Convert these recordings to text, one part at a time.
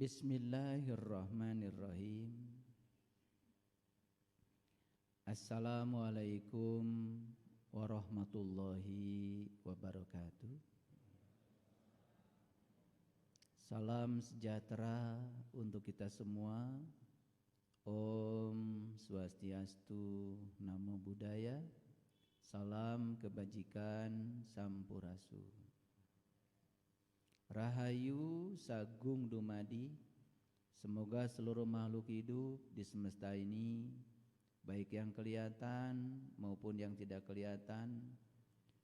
Bismillahirrahmanirrahim. Assalamualaikum warahmatullahi wabarakatuh. Salam sejahtera untuk kita semua. Om Swastiastu, Namo Buddhaya. Salam kebajikan, Sampurasun. Rahayu Sagung Dumadi. Semoga seluruh makhluk hidup di semesta ini, baik yang kelihatan maupun yang tidak kelihatan,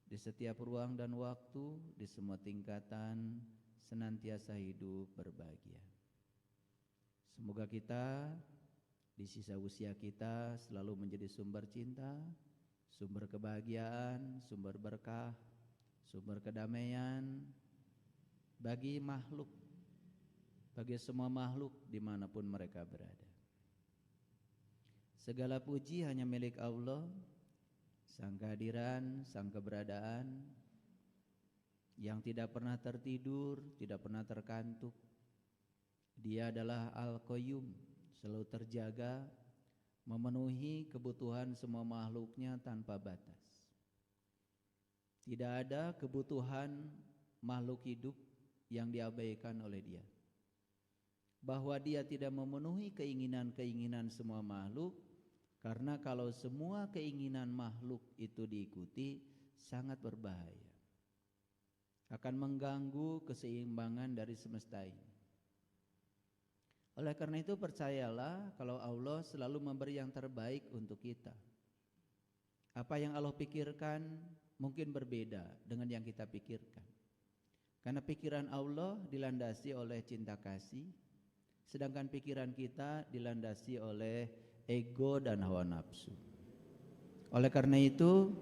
di setiap ruang dan waktu, di semua tingkatan, senantiasa hidup berbahagia. Semoga kita di sisa usia kita selalu menjadi sumber cinta, sumber kebahagiaan, sumber berkah, sumber kedamaian bagi makhluk, bagi semua makhluk dimanapun mereka berada. Segala puji hanya milik Allah, Sang kehadiran, Sang keberadaan yang tidak pernah tertidur, tidak pernah terkantuk. Dia adalah Al-Qayyum, selalu terjaga, memenuhi kebutuhan semua makhluknya tanpa batas. Tidak ada kebutuhan makhluk hidup yang diabaikan oleh Dia. Bahwa Dia tidak memenuhi keinginan-keinginan semua makhluk, karena kalau semua keinginan makhluk itu diikuti sangat berbahaya, akan mengganggu keseimbangan dari semesta ini. Oleh karena itu percayalah kalau Allah selalu memberi yang terbaik untuk kita. Apa yang Allah pikirkan mungkin berbeda dengan yang kita pikirkan. Karena pikiran Allah dilandasi oleh cinta kasih, sedangkan pikiran kita dilandasi oleh ego dan hawa nafsu. Oleh karena itu,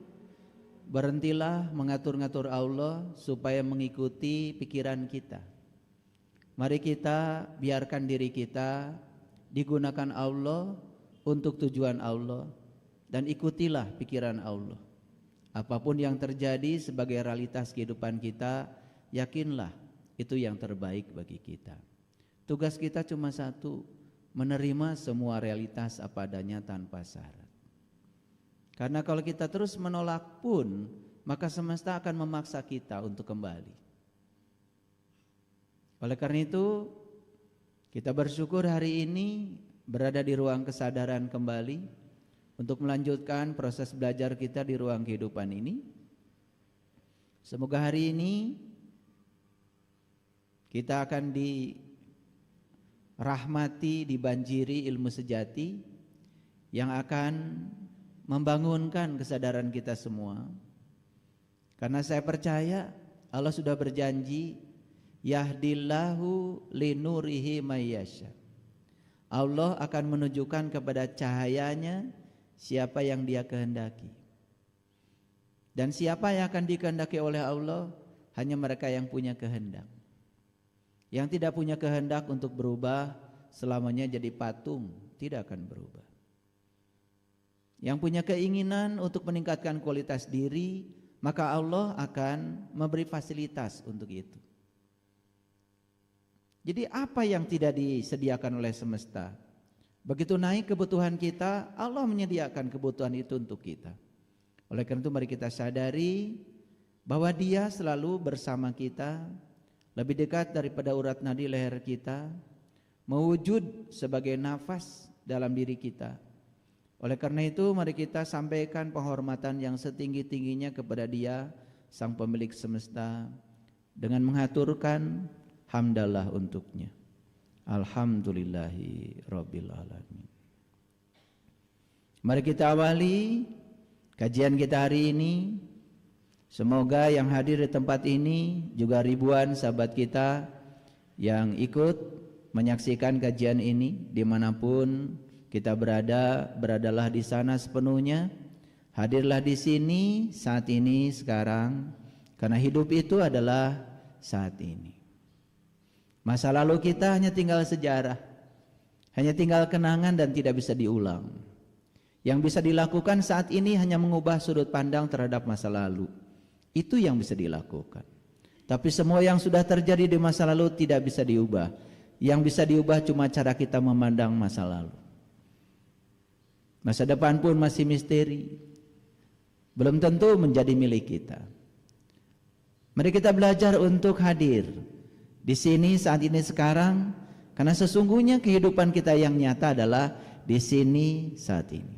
berhentilah mengatur-ngatur Allah supaya mengikuti pikiran kita. Mari kita biarkan diri kita digunakan Allah untuk tujuan Allah, dan ikutilah pikiran Allah. Apapun yang terjadi sebagai realitas kehidupan kita, yakinlah itu yang terbaik bagi kita. Tugas kita cuma satu, menerima semua realitas apa adanya tanpa syarat. Karena kalau kita terus menolak pun, maka semesta akan memaksa kita untuk kembali. Oleh karena itu, kita bersyukur hari ini berada di ruang kesadaran kembali untuk melanjutkan proses belajar kita di ruang kehidupan ini. Semoga hari ini kita akan dirahmati, dibanjiri ilmu sejati yang akan membangunkan kesadaran kita semua. Karena saya percaya Allah sudah berjanji, yahdillahu linurihi mayyasha. Allah akan menunjukkan kepada cahayanya siapa yang Dia kehendaki. Dan siapa yang akan dikehendaki oleh Allah? Hanya mereka yang punya kehendak. Yang tidak punya kehendak untuk berubah selamanya jadi patung, tidak akan berubah. Yang punya keinginan untuk meningkatkan kualitas diri, maka Allah akan memberi fasilitas untuk itu. Jadi apa yang tidak disediakan oleh semesta? Begitu naik kebutuhan kita, Allah menyediakan kebutuhan itu untuk kita. Oleh karena itu mari kita sadari bahwa Dia selalu bersama kita, lebih dekat daripada urat nadi leher kita, mewujud sebagai nafas dalam diri kita. Oleh karena itu mari kita sampaikan penghormatan yang setinggi-tingginya kepada Dia, Sang Pemilik semesta, dengan mengaturkan hamdalah untuknya. Alhamdulillahi Rabbil Alamin. Mari kita awali kajian kita hari ini. Semoga yang hadir di tempat ini juga ribuan sahabat kita yang ikut menyaksikan kajian ini dimanapun kita berada, beradalah di sana sepenuhnya, hadirlah di sini saat ini sekarang, karena hidup itu adalah saat ini. Masa lalu kita hanya tinggal sejarah, hanya tinggal kenangan dan tidak bisa diulang. Yang bisa dilakukan saat ini hanya mengubah sudut pandang terhadap masa lalu. Itu yang bisa dilakukan. Tapi semua yang sudah terjadi di masa lalu tidak bisa diubah. Yang bisa diubah cuma cara kita memandang masa lalu. Masa depan pun masih misteri, belum tentu menjadi milik kita. Mari kita belajar untuk hadir di sini saat ini sekarang, karena sesungguhnya kehidupan kita yang nyata adalah di sini saat ini.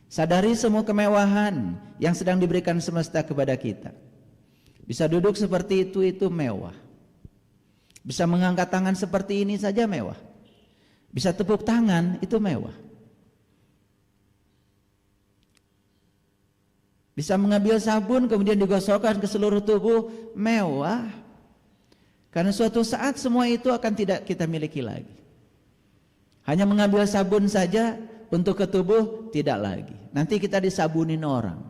Sadari semua kemewahan yang sedang diberikan semesta kepada kita. Bisa duduk seperti itu mewah. Bisa mengangkat tangan seperti ini saja mewah. Bisa tepuk tangan itu mewah. Bisa mengambil sabun kemudian digosokkan ke seluruh tubuh, mewah. Karena suatu saat semua itu akan tidak kita miliki lagi. Hanya mengambil sabun saja untuk ke tubuh tidak lagi. Nanti kita disabunin orang.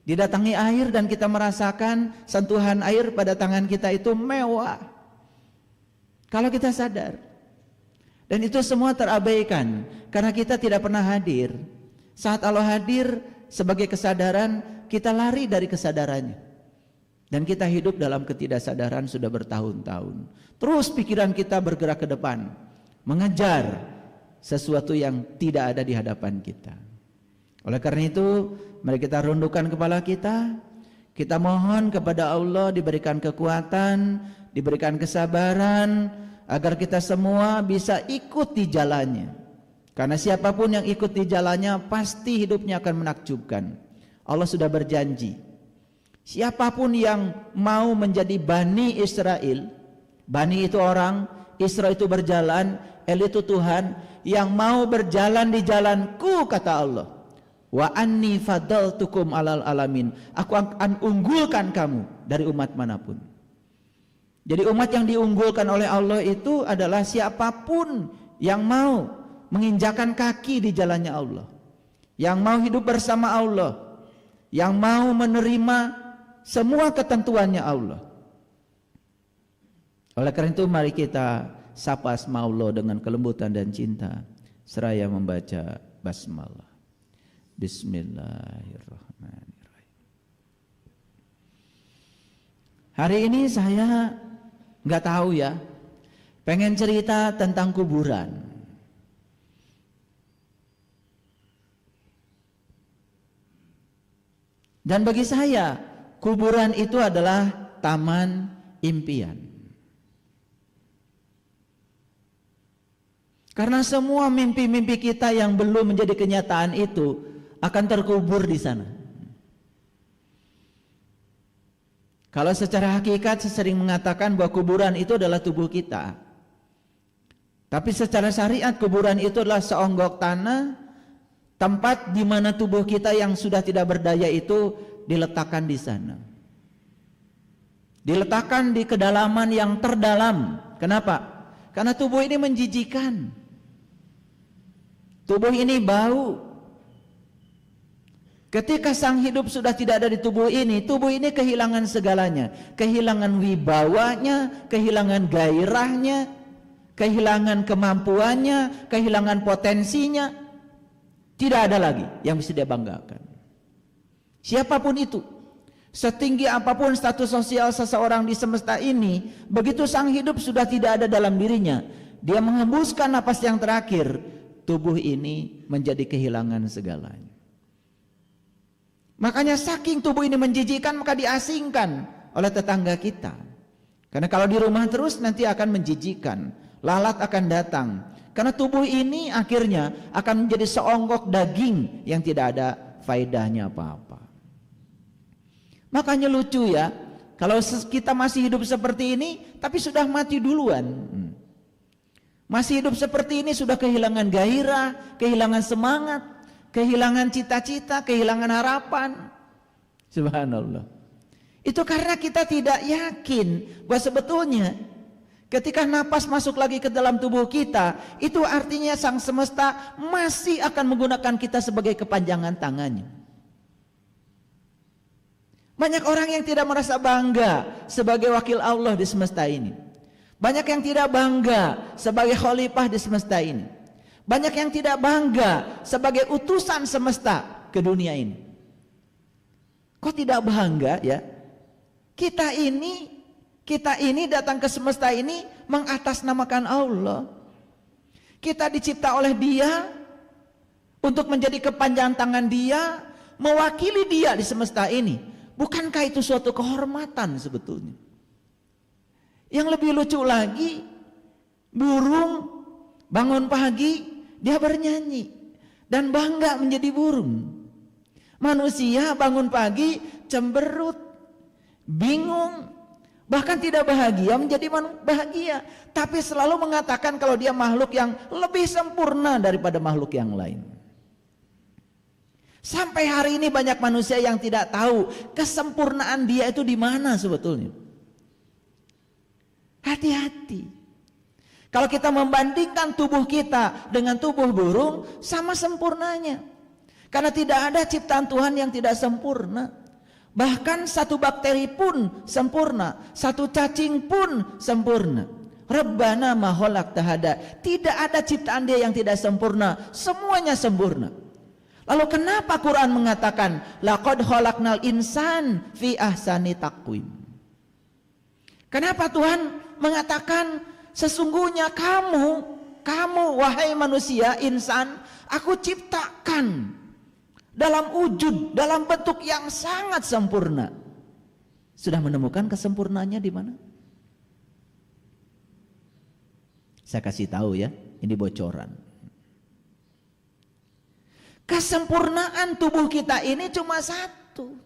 Didatangi air dan kita merasakan sentuhan air pada tangan kita itu mewah. Kalau kita sadar. Dan itu semua terabaikan karena kita tidak pernah hadir. Saat Allah hadir sebagai kesadaran, kita lari dari kesadarannya. Dan kita hidup dalam ketidaksadaran sudah bertahun-tahun. Terus pikiran kita bergerak ke depan, mengejar sesuatu yang tidak ada di hadapan kita. Oleh karena itu, mari kita rundukkan kepala kita. Kita mohon kepada Allah diberikan kekuatan, diberikan kesabaran, agar kita semua bisa ikut di jalannya. Karena siapapun yang ikut di jalannya pasti hidupnya akan menakjubkan. Allah sudah berjanji, siapapun yang mau menjadi Bani Israel, Bani itu orang, Isra itu berjalan, El itu Tuhan, yang mau berjalan di jalanku, kata Allah, wa anni fadaltukum alal alamin, aku akan unggulkan kamu dari umat manapun. Jadi umat yang diunggulkan oleh Allah itu adalah siapapun yang mau menginjakan kaki di jalannya Allah, yang mau hidup bersama Allah, yang mau menerima semua ketentuannya Allah. Oleh karena itu mari kita sapa asma Allah dengan kelembutan dan cinta seraya membaca basmalah. Bismillahirrahmanirrahim. Hari ini saya nggak tahu ya, pengen cerita tentang kuburan. Dan bagi saya, kuburan itu adalah taman impian. Karena semua mimpi-mimpi kita yang belum menjadi kenyataan itu akan terkubur di sana. Kalau secara hakikat saya sering mengatakan bahwa kuburan itu adalah tubuh kita. Tapi secara syariat kuburan itu adalah seonggok tanah, tempat di mana tubuh kita yang sudah tidak berdaya itu diletakkan di sana. Diletakkan di kedalaman yang terdalam. Kenapa? Karena tubuh ini menjijikan. Tubuh ini bau. Ketika sang hidup sudah tidak ada di tubuh ini kehilangan segalanya. Kehilangan wibawanya, kehilangan gairahnya, kehilangan kemampuannya, kehilangan potensinya. Tidak ada lagi yang bisa dia banggakan. Siapapun itu, setinggi apapun status sosial seseorang di semesta ini, begitu sang hidup sudah tidak ada dalam dirinya, dia menghembuskan napas yang terakhir, tubuh ini menjadi kehilangan segalanya. Makanya saking tubuh ini menjijikkan, maka diasingkan oleh tetangga kita. Karena kalau di rumah terus nanti akan menjijikkan, lalat akan datang. Karena tubuh ini akhirnya akan menjadi seonggok daging yang tidak ada faedahnya apa-apa. Makanya lucu ya, kalau kita masih hidup seperti ini tapi sudah mati duluan. Masih hidup seperti ini sudah kehilangan gairah, kehilangan semangat, kehilangan cita-cita, kehilangan harapan. Subhanallah. Itu karena kita tidak yakin bahwa sebetulnya ketika napas masuk lagi ke dalam tubuh kita, itu artinya sang semesta masih akan menggunakan kita sebagai kepanjangan tangannya. Banyak orang yang tidak merasa bangga sebagai wakil Allah di semesta ini. Banyak yang tidak bangga sebagai khalifah di semesta ini. Banyak yang tidak bangga sebagai utusan semesta ke dunia ini. Kok tidak bangga ya? Kita ini Kita ini datang ke semesta ini mengatasnamakan Allah. Kita dicipta oleh Dia untuk menjadi kepanjangan tangan Dia, mewakili Dia di semesta ini. Bukankah itu suatu kehormatan sebetulnya? Yang lebih lucu lagi, burung bangun pagi, dia bernyanyi dan bangga menjadi burung. Manusia bangun pagi cemberut, bingung, bahkan tidak bahagia menjadi bahagia, tapi selalu mengatakan kalau dia makhluk yang lebih sempurna daripada makhluk yang lain. Sampai hari ini banyak manusia yang tidak tahu kesempurnaan dia itu di mana sebetulnya. Hati-hati. Kalau kita membandingkan tubuh kita dengan tubuh burung, sama sempurnanya. Karena tidak ada ciptaan Tuhan yang tidak sempurna. Bahkan satu bakteri pun sempurna, satu cacing pun sempurna. Rabbana ma khalaqta hada. Tidak ada ciptaan Dia yang tidak sempurna, semuanya sempurna. Lalu kenapa Quran mengatakan laqad khalaqnal insan fi ahsani taqwim? Kenapa Tuhan mengatakan sesungguhnya kamu wahai manusia insan, aku ciptakan dalam wujud, dalam bentuk yang sangat sempurna. Sudah menemukan kesempurnaannya di mana? Saya kasih tahu ya, ini bocoran. Kesempurnaan tubuh kita ini cuma satu.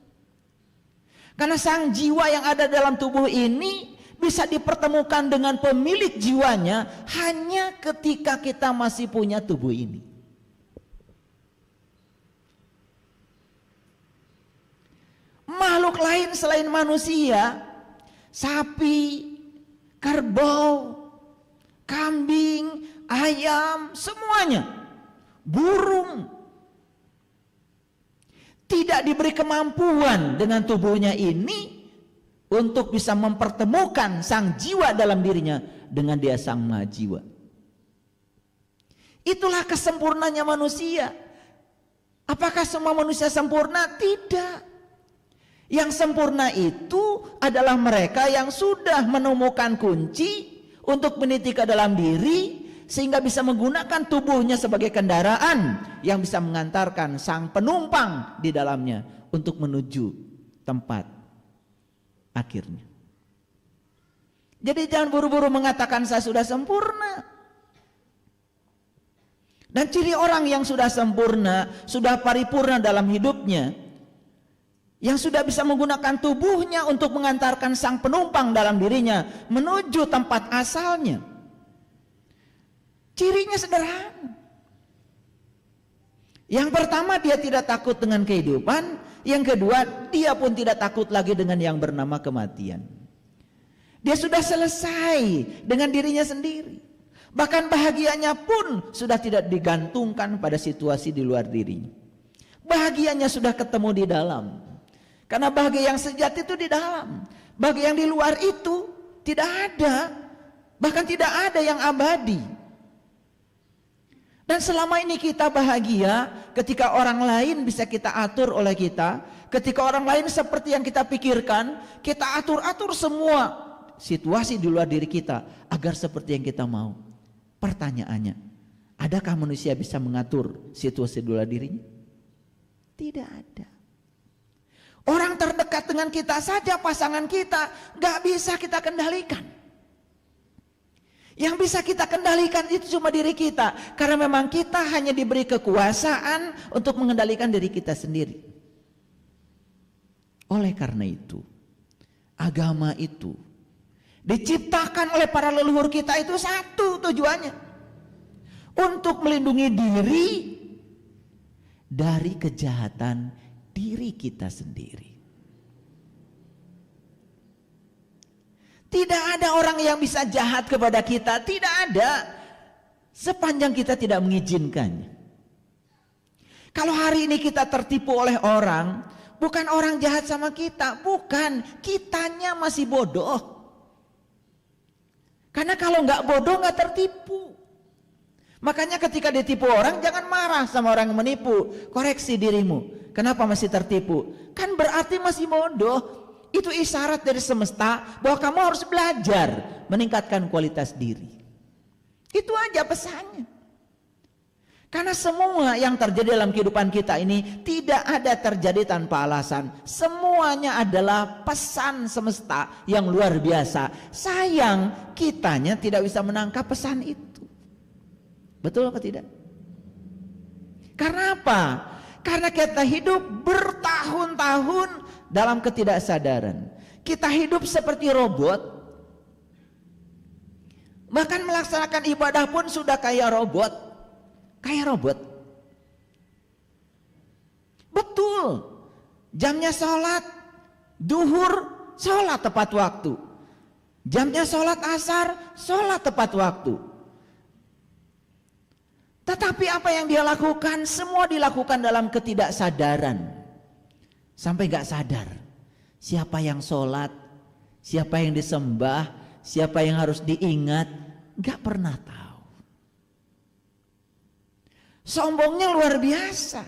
Karena sang jiwa yang ada dalam tubuh ini bisa dipertemukan dengan pemilik jiwanya hanya ketika kita masih punya tubuh ini. Makhluk lain selain manusia, sapi, kerbau, kambing, ayam, semuanya, burung, tidak diberi kemampuan dengan tubuhnya ini untuk bisa mempertemukan sang jiwa dalam dirinya dengan Dia sang maha jiwa. Itulah kesempurnanya manusia. Apakah semua manusia sempurna? Tidak. Yang sempurna itu adalah mereka yang sudah menemukan kunci untuk meniti ke dalam diri, sehingga bisa menggunakan tubuhnya sebagai kendaraan yang bisa mengantarkan sang penumpang di dalamnya untuk menuju tempat akhirnya. Jadi jangan buru-buru mengatakan saya sudah sempurna. Dan ciri orang yang sudah sempurna, sudah paripurna dalam hidupnya, yang sudah bisa menggunakan tubuhnya untuk mengantarkan sang penumpang dalam dirinya menuju tempat asalnya, cirinya sederhana. Yang pertama, dia tidak takut dengan kehidupan. Yang kedua, dia pun tidak takut lagi dengan yang bernama kematian. Dia sudah selesai dengan dirinya sendiri. Bahkan bahagianya pun sudah tidak digantungkan pada situasi di luar dirinya. Bahagianya sudah ketemu di dalam. Karena bahagia yang sejati itu di dalam. Bahagia yang di luar itu tidak ada. Bahkan tidak ada yang abadi. Dan selama ini kita bahagia ketika orang lain bisa kita atur oleh kita. Ketika orang lain seperti yang kita pikirkan, kita atur-atur semua situasi di luar diri kita agar seperti yang kita mau. Pertanyaannya, adakah manusia bisa mengatur situasi di luar dirinya? Tidak ada. Orang terdekat dengan kita saja, pasangan kita, gak bisa kita kendalikan. Yang bisa kita kendalikan itu cuma diri kita. Karena memang kita hanya diberi kekuasaan untuk mengendalikan diri kita sendiri. Oleh karena itu, agama itu diciptakan oleh para leluhur kita itu satu tujuannya. Untuk melindungi diri dari kejahatan diri kita sendiri. Tidak ada orang yang bisa jahat kepada kita, tidak ada, sepanjang kita tidak mengizinkannya. Kalau hari ini kita tertipu oleh orang, bukan orang jahat sama kita, bukan, kitanya masih bodoh. Karena kalau nggak bodoh nggak tertipu. Makanya ketika ditipu orang, jangan marah sama orang yang menipu, koreksi dirimu. Kenapa masih tertipu? Kan berarti masih bodoh. Itu isyarat dari semesta bahwa kamu harus belajar meningkatkan kualitas diri. Itu aja pesannya. Karena semua yang terjadi dalam kehidupan kita ini tidak ada terjadi tanpa alasan. Semuanya adalah pesan semesta yang luar biasa. Sayang kitanya tidak bisa menangkap pesan itu. Betul apa tidak? Karena apa? Karena kita hidup bertahun-tahun dalam ketidaksadaran. Kita hidup seperti robot. Bahkan melaksanakan ibadah pun sudah kayak robot. Kayak robot. Betul. Jamnya sholat duhur, sholat tepat waktu. Jamnya sholat asar, sholat tepat waktu. Tetapi apa yang dia lakukan, semua dilakukan dalam ketidaksadaran. Sampai gak sadar siapa yang sholat, siapa yang disembah, siapa yang harus diingat, gak pernah tahu. Sombongnya luar biasa.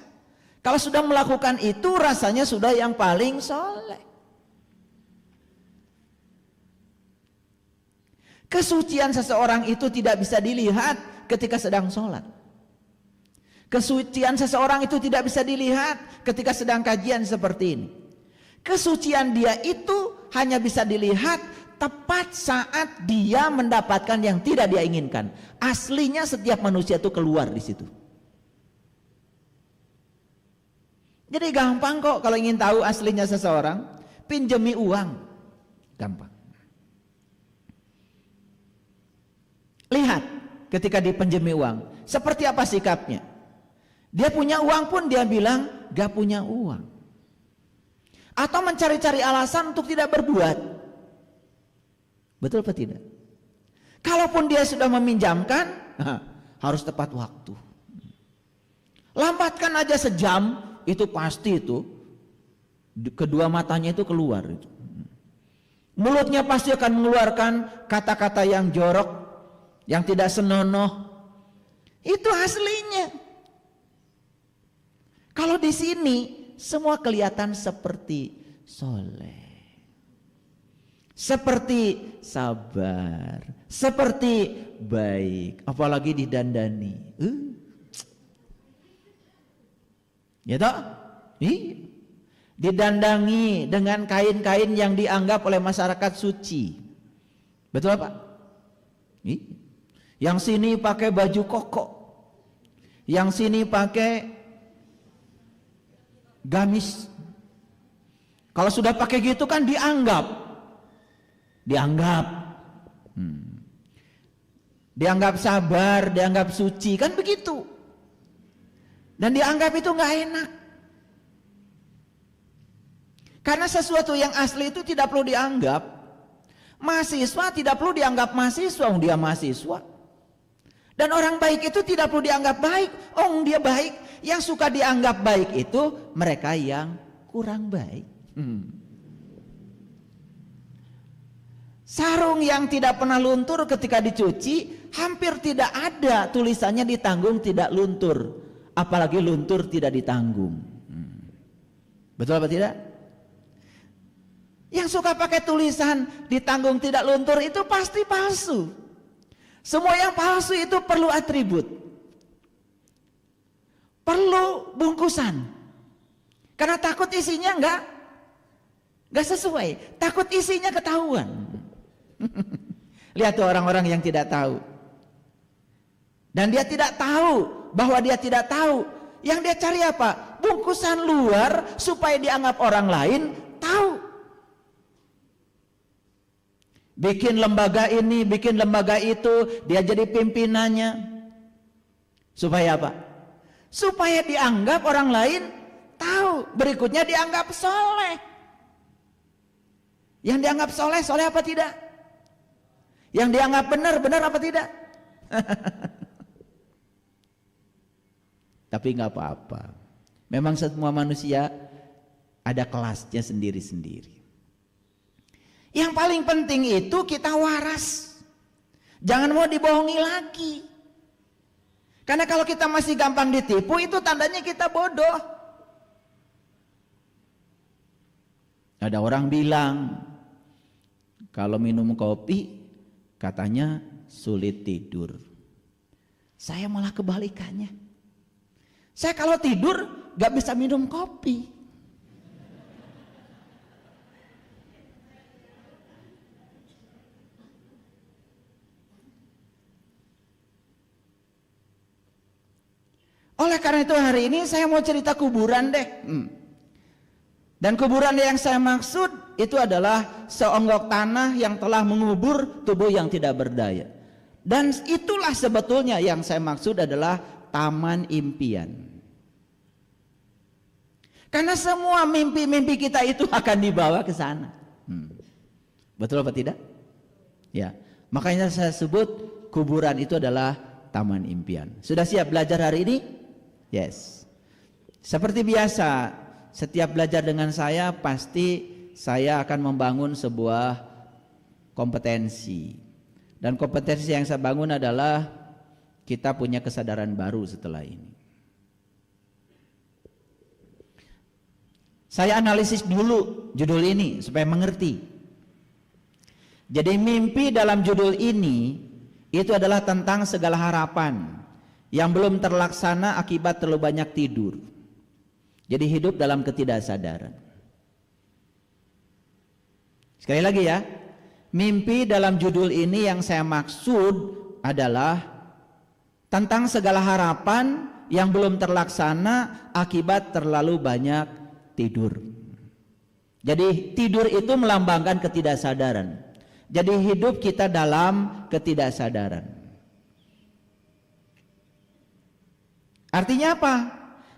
Kalau sudah melakukan itu rasanya sudah yang paling soleh. Kesucian seseorang itu tidak bisa dilihat ketika sedang sholat. Kesucian seseorang itu tidak bisa dilihat ketika sedang kajian seperti ini. Kesucian dia itu hanya bisa dilihat tepat saat dia mendapatkan yang tidak dia inginkan. Aslinya setiap manusia itu keluar di situ. Jadi gampang kok kalau ingin tahu aslinya seseorang, pinjami uang. Gampang. Lihat ketika dipinjami uang, seperti apa sikapnya. Dia punya uang pun dia bilang gak punya uang. Atau mencari-cari alasan untuk tidak berbuat. Betul atau tidak? Kalaupun dia sudah meminjamkan, harus tepat waktu. Lambatkan aja sejam, itu pasti itu. Kedua matanya itu keluar. Mulutnya pasti akan mengeluarkan kata-kata yang jorok, yang tidak senonoh. Itu aslinya. Kalau di sini semua kelihatan seperti soleh, seperti sabar, seperti baik, apalagi didandani. Ya toh? Didandangi dengan kain-kain yang dianggap oleh masyarakat suci. Betul apa? Yang sini pakai baju koko, yang sini pakai gamis. Kalau sudah pakai gitu kan dianggap sabar, dianggap suci, kan begitu. Dan dianggap itu nggak enak. Karena sesuatu yang asli itu tidak perlu dianggap. Mahasiswa tidak perlu dianggap mahasiswa, dia mahasiswa. Dan orang baik itu tidak perlu dianggap baik, dia baik. Yang suka dianggap baik itu mereka yang kurang baik. Sarung yang tidak pernah luntur ketika dicuci, hampir tidak ada tulisannya ditanggung tidak luntur. Apalagi luntur tidak ditanggung. Betul apa tidak? Yang suka pakai tulisan ditanggung tidak luntur itu pasti palsu. Semua yang palsu itu perlu atribut, perlu bungkusan. Karena takut isinya enggak sesuai, takut isinya ketahuan. Lihat tuh orang-orang yang tidak tahu. Dan dia tidak tahu bahwa dia tidak tahu. Yang dia cari apa? Bungkusan luar supaya dianggap orang lain tahu. Bikin lembaga ini, bikin lembaga itu, dia jadi pimpinannya. Supaya apa? Supaya dianggap orang lain tahu. Berikutnya dianggap soleh. Yang dianggap soleh, soleh apa tidak? Yang dianggap benar, benar apa tidak? Tapi nggak apa-apa. Memang semua manusia ada kelasnya sendiri-sendiri. Yang paling penting itu kita waras. Jangan mau dibohongi lagi. Karena kalau kita masih gampang ditipu, itu tandanya kita bodoh. Ada orang bilang kalau minum kopi katanya sulit tidur. Saya malah kebalikannya. Saya kalau tidur gak bisa minum kopi. Oleh karena itu hari ini saya mau cerita kuburan deh. Dan kuburan yang saya maksud itu adalah seonggok tanah yang telah mengubur tubuh yang tidak berdaya. Dan itulah sebetulnya yang saya maksud adalah taman impian. Karena semua mimpi-mimpi kita itu akan dibawa ke sana. Betul apa tidak? Ya, makanya saya sebut kuburan itu adalah taman impian. Sudah siap belajar hari ini? Yes. Seperti biasa, setiap belajar dengan saya pasti saya akan membangun sebuah kompetensi. Dan kompetensi yang saya bangun adalah kita punya kesadaran baru setelah ini. Saya analisis dulu judul ini supaya mengerti. Jadi mimpi dalam judul ini itu adalah tentang segala harapan yang belum terlaksana akibat terlalu banyak tidur. Jadi hidup dalam ketidaksadaran. Sekali lagi ya, mimpi dalam judul ini yang saya maksud adalah tentang segala harapan yang belum terlaksana akibat terlalu banyak tidur. Jadi tidur itu melambangkan ketidaksadaran. Jadi hidup kita dalam ketidaksadaran. Artinya apa?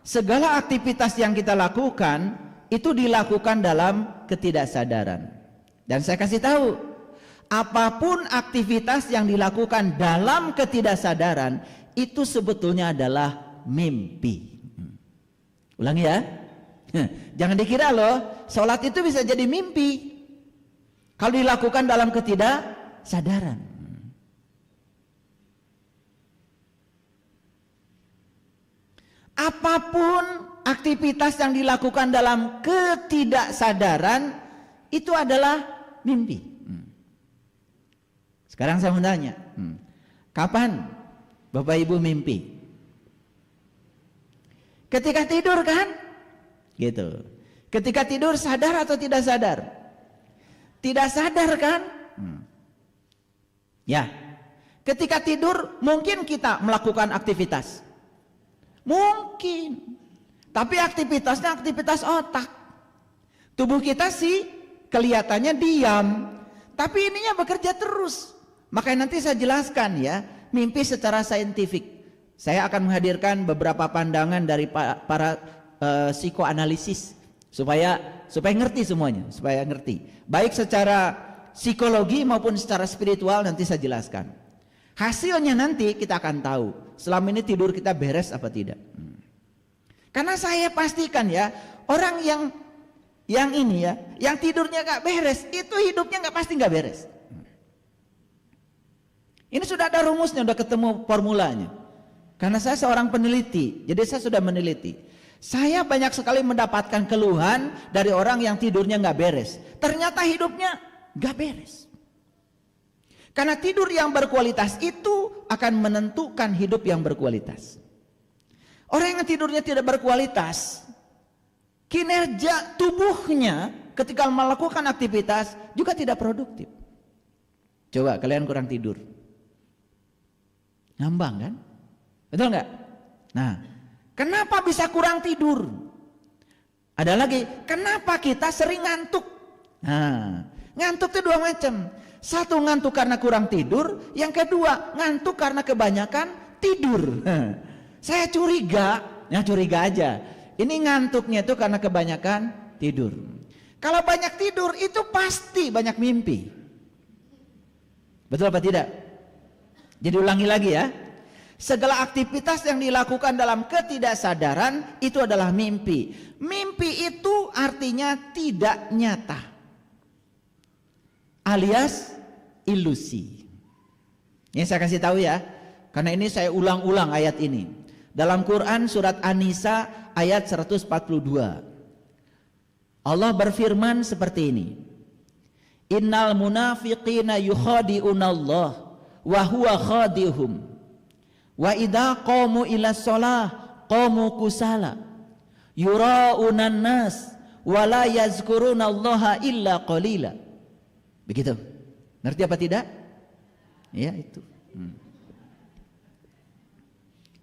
Segala aktivitas yang kita lakukan itu dilakukan dalam ketidaksadaran. Dan saya kasih tahu, apapun aktivitas yang dilakukan dalam ketidaksadaran itu sebetulnya adalah mimpi. Ulangi ya. Jangan dikira loh, sholat itu bisa jadi mimpi kalau dilakukan dalam ketidaksadaran. Apapun aktivitas yang dilakukan dalam ketidaksadaran itu adalah mimpi. Sekarang saya mau tanya, kapan Bapak Ibu mimpi? Ketika tidur kan? Gitu. Ketika tidur sadar atau tidak sadar? Tidak sadar kan? Ya. Ketika tidur mungkin kita melakukan aktivitas. Mungkin. Tapi aktivitasnya aktivitas otak. Tubuh kita sih kelihatannya diam, tapi ininya bekerja terus. Makanya nanti saya jelaskan ya, mimpi secara saintifik. Saya akan menghadirkan beberapa pandangan dari para psikoanalisis supaya ngerti semuanya, supaya ngerti. Baik secara psikologi maupun secara spiritual nanti saya jelaskan. Hasilnya nanti kita akan tahu selama ini tidur kita beres apa tidak. Karena saya pastikan ya, orang yang ini ya, yang tidurnya gak beres, itu hidupnya pasti gak beres. Ini sudah ada rumusnya, sudah ketemu formulanya. Karena saya seorang peneliti, jadi saya sudah meneliti. Saya banyak sekali mendapatkan keluhan dari orang yang tidurnya gak beres. Ternyata hidupnya gak beres. Karena tidur yang berkualitas itu akan menentukan hidup yang berkualitas. Orang yang tidurnya tidak berkualitas, kinerja tubuhnya ketika melakukan aktivitas juga tidak produktif. Coba kalian kurang tidur, ngambang kan? Betul nggak? Nah, kenapa bisa kurang tidur? Ada lagi, kenapa kita sering ngantuk? Nah, ngantuk itu dua macam. Satu, ngantuk karena kurang tidur. Yang kedua, ngantuk karena kebanyakan tidur. Saya curiga, ya curiga aja. Ini ngantuknya itu karena kebanyakan tidur. Kalau banyak tidur itu pasti banyak mimpi. Betul apa tidak? Jadi ulangi lagi ya. Segala aktivitas yang dilakukan dalam ketidaksadaran itu adalah mimpi. Mimpi itu artinya tidak nyata, alias ilusi. Ini saya kasih tahu ya, karena ini saya ulang-ulang ayat ini. Dalam Quran surat An-Nisa ayat 142. Allah berfirman seperti ini. Innal munafiqina yukhadi'unallah wa huwa khadi'uhum. Wa idza qamu ila shalah qamu kusala. Yura'unan nas wa la yazkurunallaha illa qalila. Begitu. Ngerti apa tidak? Ya itu.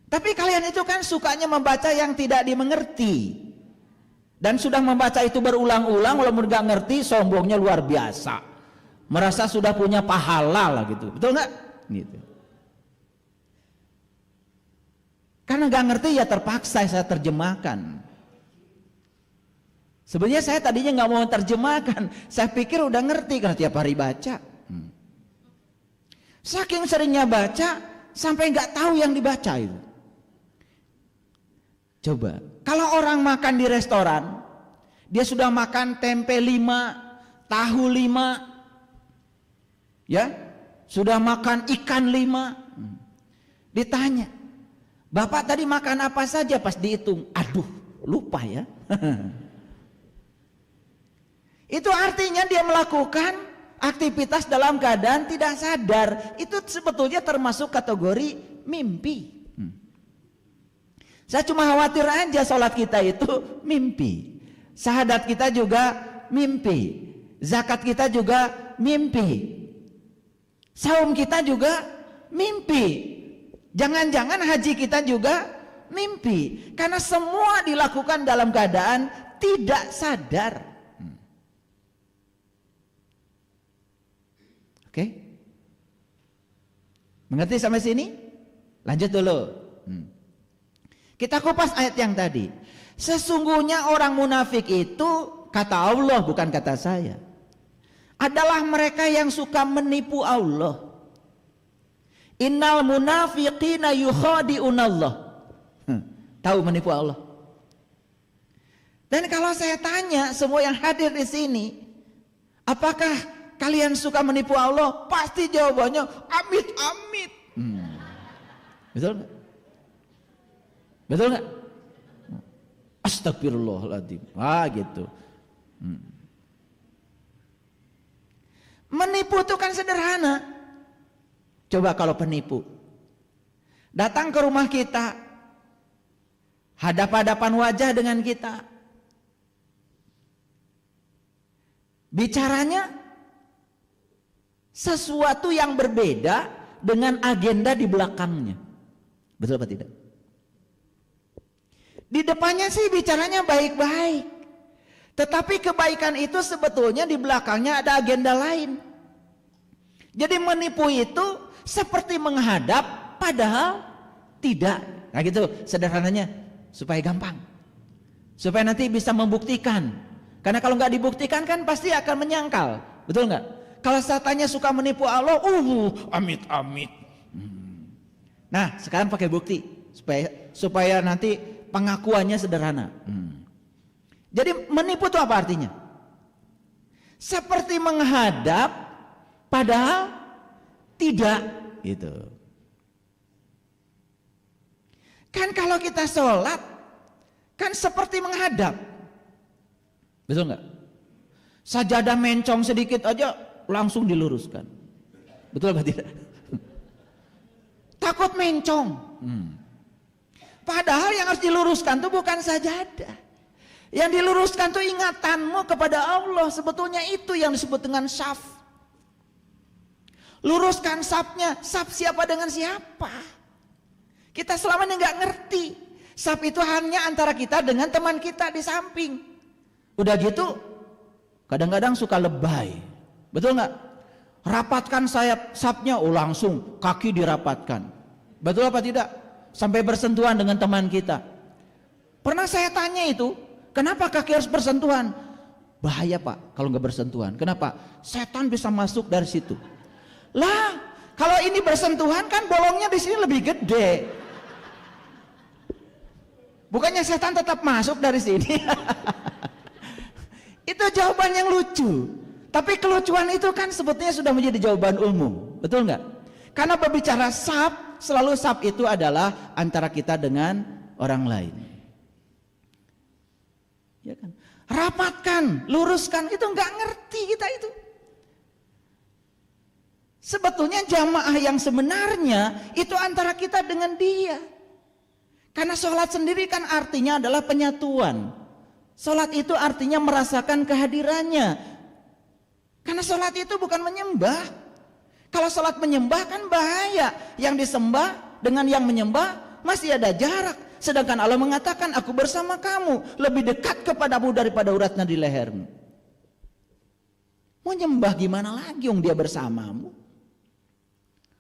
Tapi kalian itu kan sukanya membaca yang tidak dimengerti. Dan sudah membaca itu berulang-ulang, walaupun gak ngerti, sombongnya luar biasa. Merasa sudah punya pahala lah gitu. Betul nggak? Gitu. Karena gak ngerti ya terpaksa saya terjemahkan. Sebenarnya saya tadinya nggak mau terjemahkan. Saya pikir udah ngerti karena tiap hari baca. Saking seringnya baca sampai nggak tahu yang dibaca itu. Coba, kalau orang makan di restoran, dia sudah makan tempe 5, tahu 5, ya, sudah makan ikan 5. Ditanya, Bapak tadi makan apa saja? Pas dihitung, aduh, lupa ya. Itu artinya dia melakukan aktivitas dalam keadaan tidak sadar. Itu sebetulnya termasuk kategori mimpi. Saya cuma khawatir aja sholat kita itu mimpi, syahadat kita juga mimpi, zakat kita juga mimpi, saum kita juga mimpi, jangan-jangan haji kita juga mimpi. Karena semua dilakukan dalam keadaan tidak sadar. Oke? Mengerti sampai sini? Lanjut dulu. Kita kupas ayat yang tadi. Sesungguhnya orang munafik itu, kata Allah bukan kata saya, adalah mereka yang suka menipu Allah. Innal munafiqina yukhadi'unallah. Tahu menipu Allah. Dan kalau saya tanya semua yang hadir di sini, apakah kalian suka menipu Allah? Pasti jawabannya amit amit. Betul nggak? Betul nggak? Astagfirullahaladzim. Gitu. Menipu itu kan sederhana. Coba kalau penipu datang ke rumah kita, hadap-hadapan wajah dengan kita, bicaranya sesuatu yang berbeda dengan agenda di belakangnya. Betul apa tidak? Di depannya sih bicaranya baik-baik, tetapi kebaikan itu sebetulnya di belakangnya ada agenda lain. Jadi menipu itu seperti menghadap padahal tidak. Nah gitu sederhananya, supaya gampang, supaya nanti bisa membuktikan. Karena kalau nggak dibuktikan kan pasti akan menyangkal. Betul nggak? Kalau setannya suka menipu Allah, amit amit. Nah sekarang pakai bukti supaya nanti pengakuannya sederhana. Jadi menipu itu apa artinya? Seperti menghadap padahal tidak, gitu. Kan kalau kita sholat kan seperti menghadap, betul nggak? Sajadah mencong sedikit aja langsung diluruskan, betul apa tidak? Takut mencong. Padahal yang harus diluruskan itu bukan sajadah. Yang diluruskan itu ingatanmu kepada Allah. Sebetulnya itu yang disebut dengan syaf. Luruskan syafnya. Syaf siapa dengan siapa? Kita selama ini nggak ngerti. Syaf itu hanya antara kita dengan teman kita di samping. Udah gitu, kadang-kadang suka lebay. Betul nggak? Rapatkan sayap syafnya, langsung kaki dirapatkan. Betul apa tidak? Sampai bersentuhan dengan teman kita. Pernah saya tanya itu, kenapa kaki harus bersentuhan? Bahaya Pak kalau nggak bersentuhan. Kenapa? Setan bisa masuk dari situ. Lah, kalau ini bersentuhan kan bolongnya di sini lebih gede. Bukannya setan tetap masuk dari sini? Itu jawaban yang lucu. Tapi kelucuan itu kan sebetulnya sudah menjadi jawaban umum. Betul nggak? Karena berbicara sab, selalu sab itu adalah antara kita dengan orang lain. Ya kan? rapatkan, luruskan, itu nggak ngerti kita itu. Sebetulnya jamaah yang sebenarnya itu antara kita dengan dia. Karena sholat sendiri kan artinya adalah penyatuan. Sholat itu artinya merasakan kehadirannya. Karena sholat itu bukan menyembah. Kalau sholat menyembah kan bahaya. Yang disembah dengan yang menyembah masih ada jarak. Sedangkan Allah mengatakan, aku bersama kamu, lebih dekat kepadamu daripada uratnya di lehermu. Mau nyembah gimana lagi yang dia bersamamu?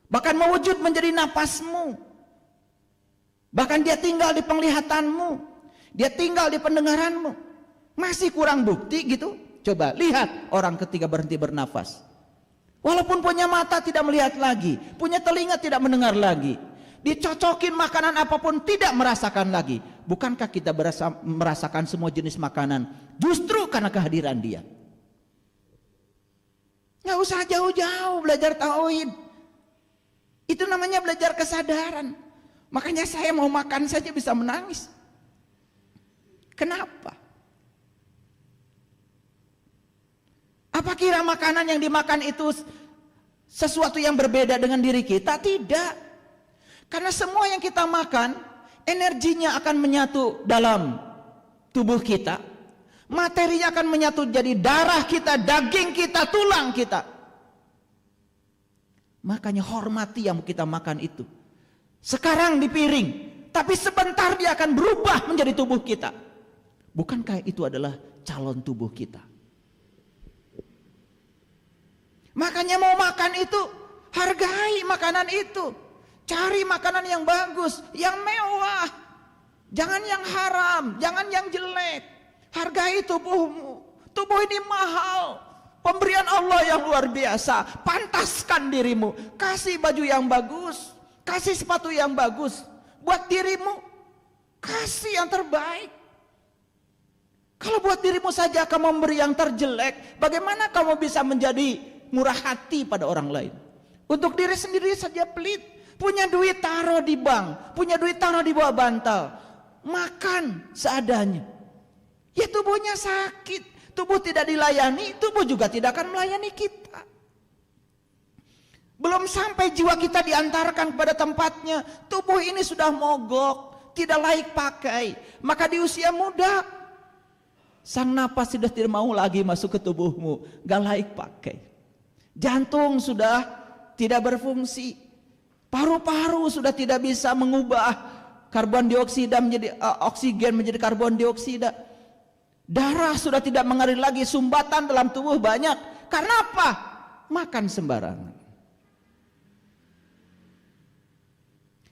Bahkan mewujud menjadi napasmu. Bahkan dia tinggal di penglihatanmu, dia tinggal di pendengaranmu. Masih kurang bukti gitu? Coba lihat orang ketika berhenti bernafas. Walaupun punya mata tidak melihat lagi, punya telinga tidak mendengar lagi, dicocokin makanan apapun tidak merasakan lagi. Bukankah kita merasakan semua jenis makanan justru karena kehadiran dia? Nggak usah jauh-jauh belajar tauhid. Itu namanya belajar kesadaran. Makanya saya mau makan saja bisa menangis. Kenapa? Apa kira makanan yang dimakan itu sesuatu yang berbeda dengan diri kita? Tidak. Karena semua yang kita makan, energinya akan menyatu dalam tubuh kita. Materinya akan menyatu jadi darah kita, daging kita, tulang kita. Makanya hormati yang kita makan itu. Sekarang di piring, tapi sebentar dia akan berubah menjadi tubuh kita. Bukankah itu adalah calon tubuh kita? Makanya mau makan itu, hargai makanan itu. Cari makanan yang bagus, yang mewah. Jangan yang haram, jangan yang jelek. Hargai tubuhmu. Tubuh ini mahal. Pemberian Allah yang luar biasa. Pantaskan dirimu. Kasih baju yang bagus. Kasih sepatu yang bagus. Buat dirimu. Kasih yang terbaik. Kalau buat dirimu saja kamu memberi yang terjelek, bagaimana kamu bisa menjadi murah hati pada orang lain? Untuk diri sendiri saja pelit. Punya duit taruh di bank. Punya duit taruh di bawah bantal. Makan seadanya. Ya tubuhnya sakit. Tubuh tidak dilayani, tubuh juga tidak akan melayani kita. Belum sampai jiwa kita diantarkan kepada tempatnya, tubuh ini sudah mogok, tidak layak pakai. Maka di usia muda, sang napas sudah tidak mau lagi masuk ke tubuhmu, gak layak pakai. Jantung sudah tidak berfungsi, paru-paru sudah tidak bisa mengubah karbon dioksida menjadi oksigen menjadi karbon dioksida. Darah sudah tidak mengalir lagi, sumbatan dalam tubuh banyak. Karena apa? Makan sembarangan.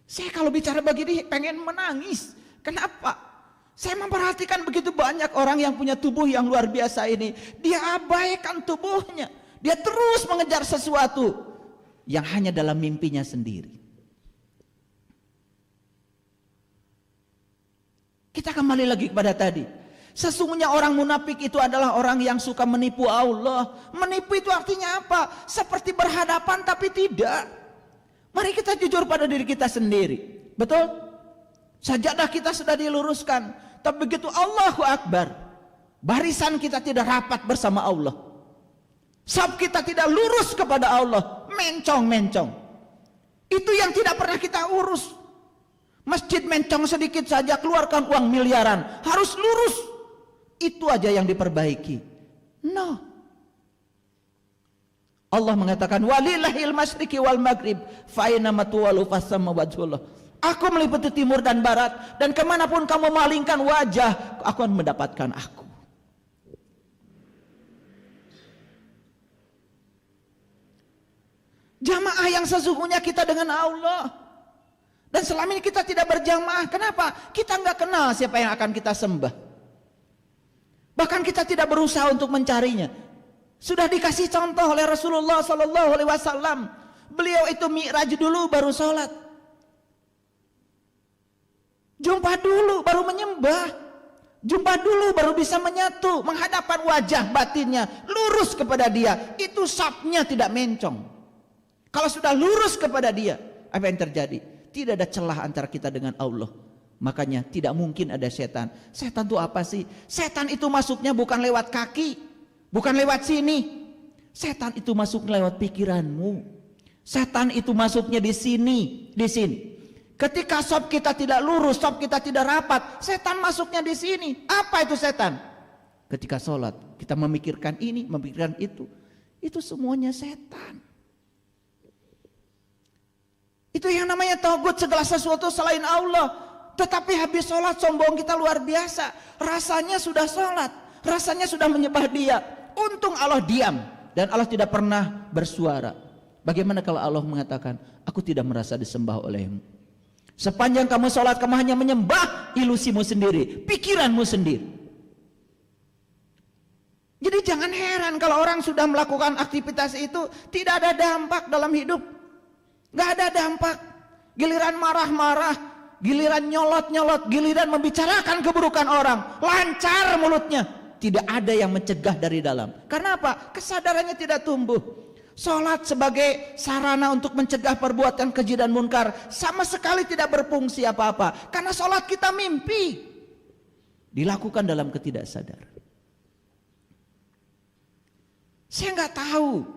Saya kalau bicara begini pengen menangis. Kenapa? Saya memperhatikan begitu banyak orang yang punya tubuh yang luar biasa ini. Dia abaikan tubuhnya. Dia terus mengejar sesuatu yang hanya dalam mimpinya sendiri. Kita kembali lagi kepada tadi. Sesungguhnya orang munafik itu adalah orang yang suka menipu Allah. Menipu itu artinya apa? Seperti berhadapan tapi tidak. Mari kita jujur pada diri kita sendiri. Betul? Sajadah kita sudah diluruskan. Tapi begitu Allahu Akbar, barisan kita tidak rapat bersama Allah. Saf kita tidak lurus kepada Allah. Mencong-mencong. Itu yang tidak pernah kita urus. Masjid mencong sedikit saja, keluarkan uang miliaran. Harus lurus. Itu aja yang diperbaiki. No. Allah mengatakan walillahil masyriqi wal maghrib fa aina matuwalu fasamma wajhullah. Aku meliputi timur dan barat, dan kemanapun kamu malingkan wajah, aku akan mendapatkan aku. Jamaah yang sesungguhnya kita dengan Allah. Dan selama ini kita tidak berjamaah. Kenapa? Kita nggak kenal siapa yang akan kita sembah. Bahkan kita tidak berusaha untuk mencarinya. Sudah dikasih contoh oleh Rasulullah SAW. Beliau itu mi'raj dulu baru sholat. Jumpa dulu baru menyembah. Jumpa dulu baru bisa menyatu. Menghadapkan wajah batinnya. Lurus kepada dia. Itu safnya tidak mencong. Kalau sudah lurus kepada dia, apa yang terjadi? Tidak ada celah antara kita dengan Allah. Makanya tidak mungkin ada setan. Setan itu apa sih? Setan itu masuknya bukan lewat kaki, bukan lewat sini. Setan itu masuk lewat pikiranmu. Setan itu masuknya di sini, di sini. Ketika sop kita tidak lurus, sop kita tidak rapat, setan masuknya di sini. Apa itu setan? Ketika sholat, kita memikirkan ini, memikirkan itu semuanya setan. Itu yang namanya tagut, segala sesuatu selain Allah. Tetapi habis sholat sombong kita luar biasa. Rasanya sudah sholat, rasanya sudah menyembah Dia. Untung Allah diam dan Allah tidak pernah bersuara. Bagaimana kalau Allah mengatakan, aku tidak merasa disembah olehmu. Sepanjang kamu sholat, kamu hanya menyembah ilusimu sendiri, pikiranmu sendiri. Jadi jangan heran kalau orang sudah melakukan aktivitas itu tidak ada dampak dalam hidup. Gak ada dampak. Giliran marah-marah, giliran nyolot-nyolot, giliran membicarakan keburukan orang, lancar mulutnya. Tidak ada yang mencegah dari dalam. Karena apa? Kesadarannya tidak tumbuh. Sholat sebagai sarana untuk mencegah perbuatan keji dan munkar sama sekali tidak berfungsi apa-apa. Karena sholat kita mimpi. Dilakukan dalam ketidaksadaran. Saya nggak tahu.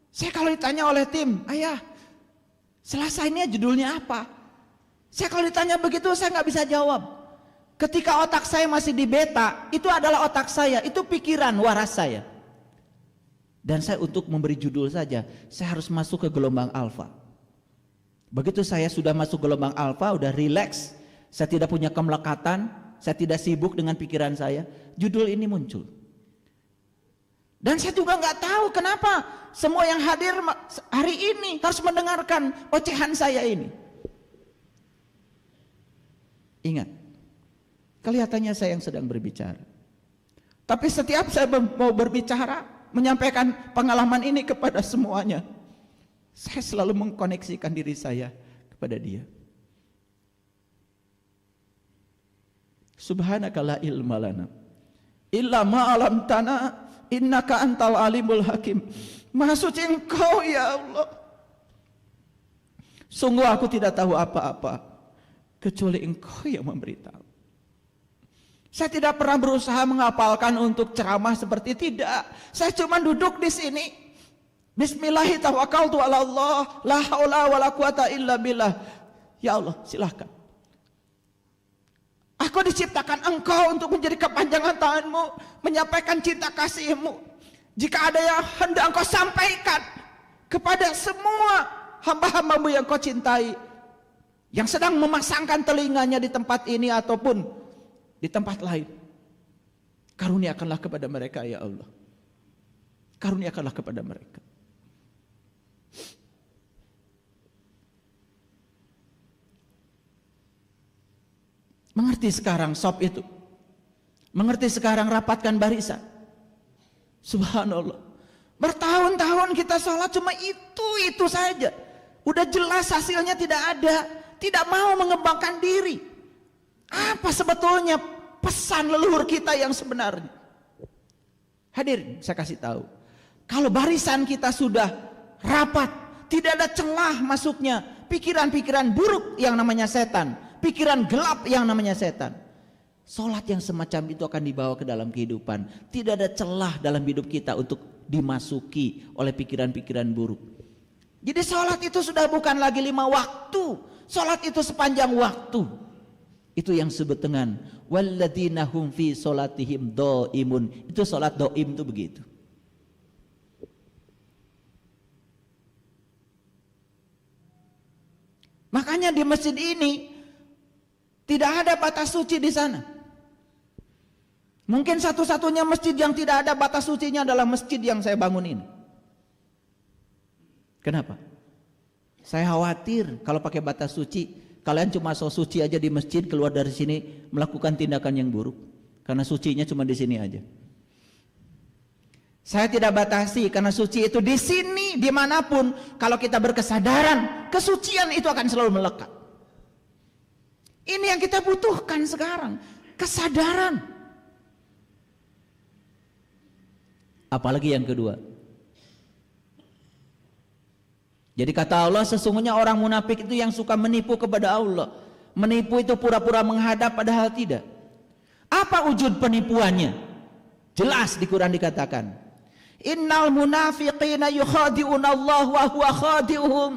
Saya kalau ditanya oleh tim, ayah, Selasa ini judulnya apa? Saya kalau ditanya begitu saya nggak bisa jawab. Ketika otak saya masih di beta, itu adalah otak saya, itu pikiran waras saya. Dan saya untuk memberi judul saja, saya harus masuk ke gelombang alfa. Begitu saya sudah masuk gelombang alfa, udah rileks, saya tidak punya kemelekatan, saya tidak sibuk dengan pikiran saya, judul ini muncul. Dan saya juga nggak tahu kenapa semua yang hadir hari ini harus mendengarkan ocehan saya ini. Ingat, kelihatannya saya yang sedang berbicara. Tapi setiap saya mau berbicara, menyampaikan pengalaman ini kepada semuanya, saya selalu mengkoneksikan diri saya kepada Dia. Subhanaka la ilma lana illa ma 'allamtana innaka antal alimul hakim. Maha suci Engkau ya Allah. Sungguh aku tidak tahu apa-apa kecuali Engkau yang memberitahu. Saya tidak pernah berusaha menghafalkan untuk ceramah seperti tidak. Saya cuma duduk di sini. Bismillahi tawakkaltu ala Allah, la haula wala quwata illa billah. Ya Allah, silahkan. Aku diciptakan Engkau untuk menjadi kepanjangan tanganmu, menyampaikan cinta kasih-Mu. Jika ada yang hendak Engkau sampaikan kepada semua hamba-hamba-Mu yang Kau cintai, yang sedang memasangkan telinganya di tempat ini ataupun di tempat lain, karuniakanlah kepada mereka ya Allah. Karuniakanlah kepada mereka. Mengerti sekarang sop itu. Mengerti sekarang rapatkan barisan. Subhanallah. Bertahun-tahun kita sholat cuma itu saja. Udah jelas hasilnya tidak ada. Tidak mau mengembangkan diri. Apa sebetulnya pesan leluhur kita yang sebenarnya? Hadirin, saya kasih tahu. Kalau barisan kita sudah rapat, tidak ada celah masuknya pikiran-pikiran buruk yang namanya setan, pikiran gelap yang namanya setan. Sholat yang semacam itu akan dibawa ke dalam kehidupan. Tidak ada celah dalam hidup kita untuk dimasuki oleh pikiran-pikiran buruk. Jadi sholat itu sudah bukan lagi 5 waktu. Sholat itu sepanjang waktu. Itu yang disebut dengan walladzina hum fi sholatihim dhaimun. Itu sholat dhaim itu begitu. Makanya di masjid ini tidak ada batas suci di sana. Mungkin satu-satunya masjid yang tidak ada batas sucinya adalah masjid yang saya bangun ini. Kenapa? Saya khawatir kalau pakai batas suci, kalian cuma so suci aja di masjid, keluar dari sini melakukan tindakan yang buruk. Karena sucinya cuma di sini aja. Saya tidak batasi karena suci itu di sini, dimanapun. Kalau kita berkesadaran, kesucian itu akan selalu melekat. Ini yang kita butuhkan sekarang, kesadaran. Apalagi yang kedua. Jadi kata Allah, sesungguhnya orang munafik itu yang suka menipu kepada Allah. Menipu itu pura-pura menghadap padahal tidak. Apa wujud penipuannya? Jelas di Quran dikatakan, innal munafiqina yukhadi'una Allah wa huwa khadi'uhum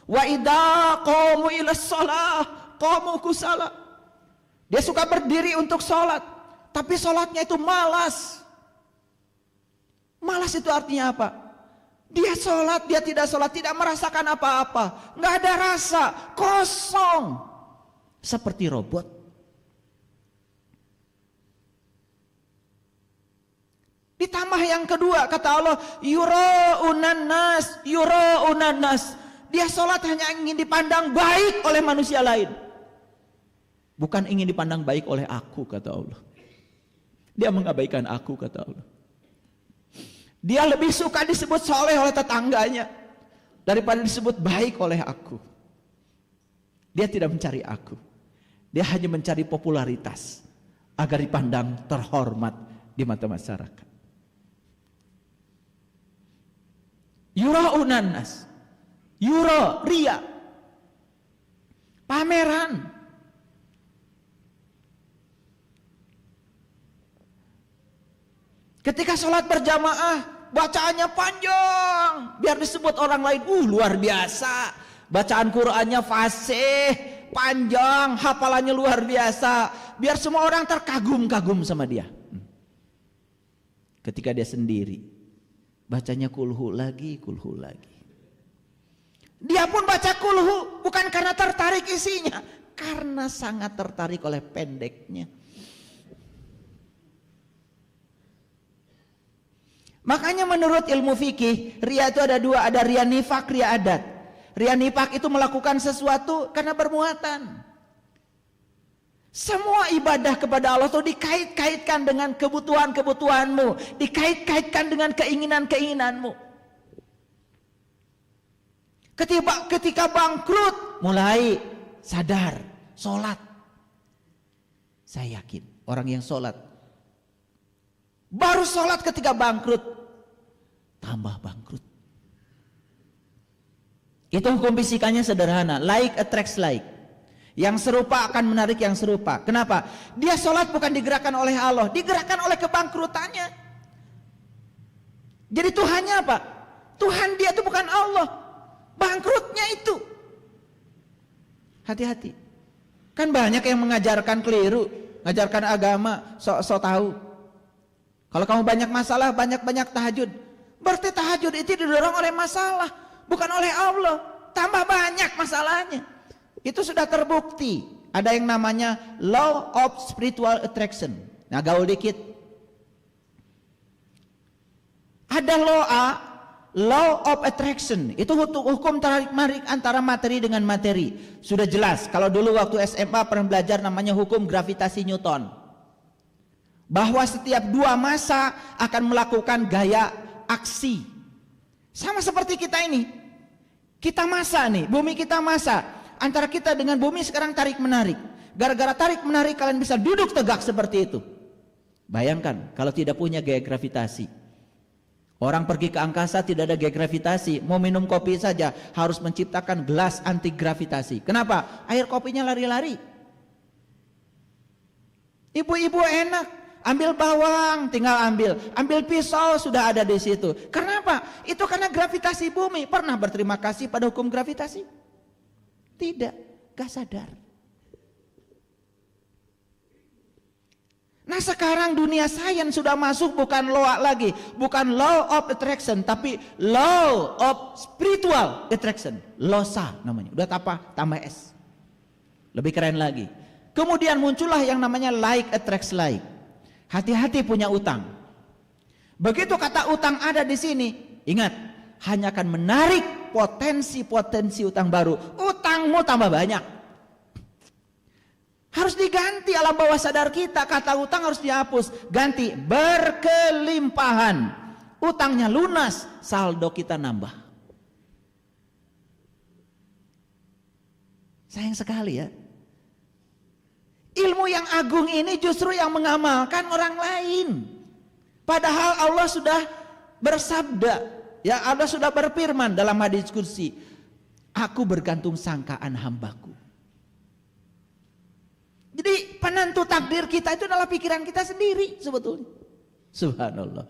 wa idza qamu ila shalah qamu kusala. Dia suka berdiri untuk sholat, tapi sholatnya itu malas. Malas itu artinya apa? Dia sholat, dia tidak sholat, tidak merasakan apa-apa, nggak ada rasa, kosong, seperti robot. Ditambah yang kedua, kata Allah, yura'unan nas, yura'unan nas. Dia sholat hanya ingin dipandang baik oleh manusia lain, bukan ingin dipandang baik oleh aku, kata Allah. Dia mengabaikan aku, kata Allah. Dia lebih suka disebut soleh oleh tetangganya daripada disebut baik oleh aku. Dia tidak mencari aku, dia hanya mencari popularitas agar dipandang terhormat di mata masyarakat. Yura'unan nas, yura, ria, pameran. Ketika sholat berjamaah, bacaannya panjang, biar disebut orang lain, luar biasa. Bacaan Qur'annya fasih, panjang, hafalannya luar biasa, biar semua orang terkagum-kagum sama dia. Ketika dia sendiri, bacanya kulhu lagi, kulhu lagi. Dia pun baca kulhu bukan karena tertarik isinya, karena sangat tertarik oleh pendeknya. Makanya menurut ilmu fikih, ria itu ada dua, ada ria nifak, ria adat. Ria nifak itu melakukan sesuatu karena bermuatan. Semua ibadah kepada Allah itu dikait-kaitkan dengan kebutuhan-kebutuhanmu, dikait-kaitkan dengan keinginan-keinginanmu. Ketika bangkrut, mulai sadar, sholat. Saya yakin orang yang sholat, baru sholat ketika bangkrut, tambah bangkrut. Itu hukum fisikanya sederhana, like attracts like. Yang serupa akan menarik yang serupa. Kenapa? Dia sholat bukan digerakkan oleh Allah, digerakkan oleh kebangkrutannya. Jadi Tuhannya apa? Tuhan dia itu bukan Allah, bangkrutnya itu. Hati-hati. Kan banyak yang mengajarkan keliru, mengajarkan agama, sok tahu. Kalau kamu banyak masalah, banyak tahajud, berarti tahajud itu didorong oleh masalah, bukan oleh Allah. Tambah banyak masalahnya. Itu sudah terbukti. Ada yang namanya law of spiritual attraction. Nah, gaul dikit. Ada law of attraction. Itu hukum tarik-menarik antara materi dengan materi. Sudah jelas. Kalau dulu waktu SMA pernah belajar namanya hukum gravitasi Newton. Bahwa setiap dua massa akan melakukan gaya aksi. Sama seperti kita ini. Kita massa nih, bumi kita massa. Antara kita dengan bumi sekarang tarik menarik. Gara-gara tarik menarik kalian bisa duduk tegak seperti itu. Bayangkan kalau tidak punya gaya gravitasi. Orang pergi ke angkasa tidak ada gaya gravitasi, mau minum kopi saja harus menciptakan gelas anti gravitasi. Kenapa? Air kopinya lari-lari. Ibu-ibu enak, ambil bawang tinggal ambil pisau sudah ada di situ. Kenapa? Itu karena gravitasi bumi. Pernah berterima kasih pada hukum gravitasi? Tidak, gak sadar. Nah sekarang dunia sains sudah masuk bukan law lagi, bukan law of attraction, tapi law of spiritual attraction, LOSA namanya. Udah tambah S, lebih keren lagi. Kemudian muncullah yang namanya like attracts like. Hati-hati punya utang. Begitu kata utang ada di sini, ingat, hanya akan menarik potensi-potensi utang baru. Utangmu tambah banyak. Harus diganti alam bawah sadar kita. Kata utang harus dihapus. Ganti berkelimpahan. Utangnya lunas, saldo kita nambah. Sayang sekali ya. Ilmu yang agung ini justru yang mengamalkan orang lain. Padahal Allah sudah bersabda. Ya, Allah sudah berfirman dalam hadis qudsi, aku bergantung sangkaan hambaku. Penentu takdir kita itu adalah pikiran kita sendiri sebetulnya. Subhanallah.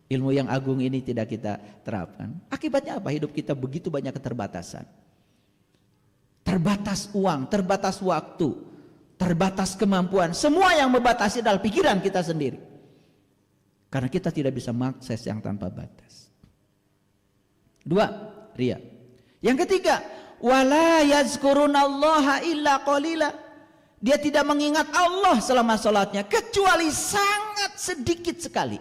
Ilmu yang agung ini tidak kita terapkan. Akibatnya apa? Hidup kita begitu banyak keterbatasan. Terbatas uang, terbatas waktu, terbatas kemampuan. Semua yang membatasi adalah pikiran kita sendiri. Karena kita tidak bisa mengakses yang tanpa batas. 2, riya. Yang ketiga, wala yazkurunallaha illa qalila. Dia tidak mengingat Allah selama sholatnya kecuali sangat sedikit sekali.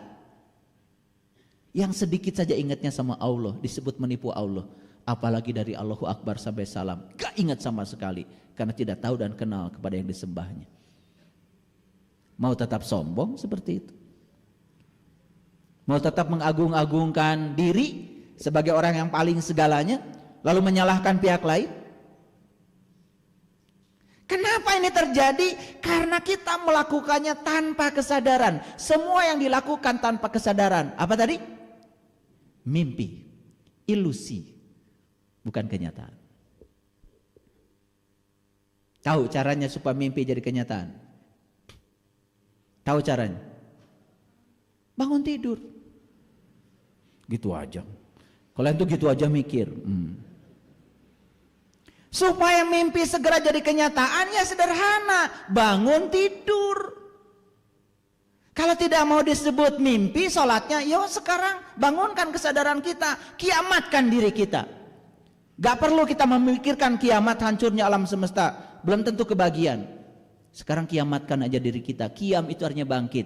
Yang sedikit saja ingatnya sama Allah disebut menipu Allah. Apalagi dari Allahu Akbar sampai salam, gak ingat sama sekali karena tidak tahu dan kenal kepada yang disembahnya. Mau tetap sombong seperti itu? Mau tetap mengagung-agungkan diri sebagai orang yang paling segalanya lalu menyalahkan pihak lain? Kenapa ini terjadi? Karena kita melakukannya tanpa kesadaran. Semua yang dilakukan tanpa kesadaran. Apa tadi? Mimpi, ilusi, bukan kenyataan. Tahu caranya supaya mimpi jadi kenyataan? Tahu caranya? Bangun tidur. Gitu aja. Kalian tuh gitu aja mikir. Supaya mimpi segera jadi kenyataan ya sederhana, bangun tidur. Kalau tidak mau disebut mimpi sholatnya, yo sekarang bangunkan kesadaran kita, kiamatkan diri kita. Gak perlu kita memikirkan kiamat hancurnya alam semesta, belum tentu kebagian. Sekarang kiamatkan aja diri kita. Kiam itu artinya bangkit.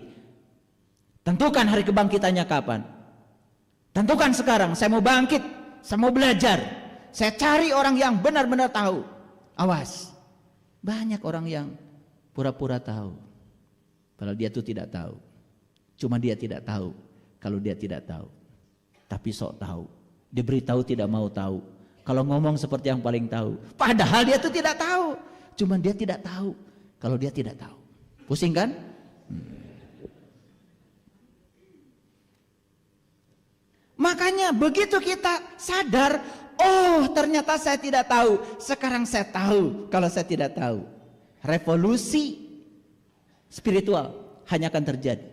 Tentukan hari kebangkitannya kapan. Tentukan sekarang, saya mau bangkit, saya mau belajar. Saya cari orang yang benar-benar tahu. Awas, banyak orang yang pura-pura tahu. Padahal dia tuh tidak tahu. Cuma dia tidak tahu. Kalau dia tidak tahu. Tapi sok tahu. Diberitahu tidak mau tahu. Kalau ngomong seperti yang paling tahu. Padahal dia tuh tidak tahu. Cuma dia tidak tahu. Kalau dia tidak tahu. Pusing kan? Makanya begitu kita sadar, oh ternyata saya tidak tahu. Sekarang saya tahu kalau saya tidak tahu. Revolusi spiritual hanya akan terjadi.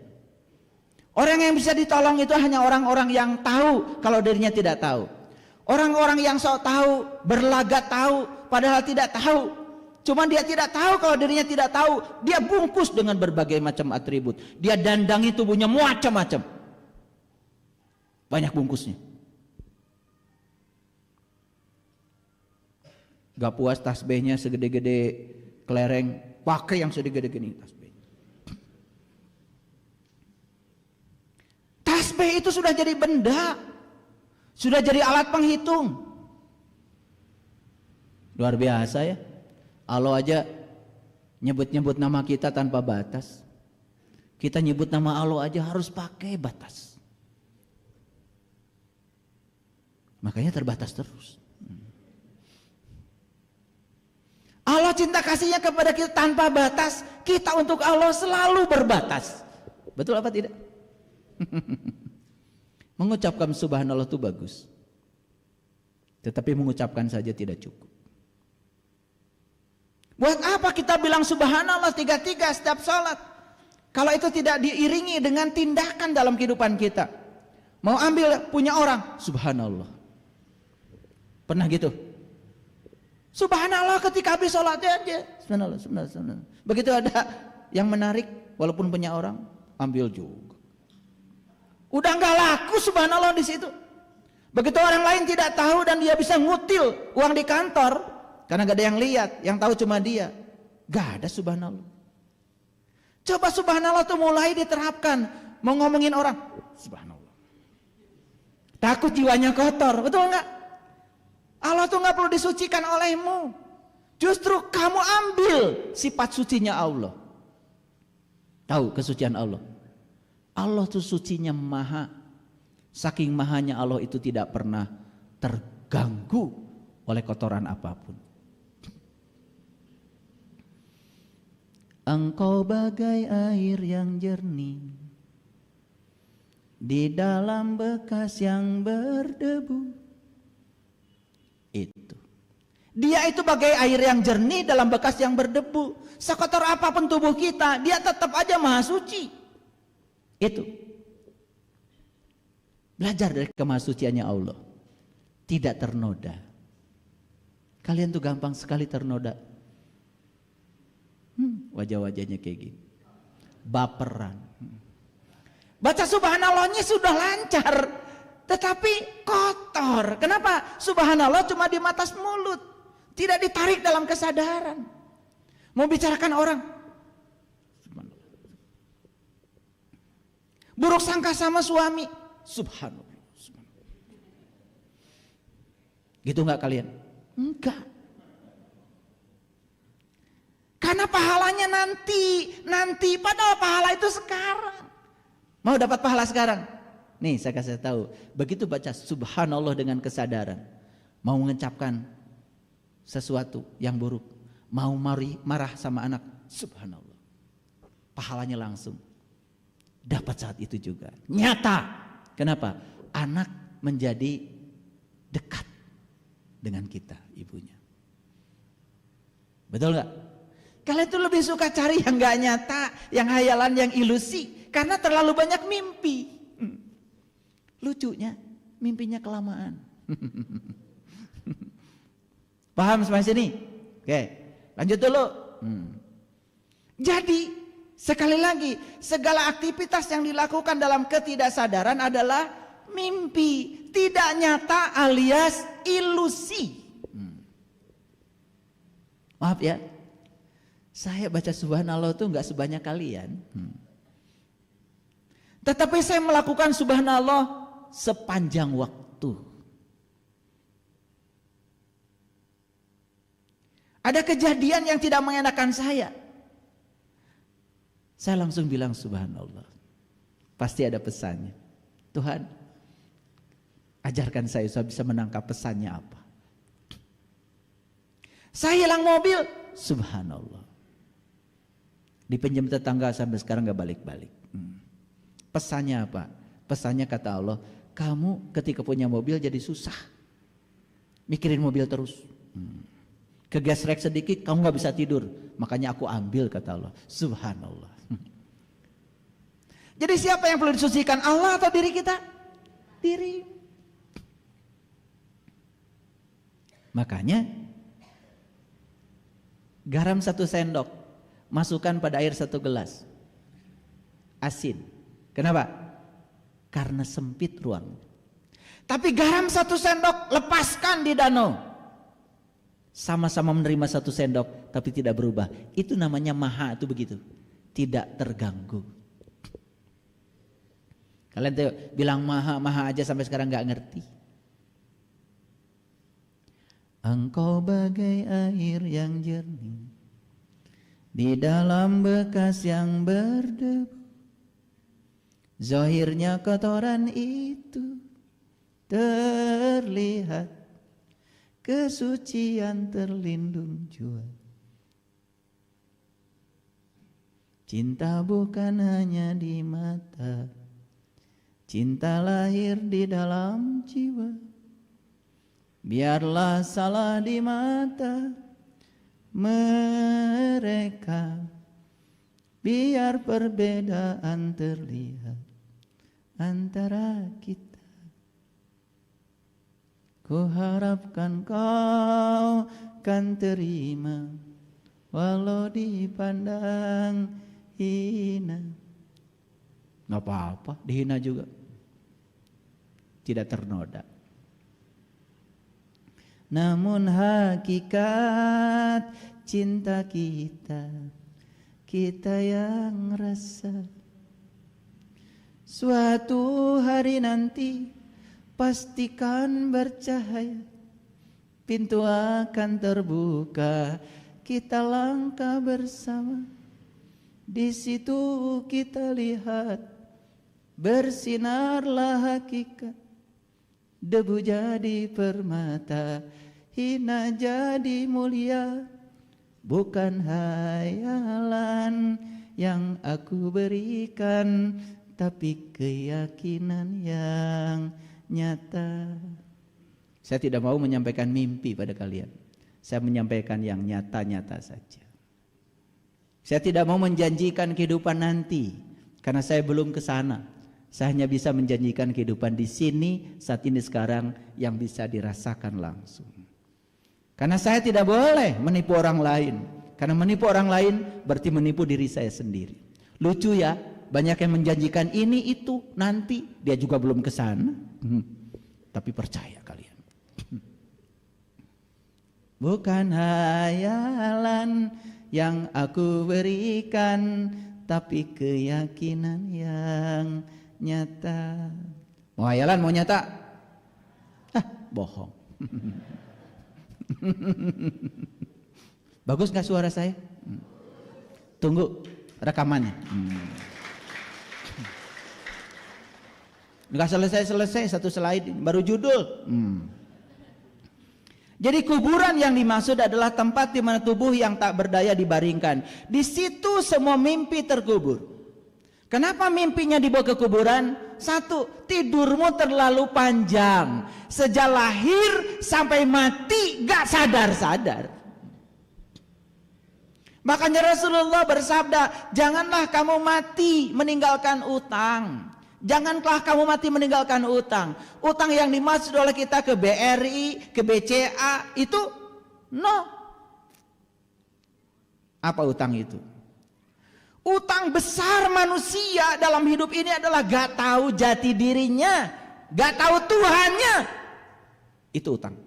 Orang yang bisa ditolong itu hanya orang-orang yang tahu kalau dirinya tidak tahu. Orang-orang yang sok tahu, berlagak tahu, padahal tidak tahu. Cuma dia tidak tahu kalau dirinya tidak tahu. Dia bungkus dengan berbagai macam atribut. Dia dandangi tubuhnya macam-macam. Banyak bungkusnya. Gak puas tasbihnya segede-gede kelereng, pakai yang segede-gede gini tasbih. Tasbih itu sudah jadi benda, sudah jadi alat penghitung. Luar biasa ya. Allah aja nyebut-nyebut nama kita tanpa batas. Kita nyebut nama Allah aja harus pakai batas. Makanya terbatas terus. Allah cinta kasihnya kepada kita tanpa batas. Kita untuk Allah selalu berbatas. Betul apa tidak? Mengucapkan subhanallah itu bagus. Tetapi mengucapkan saja tidak cukup. Buat apa kita bilang subhanallah 3-3 setiap sholat? Kalau itu tidak diiringi dengan tindakan dalam kehidupan kita. Mau ambil punya orang, subhanallah. Pernah gitu? Subhanallah ketika habis sholatnya aja. Subhanallah, subhanallah. Begitu ada yang menarik, walaupun punya orang, ambil juga. Udah nggak laku subhanallah di situ. Begitu orang lain tidak tahu dan dia bisa ngutil uang di kantor, karena gak ada yang lihat, yang tahu cuma dia. Gak ada subhanallah. Coba subhanallah tuh mulai diterapkan. Mau ngomongin orang, subhanallah. Takut jiwanya kotor, betul nggak? Allah tuh nggak perlu disucikan olehmu. Justru kamu ambil sifat sucinya Allah. Tahu kesucian Allah? Allah tuh sucinya maha. Saking mahanya Allah itu tidak pernah terganggu oleh kotoran apapun. Engkau bagai air yang jernih di dalam bekas yang berdebu. Itu Dia itu bagai air yang jernih dalam bekas yang berdebu. Sekotor apapun tubuh kita, dia tetap aja maha suci. Itu. Belajar dari kemahasuciannya Allah. Tidak ternoda. Kalian tuh gampang sekali ternoda. Wajah-wajahnya kayak gini. Baperan. Baca subhanallahnya sudah lancar. Tetapi kotor. Kenapa? Subhanallah cuma di atas mulut. Tidak ditarik dalam kesadaran. Mau bicarakan orang. Buruk sangka sama suami. Subhanallah. Gitu enggak kalian? Enggak. Karena pahalanya nanti. Padahal pahala itu sekarang. Mau dapat pahala sekarang? Nih saya kasih tahu. Begitu baca subhanallah dengan kesadaran. Mau mengucapkan sesuatu yang buruk, mau marah sama anak, subhanallah, pahalanya langsung dapat saat itu juga, nyata. Kenapa? Anak menjadi dekat dengan kita, ibunya. Betul nggak? Kalian tuh lebih suka cari yang nggak nyata, yang hayalan, yang ilusi, karena terlalu banyak mimpi. Lucunya, mimpinya kelamaan. Paham sampai sini? Oke, lanjut dulu. Jadi, sekali lagi, segala aktivitas yang dilakukan dalam ketidaksadaran adalah mimpi, tidak nyata alias ilusi. Maaf ya, saya baca subhanallah itu enggak sebanyak kalian. Tetapi saya melakukan subhanallah sepanjang waktu. Ada kejadian yang tidak mengenakan saya. Saya langsung bilang subhanallah. Pasti ada pesannya. Tuhan, ajarkan saya bisa menangkap pesannya apa. Saya hilang mobil, subhanallah. Dipinjam tetangga sampai sekarang gak balik-balik. Pesannya apa? Pesannya kata Allah, kamu ketika punya mobil jadi susah. Mikirin mobil terus. Kegesrek sedikit kamu gak bisa tidur, makanya aku ambil kata Allah. Subhanallah. Jadi siapa yang perlu disucikan, Allah atau diri kita? Diri. Makanya garam 1 sendok masukkan pada air 1 gelas, asin. Kenapa? Karena sempit ruang. Tapi garam 1 sendok lepaskan di danau, sama-sama menerima 1 sendok tapi tidak berubah. Itu namanya maha, itu begitu, tidak terganggu. Kalian tuh bilang maha aja sampai sekarang gak ngerti. Engkau bagai air yang jernih di dalam bekas yang berdebu. Zahirnya kotoran itu terlihat, kesucian terlindung jua. Cinta bukan hanya di mata, cinta lahir di dalam jiwa. Biarlah salah di mata mereka, biar perbedaan terlihat antara kita. Ku harapkan kau kan terima, walau dipandang hina. Gak apa-apa, dihina juga. Tidak ternoda. Namun hakikat cinta kita, kita yang rasa. Suatu hari nanti pastikan bercahaya, pintu akan terbuka, kita langkah bersama. Di situ kita lihat, bersinarlah hakikat. Debu jadi permata, hina jadi mulia. Bukan hayalan yang aku berikan, tapi keyakinan yang nyata. Saya tidak mau menyampaikan mimpi pada kalian. Saya menyampaikan yang nyata-nyata saja. Saya tidak mau menjanjikan kehidupan nanti, karena saya belum ke sana. Saya hanya bisa menjanjikan kehidupan di sini, saat ini, sekarang, yang bisa dirasakan langsung. Karena saya tidak boleh menipu orang lain. Karena menipu orang lain berarti menipu diri saya sendiri. Lucu ya, banyak yang menjanjikan ini, itu, nanti. Dia juga belum ke sana. Tapi percaya kalian. Bukan hayalan yang aku berikan, tapi keyakinan yang nyata. Mau hayalan, mau nyata? Bohong. Bagus gak suara saya? Tunggu rekamannya. Gak selesai-selesai, satu slide baru judul. Jadi kuburan yang dimaksud adalah tempat di mana tubuh yang tak berdaya dibaringkan. Di situ semua mimpi terkubur. Kenapa mimpinya dibawa ke kuburan? Satu, tidurmu terlalu panjang. Sejak lahir sampai mati gak sadar-sadar. Makanya Rasulullah bersabda, janganlah kamu mati meninggalkan utang. Janganlah kamu mati meninggalkan utang. Utang yang dimaksud oleh kita ke BRI, ke BCA itu no. Apa utang itu? Utang besar manusia dalam hidup ini adalah gak tahu jati dirinya, gak tahu Tuhannya. Itu utang.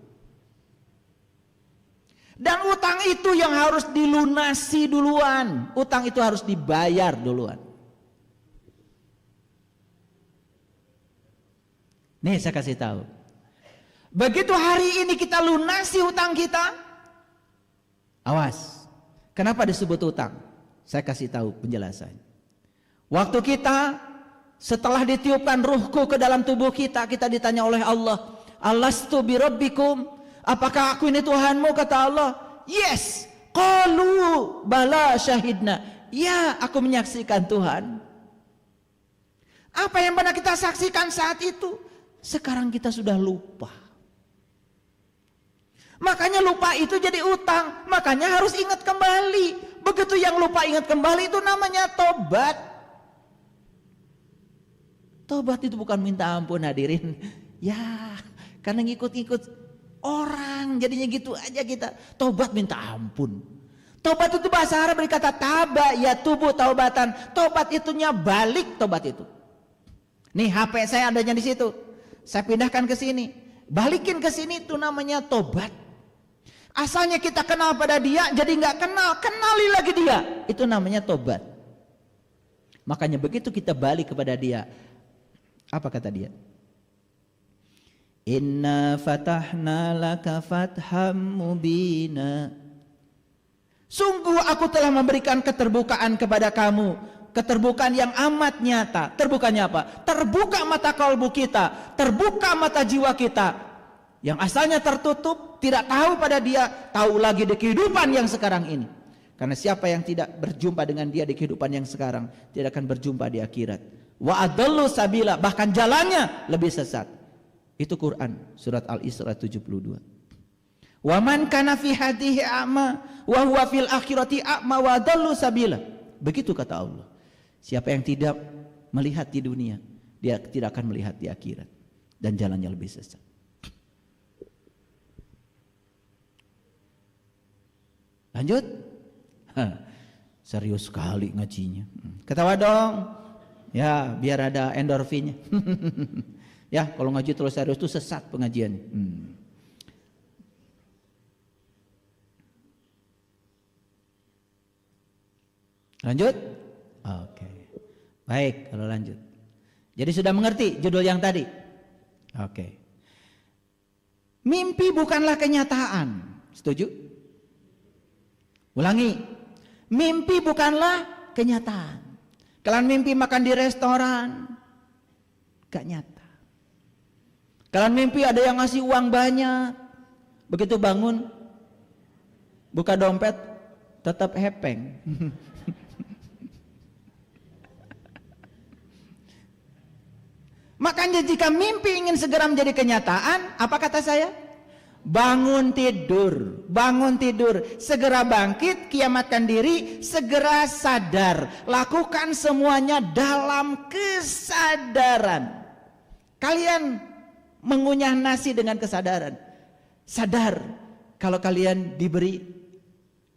Dan utang itu yang harus dilunasi duluan. Utang itu harus dibayar duluan. Nih saya kasih tahu. Begitu hari ini kita lunasi hutang kita, awas. Kenapa disebut utang? Saya kasih tahu penjelasannya. Waktu kita setelah ditiupkan ruhku ke dalam tubuh kita, kita ditanya oleh Allah, Alastu birabbikum? Apakah aku ini Tuhanmu? Kata Allah, yes. Qalu bala syahidna. Ya, aku menyaksikan Tuhan. Apa yang pernah kita saksikan saat itu? Sekarang kita sudah lupa. Makanya lupa itu jadi utang. Makanya harus ingat kembali. Begitu yang lupa ingat kembali itu namanya tobat. Tobat itu bukan minta ampun hadirin. Ya, karena ngikut-ngikut orang jadinya gitu aja kita. Tobat minta ampun. Tobat itu bahasa Arab berkata taba, ya tubuh taubatan. Tobat itunya balik tobat itu. Nih HP saya adanya di situ. Saya pindahkan ke sini, balikin ke sini, itu namanya tobat. Asalnya kita kenal pada dia, jadi nggak kenal, kenali lagi dia, itu namanya tobat. Makanya begitu kita balik kepada dia, apa kata dia? Inna fatahna laka fatham mubina. Sungguh aku telah memberikan keterbukaan kepada kamu. Keterbukaan yang amat nyata. Terbukanya apa? Terbuka mata kalbu kita, terbuka mata jiwa kita. Yang asalnya tertutup, tidak tahu pada dia, tahu lagi di kehidupan yang sekarang ini. Karena siapa yang tidak berjumpa dengan dia di kehidupan yang sekarang, tidak akan berjumpa di akhirat. Wa adallu sabila, bahkan jalannya lebih sesat. Itu Quran, surat Al-Isra 72. Wa man kana fi hadhihi a'ma wa huwa fil akhirati a'ma wa adallu sabila. Begitu kata Allah. Siapa yang tidak melihat di dunia, dia tidak akan melihat di akhirat. Dan jalannya lebih sesat. Lanjut. Serius sekali ngajinya. Ketawa dong. Ya, biar ada endorfinnya. Ya, kalau ngaji terus serius itu sesat pengajiannya. Lanjut. Oke. Baik, kalau lanjut. Jadi sudah mengerti judul yang tadi? Oke. Mimpi bukanlah kenyataan. Setuju? Ulangi. Mimpi bukanlah kenyataan. Kalian mimpi makan di restoran, gak nyata. Kalian mimpi ada yang ngasih uang banyak, begitu bangun, buka dompet, tetap hepeng. Makanya jika mimpi ingin segera menjadi kenyataan, apa kata saya? bangun tidur, segera bangkit, kiamatkan diri, segera sadar, lakukan semuanya dalam kesadaran. Kalian mengunyah nasi dengan kesadaran, sadar kalau kalian diberi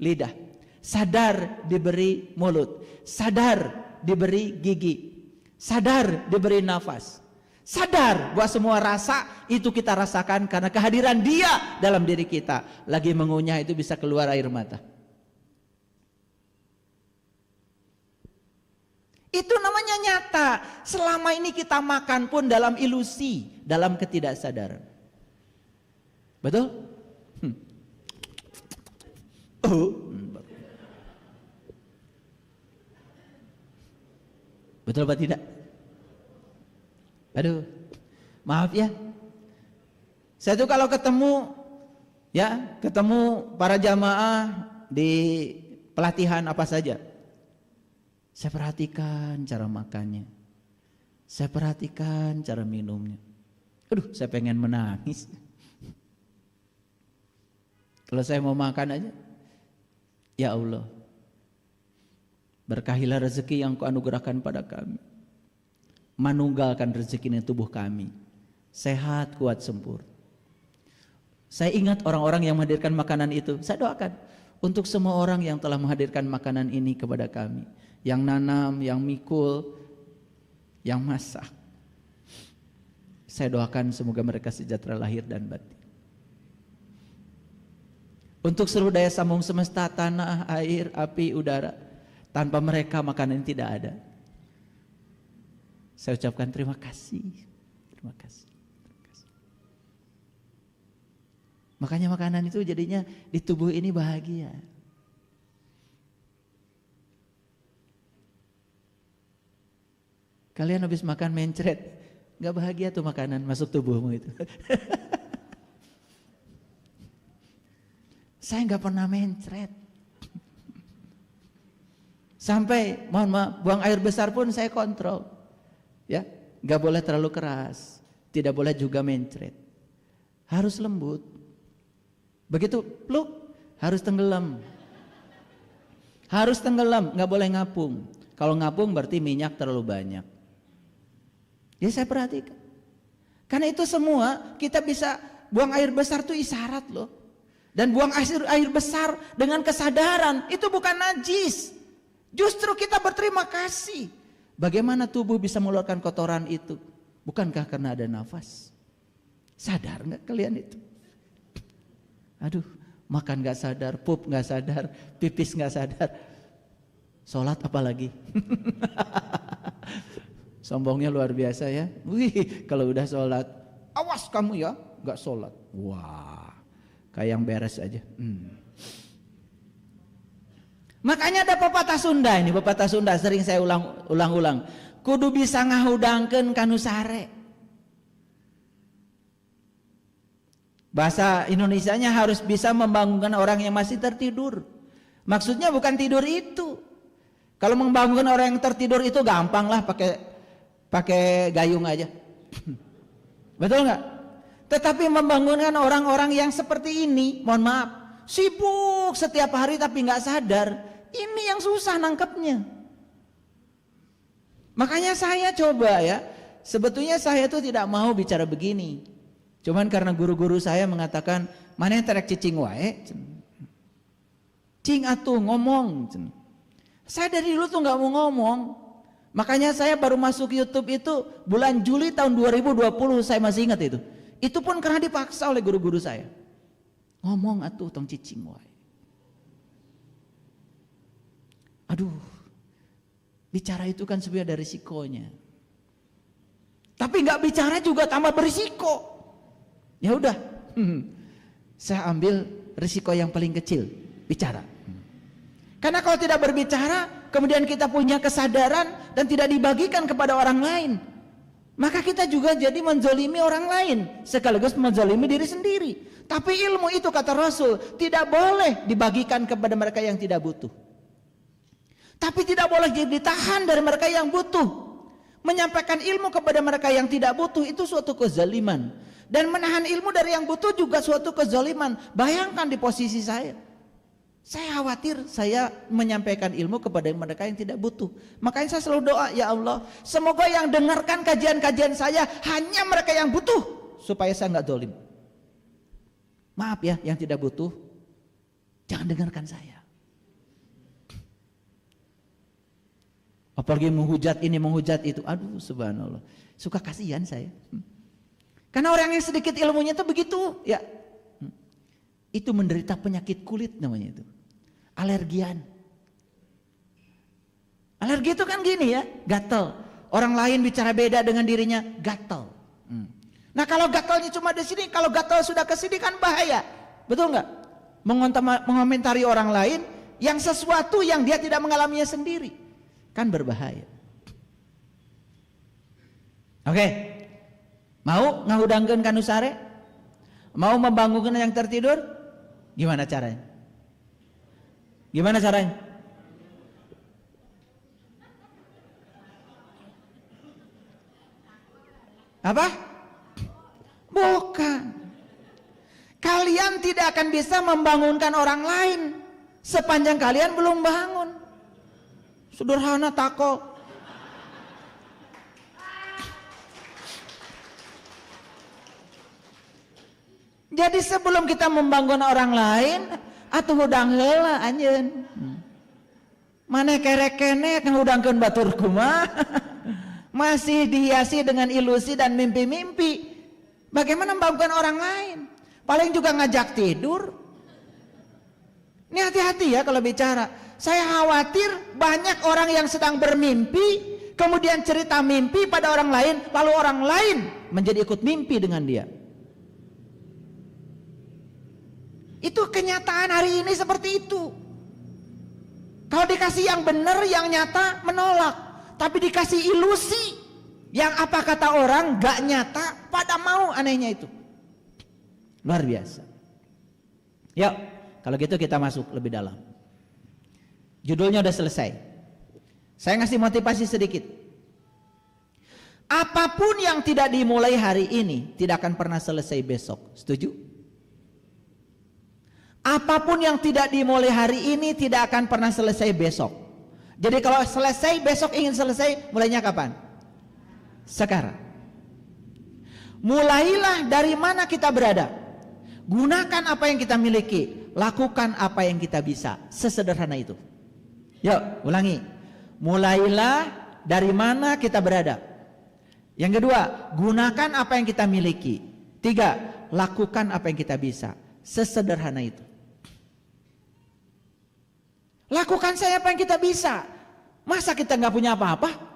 lidah, sadar diberi mulut, sadar diberi gigi, sadar diberi nafas, sadar bahwa semua rasa itu kita rasakan karena kehadiran Dia dalam diri kita. Lagi mengunyah itu bisa keluar air mata. Itu namanya nyata. Selama ini kita makan pun dalam ilusi, dalam ketidaksadaran. Betul? Betul apa tidak? Aduh, maaf ya. Saya tuh kalau ketemu para jamaah di pelatihan apa saja, saya perhatikan cara makannya, saya perhatikan cara minumnya. Aduh, saya pengen menangis. Kalau saya mau makan aja, ya Allah, berkahilah rezeki yang Kau anugerahkan pada kami. Manunggalkan rezeki ini tubuh kami, sehat, kuat, sempurna. Saya ingat orang-orang yang menghadirkan makanan itu. Saya doakan untuk semua orang yang telah menghadirkan makanan ini kepada kami, yang nanam, yang mikul, yang masak. Saya doakan semoga mereka sejahtera lahir dan batin. Untuk seluruh daya sambung semesta, tanah, air, api, udara, tanpa mereka makanan ini tidak ada. Saya ucapkan terima kasih. Terima kasih. Terima kasih. Makanya makanan itu jadinya di tubuh ini bahagia. Kalian habis makan mencret, gak bahagia tuh makanan masuk tubuhmu itu. Saya gak pernah mencret. Sampai mohon maaf, buang air besar pun saya kontrol. Ya, nggak boleh terlalu keras, tidak boleh juga mencret, harus lembut. Begitu pluk, harus tenggelam, nggak boleh ngapung. Kalau ngapung berarti minyak terlalu banyak. Ya saya perhatikan, karena itu semua kita bisa buang air besar itu isyarat loh. Dan buang air besar dengan kesadaran itu bukan najis, justru kita berterima kasih. Bagaimana tubuh bisa mengeluarkan kotoran itu? Bukankah karena ada nafas? Sadar nggak kalian itu? Aduh, makan nggak sadar, pup nggak sadar, pipis nggak sadar, sholat apalagi? Sombongnya luar biasa ya. Wih, kalau udah sholat, awas kamu ya, nggak sholat. Wah, kayak yang beres aja. Makanya ada pepatah Sunda ini, pepatah Sunda sering saya ulang-ulang. Kudu bisa ngahudangkeun kanu sare. Bahasa Indonesianya harus bisa membangunkan orang yang masih tertidur. Maksudnya bukan tidur itu. Kalau membangunkan orang yang tertidur itu gampang lah, pakai gayung aja. Betul nggak? Tetapi membangunkan orang-orang yang seperti ini, mohon maaf, sibuk setiap hari tapi nggak sadar, ini yang susah nangkepnya. Makanya saya coba ya, sebetulnya saya tuh tidak mau bicara begini, cuman karena guru-guru saya mengatakan mana yang terek cicing wae, cing atuh ngomong. Saya dari dulu tuh nggak mau ngomong, makanya saya baru masuk YouTube itu bulan Juli tahun 2020, saya masih ingat itu. Itu pun karena dipaksa oleh guru-guru saya. Ngomong atuh tong cicing wae. Aduh, bicara itu kan sebenarnya ada risikonya. Tapi nggak bicara juga tambah berisiko. Ya udah, saya ambil risiko yang paling kecil, bicara. Karena kalau tidak berbicara, kemudian kita punya kesadaran dan tidak dibagikan kepada orang lain, maka kita juga jadi menzalimi orang lain, sekaligus menzalimi diri sendiri. Tapi ilmu itu kata Rasul tidak boleh dibagikan kepada mereka yang tidak butuh. Tapi tidak boleh ditahan dari mereka yang butuh. Menyampaikan ilmu kepada mereka yang tidak butuh itu suatu kezaliman. Dan menahan ilmu dari yang butuh juga suatu kezaliman. Bayangkan di posisi saya. Saya khawatir saya menyampaikan ilmu kepada mereka yang tidak butuh. Makanya saya selalu doa, ya Allah, semoga yang dengarkan kajian-kajian saya hanya mereka yang butuh, supaya saya nggak zalim. Maaf ya, yang tidak butuh, jangan dengarkan saya. Apalagi menghujat ini, menghujat itu. Aduh, subhanallah. Suka kasihan saya. Karena orang yang sedikit ilmunya itu begitu, ya. Itu menderita penyakit kulit namanya itu. Alergian. Alergi itu kan gini ya, gatal. Orang lain bicara beda dengan dirinya, gatal. Nah kalau gatalnya cuma di sini, kalau gatal sudah ke sini kan bahaya. Betul nggak? Mengomentari orang lain yang sesuatu yang dia tidak mengalaminya sendiri. Kan berbahaya. Oke. Mau ngahudangkeun kanu sare? Mau membangunkan yang tertidur? Gimana caranya? Gimana caranya? Apa? Bukan. Kalian tidak akan bisa membangunkan orang lain sepanjang kalian belum bangun. Sederhana tako. Jadi sebelum kita membangun orang lain, atuh hudang heula anjeun. Maneh kerek kene ngahudangkeun batur kumaha? Masih dihiasi dengan ilusi dan mimpi-mimpi. Bagaimana membangunkan orang lain? Paling juga ngajak tidur. Ini hati-hati ya kalau bicara. Saya khawatir banyak orang yang sedang bermimpi, kemudian cerita mimpi pada orang lain, lalu orang lain menjadi ikut mimpi dengan dia. Itu kenyataan hari ini seperti itu. Kalau dikasih yang benar, yang nyata, menolak. Tapi dikasih ilusi, yang apa kata orang gak nyata, pada mau, anehnya itu. Luar biasa. Yuk, kalau gitu kita masuk lebih dalam. Judulnya udah selesai. Saya ngasih motivasi sedikit. Apapun yang tidak dimulai hari ini tidak akan pernah selesai besok. Setuju? Apapun yang tidak dimulai hari ini tidak akan pernah selesai besok. Jadi kalau selesai besok ingin selesai, mulainya kapan? Sekarang. Mulailah dari mana kita berada. Gunakan apa yang kita miliki. Lakukan apa yang kita bisa. Sesederhana itu. Yuk ulangi. Mulailah dari mana kita berada. Yang kedua, gunakan apa yang kita miliki. Tiga, lakukan apa yang kita bisa. Sesederhana itu. Lakukan saja apa yang kita bisa. Masa kita nggak punya apa-apa?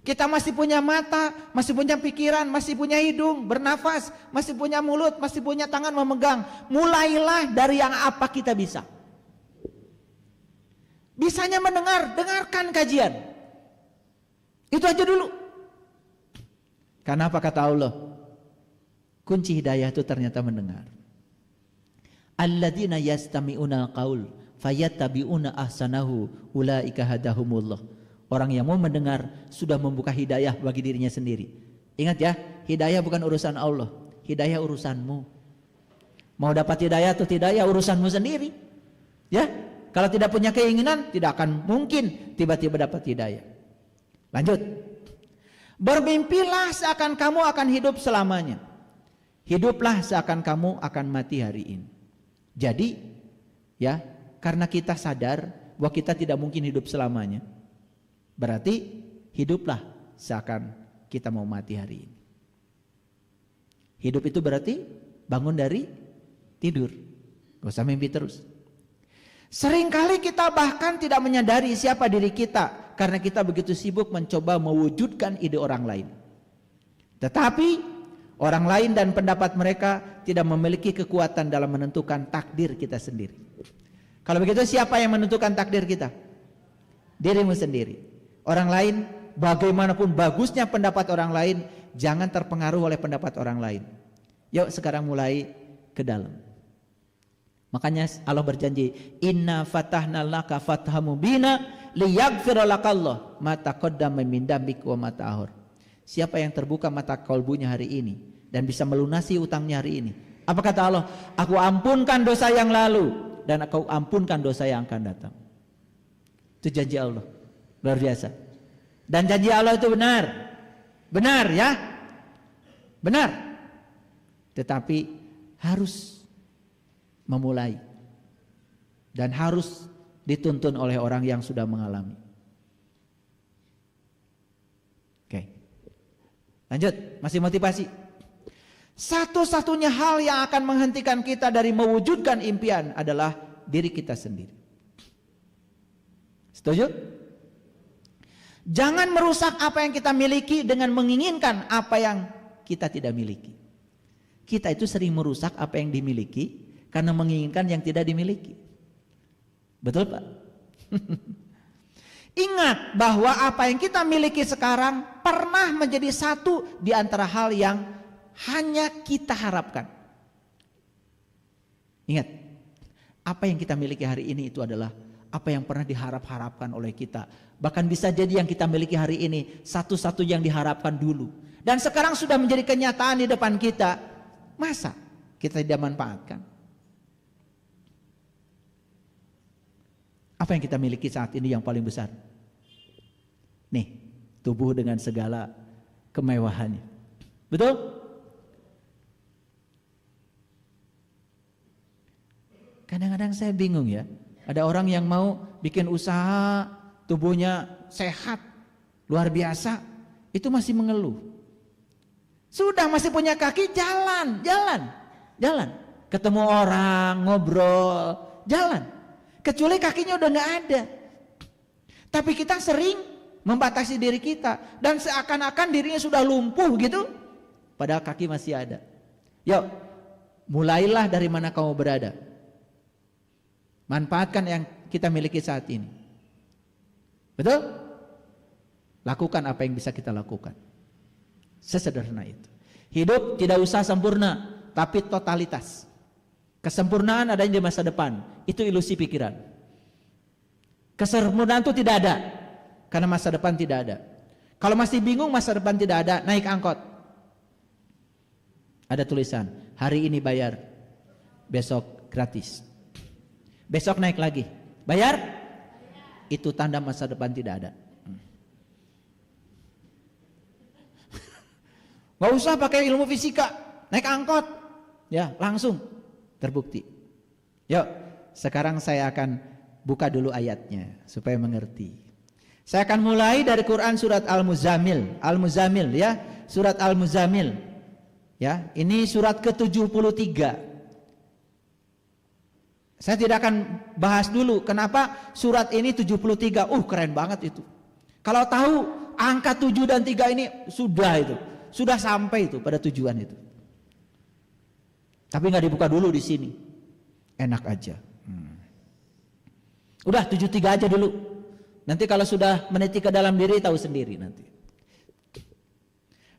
Kita masih punya mata, masih punya pikiran, masih punya hidung, bernafas, masih punya mulut, masih punya tangan memegang. Mulailah dari yang apa kita bisa. Bisanya mendengar, dengarkan kajian. Itu aja dulu. Karena apa kata Allah? Kunci hidayah itu ternyata mendengar. Alladzina yastami'una al-qaul fayattabi'una ahsanahu ulaika hadahumullah. Orang yang mau mendengar sudah membuka hidayah bagi dirinya sendiri. Ingat ya, hidayah bukan urusan Allah, hidayah urusanmu. Mau dapat hidayah atau tidak ya urusanmu sendiri. Ya, kalau tidak punya keinginan tidak akan mungkin tiba-tiba dapat hidayah. Lanjut. Bermimpilah seakan kamu akan hidup selamanya. Hiduplah seakan kamu akan mati hari ini. Jadi, ya, karena kita sadar bahwa kita tidak mungkin hidup selamanya, berarti hiduplah seakan kita mau mati hari ini. Hidup itu berarti bangun dari tidur. Gak usah mimpi terus. Seringkali kita bahkan tidak menyadari siapa diri kita karena kita begitu sibuk mencoba mewujudkan ide orang lain. Tetapi orang lain dan pendapat mereka tidak memiliki kekuatan dalam menentukan takdir kita sendiri. Kalau begitu siapa yang menentukan takdir kita? Dirimu sendiri. Orang lain, bagaimanapun bagusnya pendapat orang lain, jangan terpengaruh oleh pendapat orang lain. Yuk sekarang mulai ke dalam. Makanya Allah berjanji, Inna fatahna laka fatham mubina liyaghfira lakallah ma taqaddama min dambik wa ma ta'akhir. Siapa yang terbuka mata kalbunya hari ini dan bisa melunasi utangnya hari ini. Apa kata Allah? Aku ampunkan dosa yang lalu dan aku ampunkan dosa yang akan datang. Itu janji Allah. Luar biasa. Dan janji Allah itu benar. Benar ya. Benar. Tetapi harus memulai. Dan harus dituntun oleh orang yang sudah mengalami. Oke. Lanjut, masih motivasi. Satu-satunya hal yang akan menghentikan kita dari mewujudkan impian adalah diri kita sendiri. Setuju? Jangan merusak apa yang kita miliki dengan menginginkan apa yang kita tidak miliki. Kita itu sering merusak apa yang dimiliki karena menginginkan yang tidak dimiliki. Betul Pak? Ingat bahwa apa yang kita miliki sekarang pernah menjadi satu di antara hal yang hanya kita harapkan. Ingat, apa yang kita miliki hari ini itu adalah apa yang pernah diharap-harapkan oleh kita. Bahkan bisa jadi yang kita miliki hari ini satu-satu yang diharapkan dulu. Dan sekarang sudah menjadi kenyataan di depan kita. Masa kita tidak manfaatkan? Apa yang kita miliki saat ini yang paling besar? Nih, tubuh dengan segala kemewahannya. Betul? Kadang-kadang saya bingung ya. Ada orang yang mau bikin usaha, tubuhnya sehat, luar biasa, itu masih mengeluh. Sudah masih punya kaki, jalan. Ketemu orang, ngobrol, jalan. Kecuali kakinya udah gak ada. Tapi kita sering membatasi diri kita. Dan seakan-akan dirinya sudah lumpuh gitu. Padahal kaki masih ada. Yuk, mulailah dari mana kamu berada. Manfaatkan yang kita miliki saat ini. Betul? Lakukan apa yang bisa kita lakukan. Sesederhana itu. Hidup tidak usah sempurna, tapi totalitas. Kesempurnaan adanya di masa depan. Itu ilusi pikiran. Kesempurnaan itu tidak ada. Karena masa depan tidak ada. Kalau masih bingung masa depan tidak ada, naik angkot. Ada tulisan, hari ini bayar, besok gratis. Besok naik lagi, bayar? Itu tanda masa depan tidak ada. Gak usah pakai ilmu fisika, naik angkot, ya langsung terbukti. Yuk, sekarang saya akan buka dulu ayatnya supaya mengerti. Saya akan mulai dari Quran surat Al-Muzammil, ya, surat Al-Muzammil. Ya, ini surat ke-73. Saya tidak akan bahas dulu kenapa surat ini 73. Keren banget itu. Kalau tahu angka 7 dan 3 ini sudah sampai itu pada tujuan itu. Tapi nggak dibuka dulu di sini. Enak aja. Udah 73 aja dulu. Nanti kalau sudah meniti ke dalam diri tahu sendiri nanti.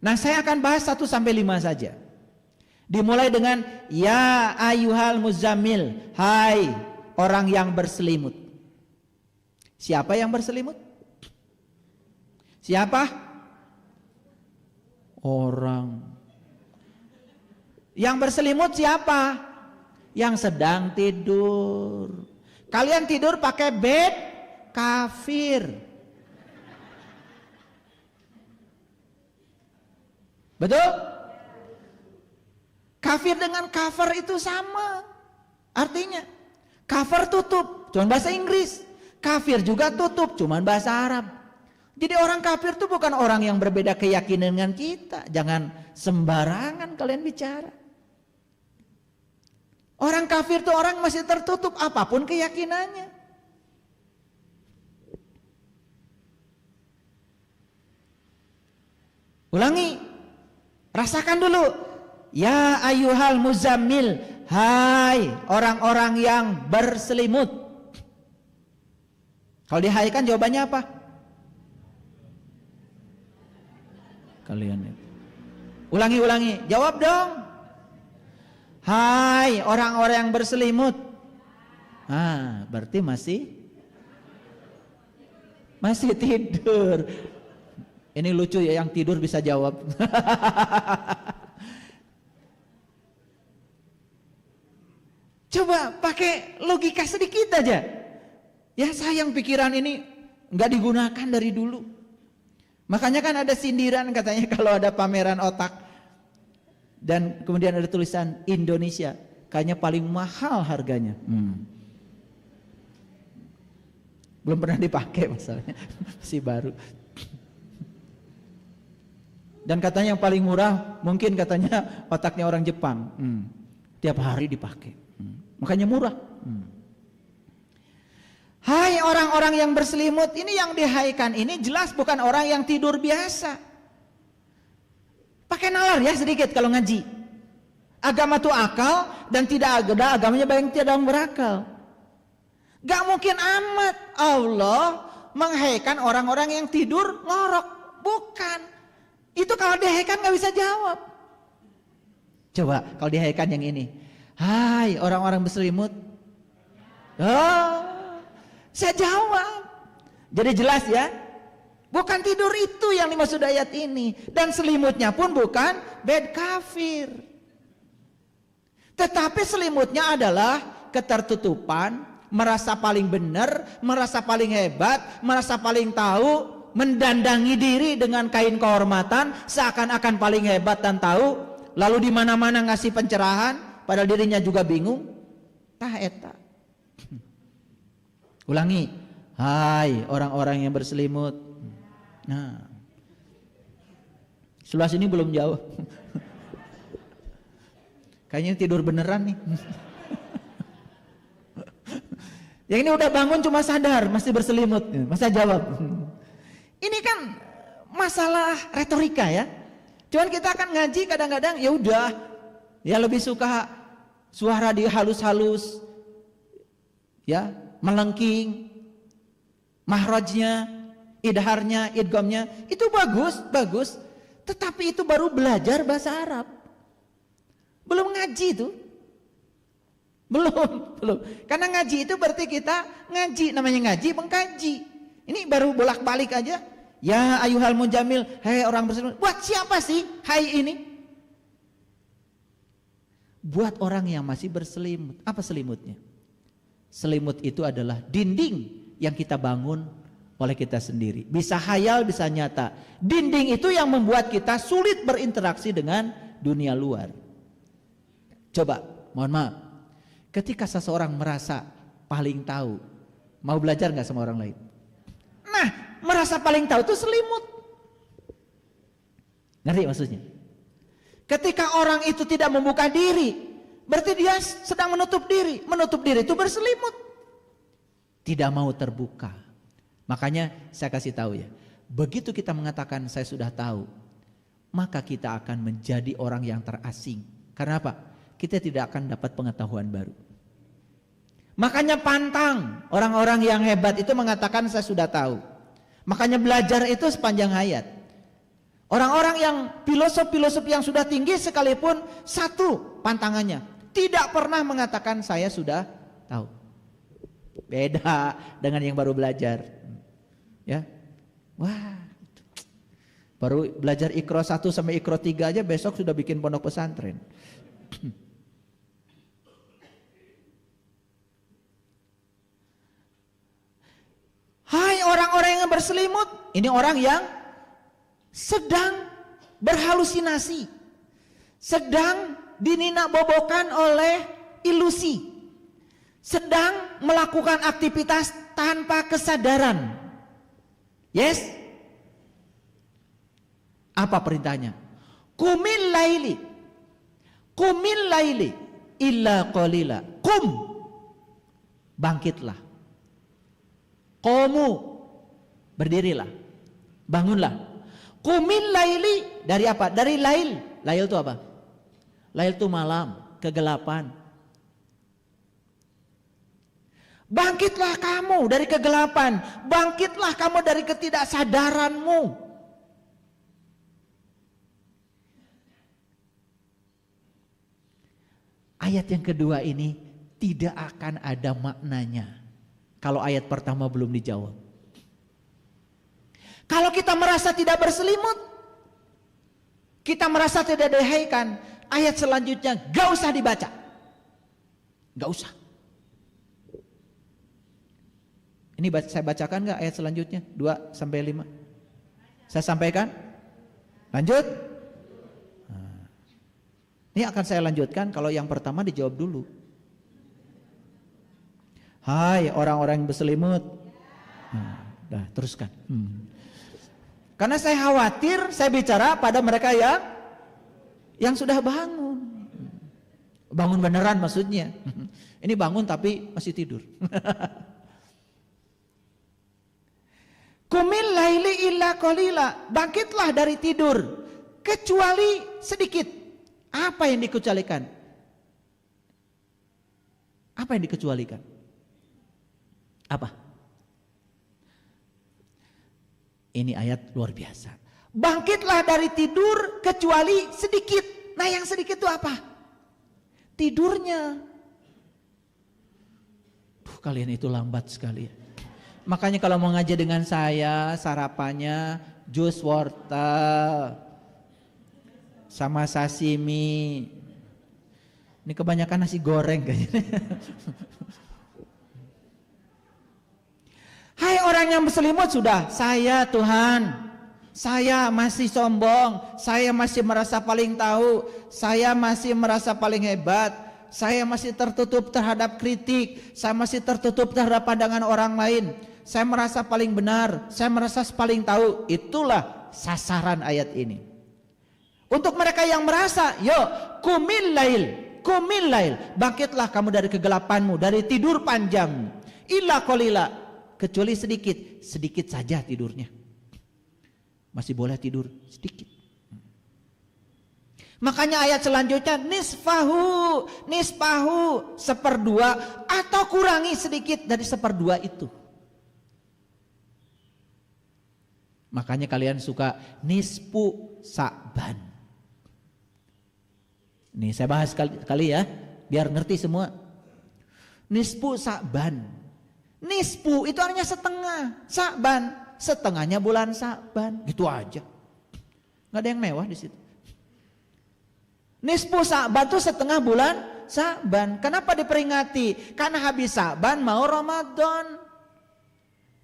Nah, saya akan bahas 1 sampai 5 saja. Dimulai dengan ya ayyuhal muzammil, hai orang yang berselimut. Siapa yang berselimut? Siapa? Orang. Yang berselimut siapa? Yang sedang tidur. Kalian tidur pakai bed? Kafir. Betul? Kafir dengan cover itu sama. Artinya cover tutup, cuman bahasa Inggris. Kafir juga tutup, cuman bahasa Arab. Jadi orang kafir itu bukan orang yang berbeda keyakinan dengan kita. Jangan sembarangan kalian bicara. Orang kafir itu orang masih tertutup apapun keyakinannya. Ulangi. Rasakan dulu. Ya ayyuhal muzammil, hai orang-orang yang berselimut. Kalau dihaikan jawabannya apa? Kalian itu. Ulangi, jawab dong. Hai orang-orang yang berselimut. Berarti masih tidur. Ini lucu ya, yang tidur bisa jawab. Coba pakai logika sedikit aja. Ya sayang pikiran ini nggak digunakan dari dulu. Makanya kan ada sindiran katanya kalau ada pameran otak dan kemudian ada tulisan Indonesia, kayaknya paling mahal harganya. Belum pernah dipakai masalahnya, masih baru. Dan katanya yang paling murah mungkin katanya otaknya orang Jepang. Tiap hari dipakai. Makanya murah. Hai orang-orang yang berselimut, ini yang dihaikan ini jelas bukan orang yang tidur biasa. Pakai nalar ya sedikit kalau ngaji. Agama itu akal dan tidak ada agamanya yang tidak berakal. Gak mungkin amat Allah menghaikan orang-orang yang tidur ngorok. Bukan. Itu kalau dihaikan gak bisa jawab. Coba kalau dihaikan yang ini. Hai orang-orang berselimut. Saya jawab. Jadi jelas ya. Bukan tidur itu yang dimaksud ayat ini. Dan selimutnya pun bukan bed kafir. Tetapi selimutnya adalah ketertutupan, merasa paling benar, merasa paling hebat, merasa paling tahu, mendandangi diri dengan kain kehormatan, seakan-akan paling hebat dan tahu, lalu di mana-mana ngasih pencerahan, padahal dirinya juga bingung. Tah eta. Ulangi, hai orang-orang yang berselimut. Nah, sebelah sini belum jauh. Kayaknya tidur beneran nih. Yang ini udah bangun cuma sadar masih berselimut, masa jawab. Ini kan masalah retorika ya. Cuman kita akan ngaji kadang-kadang ya udah, ya lebih suka suara di halus-halus, ya melengking, mahrajnya, idharnya, idghamnya itu bagus. Tetapi itu baru belajar bahasa Arab. Belum ngaji itu. Belum. Karena ngaji itu berarti kita ngaji, namanya ngaji mengkaji. Ini baru bolak-balik aja. Ya ayuhal mujamil, hai orang berselimut. Buat siapa sih hai ini? Buat orang yang masih berselimut. Apa selimutnya? Selimut itu adalah dinding yang kita bangun oleh kita sendiri. Bisa khayal, bisa nyata. Dinding itu yang membuat kita sulit berinteraksi dengan dunia luar. Coba, mohon maaf. Ketika seseorang merasa paling tahu, mau belajar gak sama orang lain? Nah, merasa paling tahu itu selimut. Ngerti maksudnya? Ketika orang itu tidak membuka diri, berarti dia sedang menutup diri. Menutup diri itu berselimut. Tidak mau terbuka. Makanya saya kasih tahu ya, begitu kita mengatakan saya sudah tahu, maka kita akan menjadi orang yang terasing. Karena apa? Kita tidak akan dapat pengetahuan baru. Makanya pantang orang-orang yang hebat itu mengatakan saya sudah tahu. Makanya belajar itu sepanjang hayat. Orang-orang yang filosof-filosof yang sudah tinggi sekalipun satu pantangannya, tidak pernah mengatakan saya sudah tahu. Beda dengan yang baru belajar. Ya. Wah. Baru belajar Iqra 1 sampai Iqra 3 aja besok sudah bikin pondok pesantren. Hai orang-orang yang berselimut, ini orang yang sedang berhalusinasi, sedang dinina-bobokan oleh ilusi, sedang melakukan aktivitas tanpa kesadaran. Yes? Apa perintahnya? Qumil laili illa qalila. Qum, bangkitlah. Qomu, berdirilah, bangunlah. Qumil laili, dari apa? Dari lail. Lail itu apa? Lail itu malam, kegelapan. Bangkitlah kamu dari kegelapan. Bangkitlah kamu dari ketidaksadaranmu. Ayat yang kedua ini tidak akan ada maknanya kalau ayat pertama belum dijawab. Kalau kita merasa tidak berselimut, kita merasa tidak dihaikan, ayat selanjutnya gak usah dibaca. Gak usah. Ini saya bacakan gak ayat selanjutnya 2-5? Saya sampaikan. Lanjut. Ini akan saya lanjutkan. Kalau yang pertama dijawab dulu. Hai orang-orang yang berselimut. Dah teruskan. Karena saya khawatir saya bicara pada mereka yang sudah bangun. Bangun beneran maksudnya. Ini bangun tapi masih tidur. Qumil laili illa qalila. Bangkitlah dari tidur kecuali sedikit. Apa yang dikecualikan? Apa yang dikecualikan? Apa? Ini ayat luar biasa. Bangkitlah dari tidur kecuali sedikit. Nah yang sedikit itu apa? Tidurnya. Kalian itu lambat sekali. Makanya kalau mau ngaji dengan saya, sarapannya jus wortel sama sashimi. Ini kebanyakan nasi goreng kayaknya. Hai orang yang berselimut sudah, saya Tuhan. Saya masih sombong, saya masih merasa paling tahu, saya masih merasa paling hebat, saya masih tertutup terhadap kritik, saya masih tertutup terhadap pandangan orang lain, saya merasa paling benar, saya merasa paling tahu. Itulah sasaran ayat ini. Untuk mereka yang merasa, yuk qumil lail, bangkitlah kamu dari kegelapanmu, dari tidur panjangmu. Illa qalila, kecuali sedikit saja tidurnya. Masih boleh tidur sedikit. Makanya ayat selanjutnya nisfahu, 1/2 atau kurangi sedikit dari 1/2 itu. Makanya kalian suka nisfu Sa'ban. Nih saya bahas kali ya, biar ngerti semua. Nisfu Sa'ban. Nisfu itu artinya setengah, Sa'ban setengahnya bulan Sa'ban, gitu aja. Nggak ada yang mewah di situ. Nisfu Sa'ban itu setengah bulan Sa'ban. Kenapa diperingati? Karena habis Sa'ban mau Ramadan.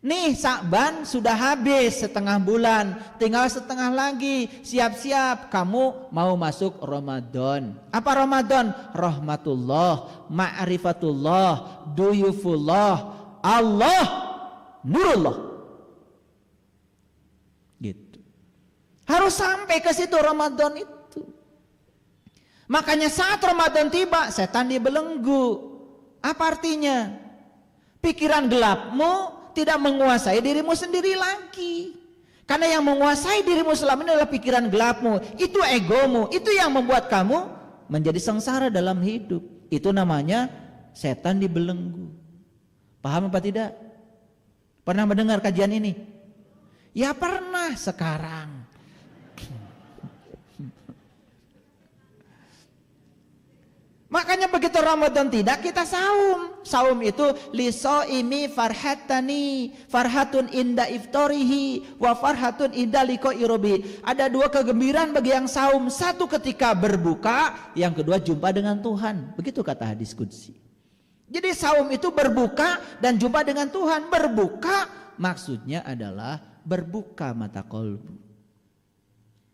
Nih Sa'ban sudah habis setengah bulan, tinggal setengah lagi. Siap-siap kamu mau masuk Ramadan. Apa Ramadan? Rahmatullah, ma'rifatullah, duyufullah, Allah, nurullah. Gitu. Harus sampai ke situ Ramadan itu. Makanya saat Ramadan tiba, setan dibelenggu. Apa artinya? Pikiran gelapmu tidak menguasai dirimu sendiri lagi. Karena yang menguasai dirimu selama ini adalah pikiran gelapmu. Itu egomu. Itu yang membuat kamu menjadi sengsara dalam hidup. Itu namanya setan dibelenggu. Paham apa tidak? Pernah mendengar kajian ini? Ya pernah sekarang. Makanya begitu Ramadan tidak, kita saum. Saum itu lisoimi farhatani, farhatun inda iftorihi wa farhatun inda liqa'i rabbi. Ada 2 kegembiraan bagi yang saum. Satu ketika berbuka, yang kedua jumpa dengan Tuhan. Begitu kata hadis qudsi. Jadi saum itu berbuka dan jumpa dengan Tuhan. Berbuka maksudnya adalah berbuka mata kolbu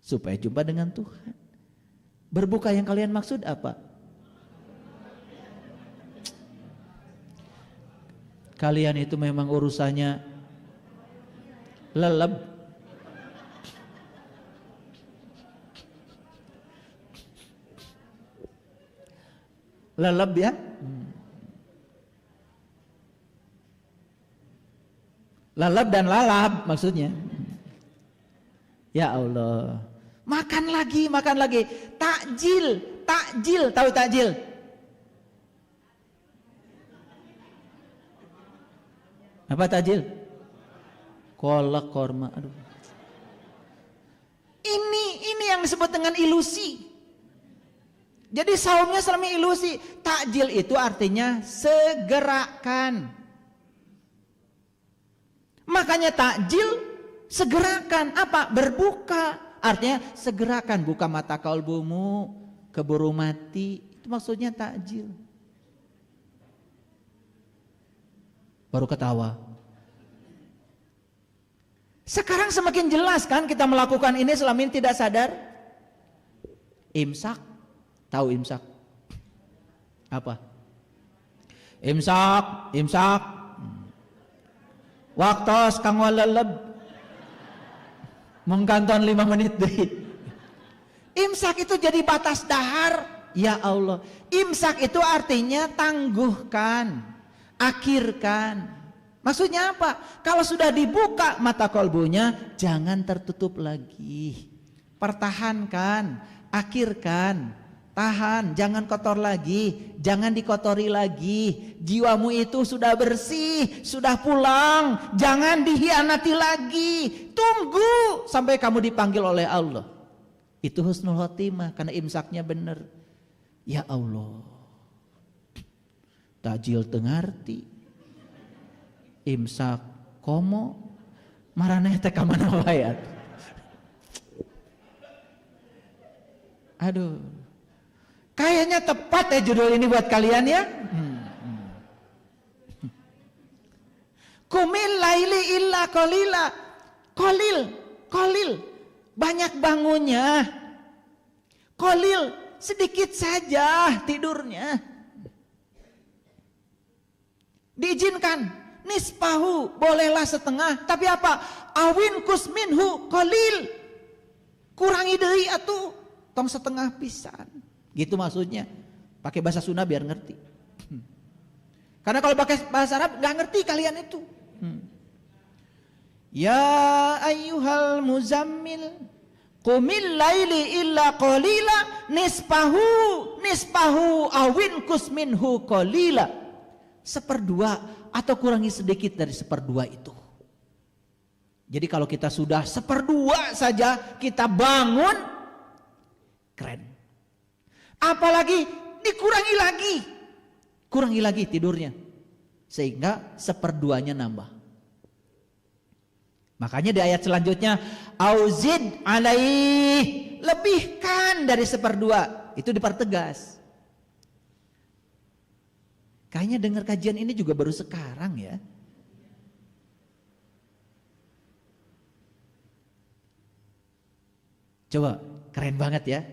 supaya jumpa dengan Tuhan. Berbuka yang kalian maksud apa? Kalian itu memang urusannya leleb. Leleb ya. Leleb dan lalab maksudnya. Ya Allah. Makan lagi. Takjil, tahu takjil? Apa takjil? Kolak, korma. Aduh. Ini yang disebut dengan ilusi. Jadi saumnya selama ilusi. Takjil itu artinya segerakan. Makanya takjil segerakan. Apa? Berbuka. Artinya segerakan, buka mata kalbumu, keburu mati. Itu maksudnya takjil. baru ketawa. Sekarang semakin jelas kan kita melakukan ini selama ini tidak sadar. Imsak, tahu imsak? Apa? Imsak. Waktos kang waleleb. Mengkanton 5 menit deui. Imsak itu jadi batas dahar. Ya Allah, imsak itu artinya tangguhkan, akhirkan. Maksudnya apa? Kalau sudah dibuka mata kolbunya, jangan tertutup lagi. Pertahankan, akhirkan, tahan, jangan kotor lagi, jangan dikotori lagi. Jiwamu itu sudah bersih, sudah pulang, jangan dihianati lagi. Tunggu sampai kamu dipanggil oleh Allah. Itu husnul khotimah karena imsaknya benar. Ya Allah, tajil tengarti, imsak komo, maraneh teh ka mana wae. Aduh, kayaknya tepat ya judul ini buat kalian ya. Kumil laili illa qalila, qalil, banyak bangunnya, qalil. Sedikit saja tidurnya. Diizinkan nispahu, bolehlah setengah, tapi apa? Awin kusminhu qalil. Kurangi deui atuh, tong setengah pisan. Gitu maksudnya. Pakai bahasa Sunda biar ngerti. Karena kalau pakai bahasa Arab enggak ngerti kalian itu. Ya ayyuhal muzammil qumil laili illa qalila nispahu awin kusminhu qalila. 1/2 atau kurangi sedikit dari 1/2 itu. Jadi kalau kita sudah 1/2 saja kita bangun, keren. Apalagi kurangi lagi tidurnya, sehingga 1/2-nya nambah. Makanya di ayat selanjutnya auzid alaih, lebihkan dari 1/2, itu dipertegas. Kayaknya dengar kajian ini juga baru sekarang ya. Coba, keren banget ya.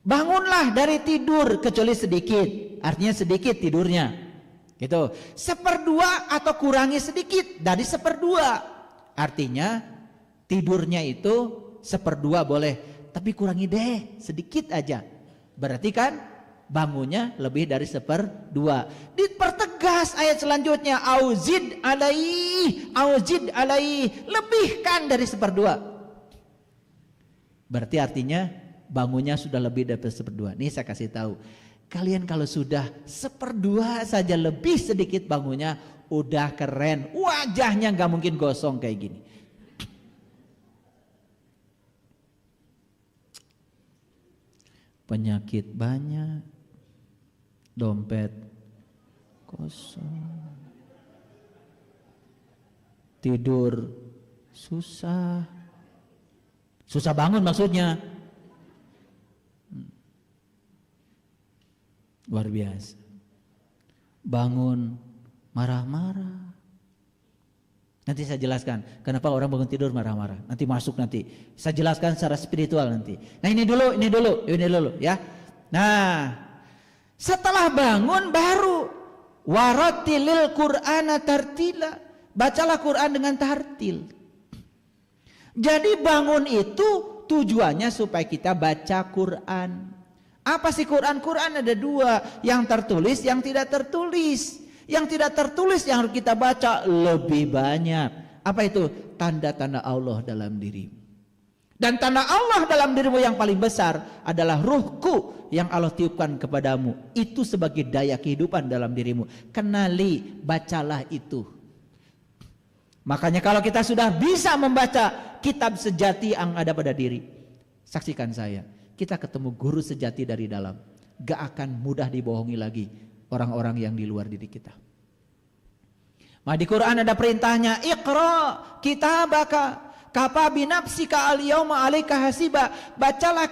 Bangunlah dari tidur kecuali sedikit, artinya sedikit tidurnya. Gitu. 1/2 atau kurangi sedikit dari 1/2. Artinya tidurnya itu 1/2 boleh, tapi kurangi deh sedikit aja. Berarti kan bangunnya lebih dari 1/2. Dipertegas ayat selanjutnya auzid alaih, lebihkan dari 1/2. Berarti artinya bangunnya sudah lebih dari 1/2. Nih saya kasih tahu, kalian kalau sudah 1/2 saja lebih sedikit bangunnya, udah keren, wajahnya nggak mungkin gosong kayak gini. Penyakit banyak, dompet kosong, tidur susah bangun maksudnya. Luar biasa. Bangun marah-marah. Nanti saya jelaskan kenapa orang bangun tidur marah-marah. Nanti masuk nanti. Saya jelaskan secara spiritual nanti. Nah ini dulu ya. Nah, setelah bangun baru waratilil Qur'ana tartila. Bacalah Quran dengan tartil. Jadi bangun itu tujuannya supaya kita baca Quran. Apa sih Quran? Quran ada 2, yang tertulis, yang tidak tertulis. Yang tidak tertulis yang harus kita baca lebih banyak. Apa itu? Tanda-tanda Allah dalam dirimu. Dan tanda Allah dalam dirimu yang paling besar adalah ruhku yang Allah tiupkan kepadamu. Itu sebagai daya kehidupan dalam dirimu. Kenali, bacalah itu. Makanya kalau kita sudah bisa membaca kitab sejati yang ada pada diri, saksikan saya, kita ketemu guru sejati dari dalam. Gak akan mudah dibohongi lagi orang-orang yang di luar diri kita. Nah, di Quran ada perintahnya, Iqra kitabaka kafa binafsika al-yauma 'alaika hasiba. Bacalah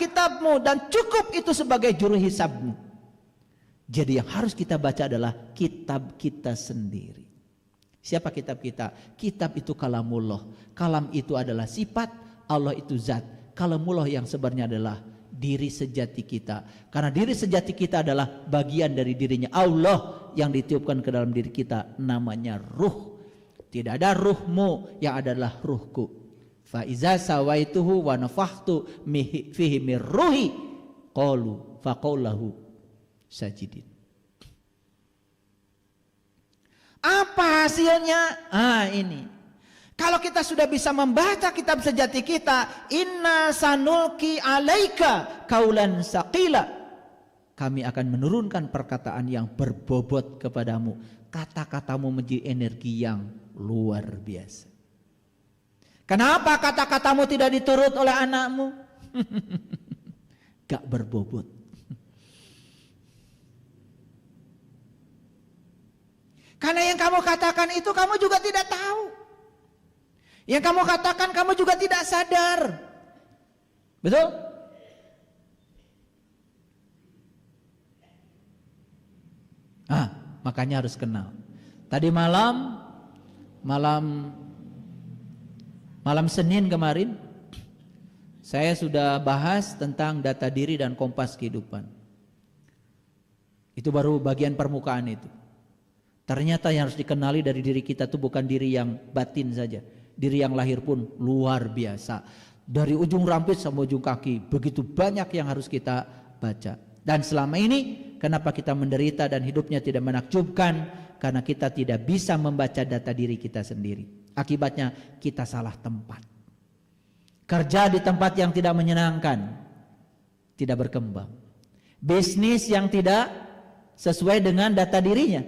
kitabmu dan cukup itu sebagai juru hisabmu. Jadi yang harus kita baca adalah kitab kita sendiri. Siapa kitab kita? Kitab itu kalamullah. Kalam itu adalah sifat, Allah itu zat. Kalamullah yang sebenarnya adalah diri sejati kita. Karena diri sejati kita adalah bagian dari dirinya Allah yang ditiupkan ke dalam diri kita, namanya ruh. Tidak ada ruhmu, yang adalah ruhku. Fa iza sawaituhu wa nafakhtu fihi mir ruhi qalu faqaulahu sajidin. Apa hasilnya? Ini. Kalau kita sudah bisa membaca kitab sejati kita, inna sanulki alaika kaulan saqila. Kami akan menurunkan perkataan yang berbobot kepadamu. Kata-katamu menjadi energi yang luar biasa. Kenapa kata-katamu tidak diturut oleh anakmu? Gak berbobot. Karena yang kamu katakan itu kamu juga tidak tahu. Yang kamu katakan kamu juga tidak sadar. Betul? Makanya harus kenal. Tadi malam Senin kemarin saya sudah bahas tentang data diri dan kompas kehidupan. Itu baru bagian permukaan itu. Ternyata yang harus dikenali dari diri kita itu bukan diri yang batin saja. Diri yang lahir pun luar biasa. Dari ujung rambut sampai ujung kaki. Begitu banyak yang harus kita baca. Dan selama ini kenapa kita menderita dan hidupnya tidak menakjubkan? Karena kita tidak bisa membaca data diri kita sendiri. Akibatnya kita salah tempat. Kerja di tempat yang tidak menyenangkan, tidak berkembang. Bisnis yang tidak sesuai dengan data dirinya,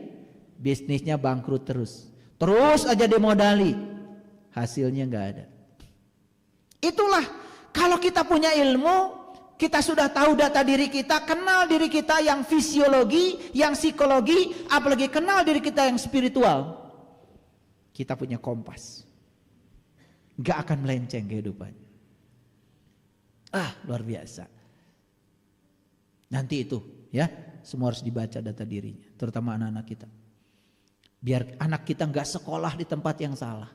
bisnisnya bangkrut terus. Terus aja dimodali, hasilnya nggak ada. Itulah kalau kita punya ilmu, kita sudah tahu data diri kita, kenal diri kita yang fisiologi, yang psikologi, apalagi kenal diri kita yang spiritual. Kita punya kompas. Gak akan melenceng kehidupannya. Luar biasa. Nanti itu ya, semua harus dibaca data dirinya, terutama anak-anak kita. Biar anak kita gak sekolah di tempat yang salah.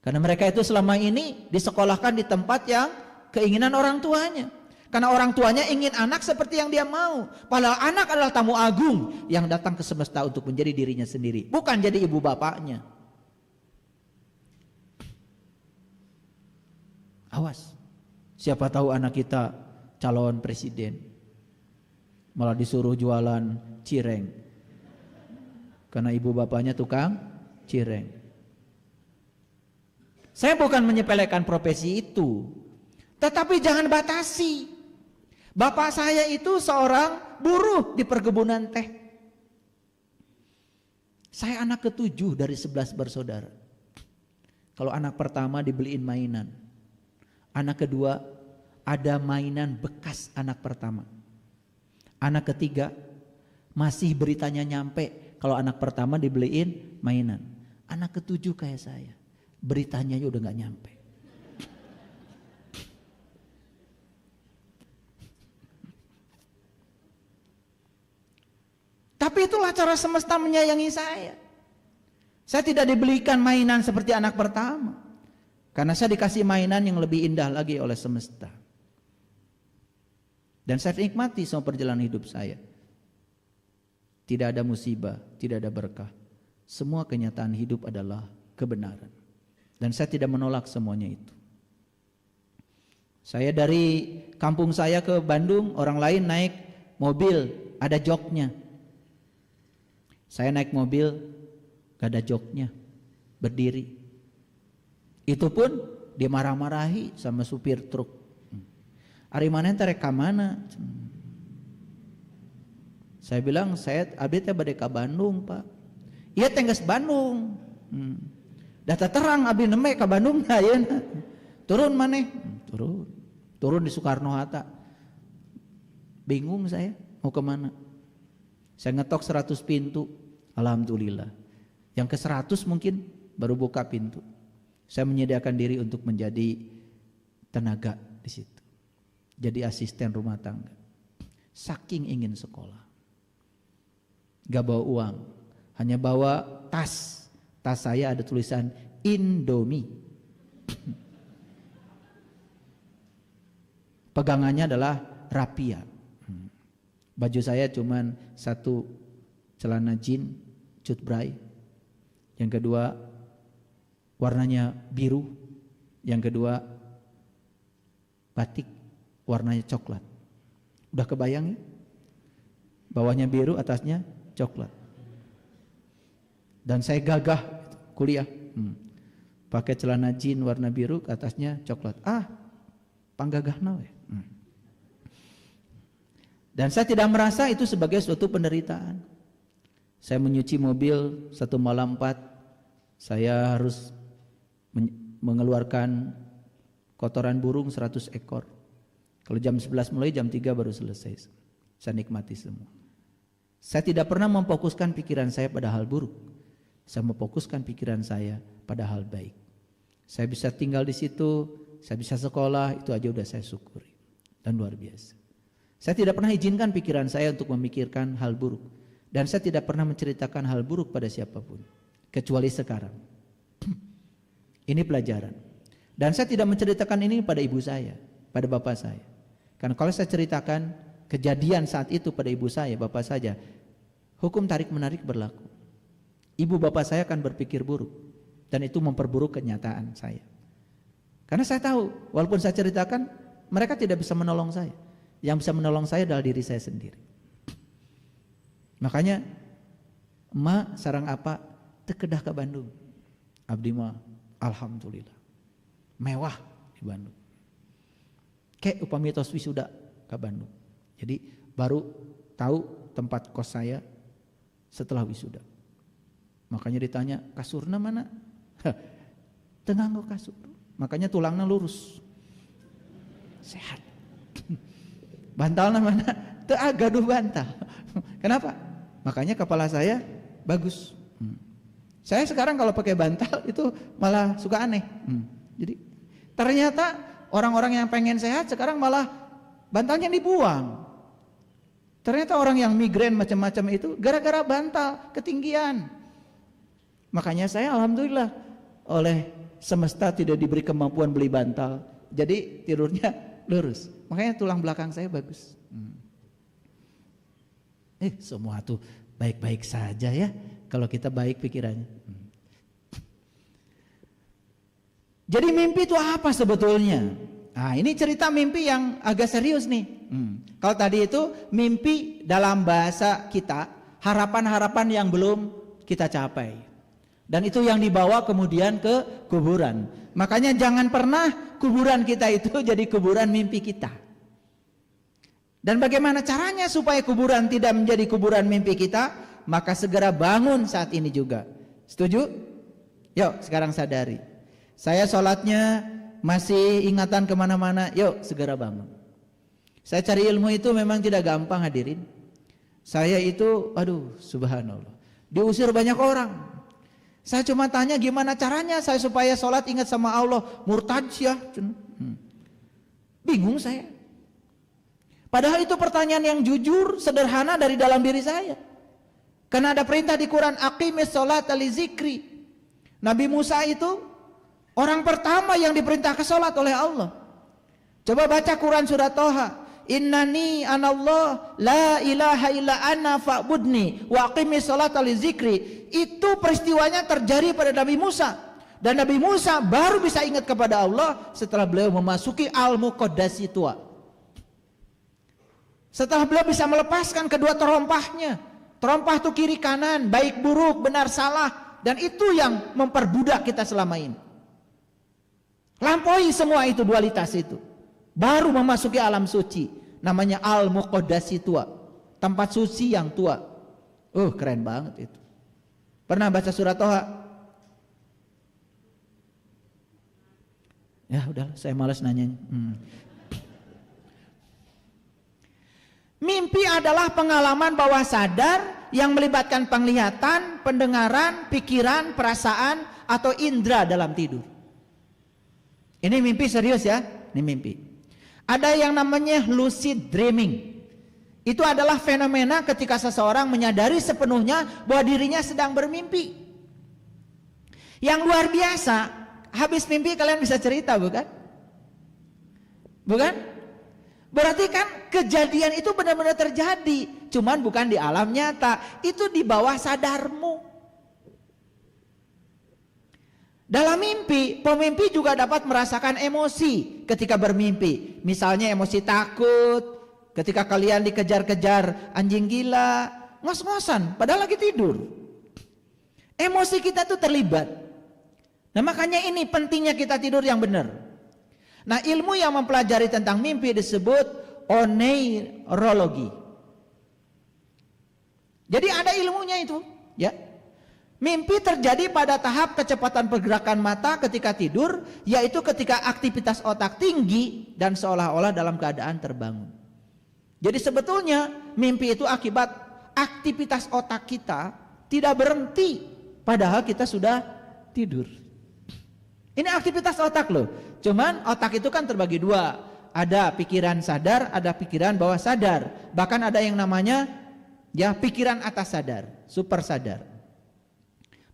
Karena mereka itu selama ini disekolahkan di tempat yang keinginan orang tuanya. Karena orang tuanya ingin anak seperti yang dia mau. Padahal anak adalah tamu agung yang datang ke semesta untuk menjadi dirinya sendiri, bukan jadi ibu bapaknya. Awas, siapa tahu anak kita calon presiden, malah disuruh jualan cireng karena ibu bapaknya tukang cireng. Saya bukan menyepelekan profesi itu, tetapi jangan batasi. Bapak saya itu seorang buruh di perkebunan teh. Saya anak ke-7 dari 11 bersaudara. Kalau anak pertama dibeliin mainan, anak kedua ada mainan bekas anak pertama. Anak ketiga masih beritanya nyampe kalau anak pertama dibeliin mainan. Anak ke-7 kayak saya, beritanya udah gak nyampe. Tapi itulah cara semesta menyayangi saya. Saya tidak dibelikan mainan seperti anak pertama, karena saya dikasih mainan yang lebih indah lagi oleh semesta. Dan saya nikmati semua perjalanan hidup saya. Tidak ada musibah, tidak ada berkah. Semua kenyataan hidup adalah kebenaran. Dan saya tidak menolak semuanya itu. Saya dari kampung saya ke Bandung, orang lain naik mobil, ada joknya. Saya naik mobil, gak ada joknya, berdiri. Itu pun dimarah-marahi sama supir truk. Ari mana ente rek ka mana? Saya bilang, saya abdi teh bade ka Bandung, Pak. Iya tengges Bandung. Data terang abdi neme ka Bandung ayeuna. Turun maneh? Turun. Turun di Soekarno Hatta. Bingung saya mau kemana. Saya ngetok 100 pintu, alhamdulillah. Yang ke 100 mungkin baru buka pintu. Saya menyediakan diri untuk menjadi tenaga di situ. Jadi asisten rumah tangga. Saking ingin sekolah. Gak bawa uang, hanya bawa tas. Tas saya ada tulisan Indomie. Pegangannya adalah rapia. Baju saya cuman satu celana jeans cut bray. Yang kedua warnanya biru. Yang kedua batik warnanya coklat. Udah kebayang ya? Bawahnya biru, atasnya coklat. Dan saya gagah kuliah. Pakai celana jeans warna biru, atasnya coklat. Panggagahna we. Dan saya tidak merasa itu sebagai suatu penderitaan. Saya menyuci mobil 1 malam 4, saya harus mengeluarkan kotoran burung 100 ekor. Kalau jam 11 mulai, jam 3 baru selesai. Saya nikmati semua. Saya tidak pernah memfokuskan pikiran saya pada hal buruk. Saya memfokuskan pikiran saya pada hal baik. Saya bisa tinggal di situ, saya bisa sekolah, itu aja udah saya syukuri. Dan luar biasa. Saya tidak pernah izinkan pikiran saya untuk memikirkan hal buruk. Dan saya tidak pernah menceritakan hal buruk pada siapapun. Kecuali sekarang. Ini pelajaran. Dan saya tidak menceritakan ini pada ibu saya, pada bapak saya. Karena kalau saya ceritakan kejadian saat itu pada ibu saya, bapak saja, hukum tarik menarik berlaku. Ibu bapak saya akan berpikir buruk. Dan itu memperburuk kenyataan saya. Karena saya tahu, walaupun saya ceritakan, mereka tidak bisa menolong saya. Yang bisa menolong saya adalah diri saya sendiri. Makanya emak sarang apa tekedah ke Bandung. Abdi mah alhamdulillah mewah di Bandung. Kayak upami tos wisuda ke Bandung. Jadi baru tahu tempat kos saya setelah wisuda. Makanya ditanya kasurna mana? Tengah nggo kasur. Makanya tulangnya lurus. Sehat. Bantalnya mana? Teu gaduh bantal. Kenapa? Makanya kepala saya bagus. Saya sekarang kalau pakai bantal itu malah suka aneh. Jadi ternyata orang-orang yang pengen sehat sekarang malah bantalnya dibuang. Ternyata orang yang migrain macam-macam itu gara-gara bantal ketinggian. Makanya saya alhamdulillah oleh semesta tidak diberi kemampuan beli bantal. Jadi tidurnya lurus. Makanya tulang belakang saya bagus. Semua tuh baik-baik saja ya. Kalau kita baik pikirannya. Jadi mimpi itu apa sebetulnya? Nah, ini cerita mimpi yang agak serius nih. Kalau tadi itu mimpi dalam bahasa kita, harapan-harapan yang belum kita capai. Dan itu yang dibawa kemudian ke kuburan. Makanya jangan pernah kuburan kita itu jadi kuburan mimpi kita. Dan bagaimana caranya supaya kuburan tidak menjadi kuburan mimpi kita? Maka segera bangun saat ini juga. Setuju? Yuk sekarang sadari. Saya sholatnya masih ingatan kemana-mana. Yuk segera bangun. Saya cari ilmu itu memang tidak gampang hadirin. Saya itu subhanallah, diusir banyak orang. Saya cuma tanya gimana caranya saya supaya sholat ingat sama Allah. Murtad ya. Bingung saya. Padahal itu pertanyaan yang jujur, sederhana dari dalam diri saya. Karena ada perintah di Quran, aqimis sholata li zikri. Nabi Musa itu orang pertama yang diperintah ke sholat oleh Allah. Coba baca Quran surat Toha. Innani anallah la ilaha illa ana fa'budni wa aqimis sholata li zikri. Itu peristiwanya terjadi pada Nabi Musa. Dan Nabi Musa baru bisa ingat kepada Allah setelah beliau memasuki al-muqaddasi tua. Setelah beliau bisa melepaskan kedua terompahnya. Terompah itu kiri kanan, baik buruk, benar salah. Dan itu yang memperbudak kita selama ini. Lampaui semua itu, dualitas itu. Baru memasuki alam suci. Namanya al-muqaddasi tua. Tempat suci yang tua. Keren banget itu. Pernah baca surat Toha? Ya udah, saya malas nanyanya. Mimpi adalah pengalaman bawah sadar yang melibatkan penglihatan, pendengaran, pikiran, perasaan, atau indera dalam tidur. Ini mimpi serius ya, ini mimpi. Ada yang namanya lucid dreaming. Itu adalah fenomena ketika seseorang menyadari sepenuhnya bahwa dirinya sedang bermimpi. Yang luar biasa, habis mimpi kalian bisa cerita, bukan? Bukan? Berarti kan kejadian itu benar-benar terjadi, cuman bukan di alam nyata, itu di bawah sadarmu. Dalam mimpi, pemimpi juga dapat merasakan emosi ketika bermimpi. Misalnya emosi takut, ketika kalian dikejar-kejar anjing gila, ngos-ngosan padahal lagi tidur. Emosi kita tuh terlibat. Nah makanya ini pentingnya kita tidur yang benar. Nah ilmu yang mempelajari tentang mimpi disebut oneirologi. Jadi ada ilmunya itu, ya. Mimpi terjadi pada tahap kecepatan pergerakan mata ketika tidur, yaitu ketika aktivitas otak tinggi dan seolah-olah dalam keadaan terbangun. Jadi sebetulnya mimpi itu akibat aktivitas otak kita tidak berhenti padahal kita sudah tidur. Ini aktivitas otak loh. Cuman otak itu kan terbagi dua. Ada pikiran sadar, ada pikiran bawah sadar. Bahkan ada yang namanya ya pikiran atas sadar, super sadar.